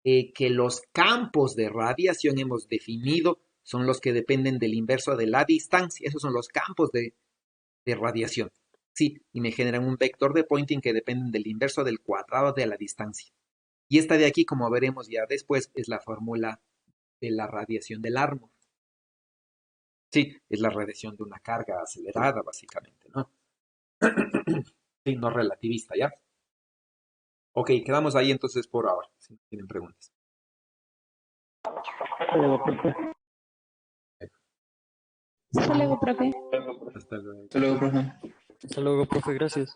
que los campos de radiación hemos definido son los que dependen del inverso de la distancia, esos son los campos de radiación. Sí, y me generan un vector de Poynting que dependen del inverso del cuadrado de la distancia. Y esta de aquí, como veremos ya después, es la fórmula de la radiación del Larmor. Sí, es la radiación de una carga acelerada, básicamente, ¿no? Sí, no relativista, ¿ya? Ok, quedamos ahí entonces por ahora, si tienen preguntas. Hasta luego, profe. Hasta luego, profe. Hasta luego. Hasta luego, profe. Hasta luego, profe, gracias.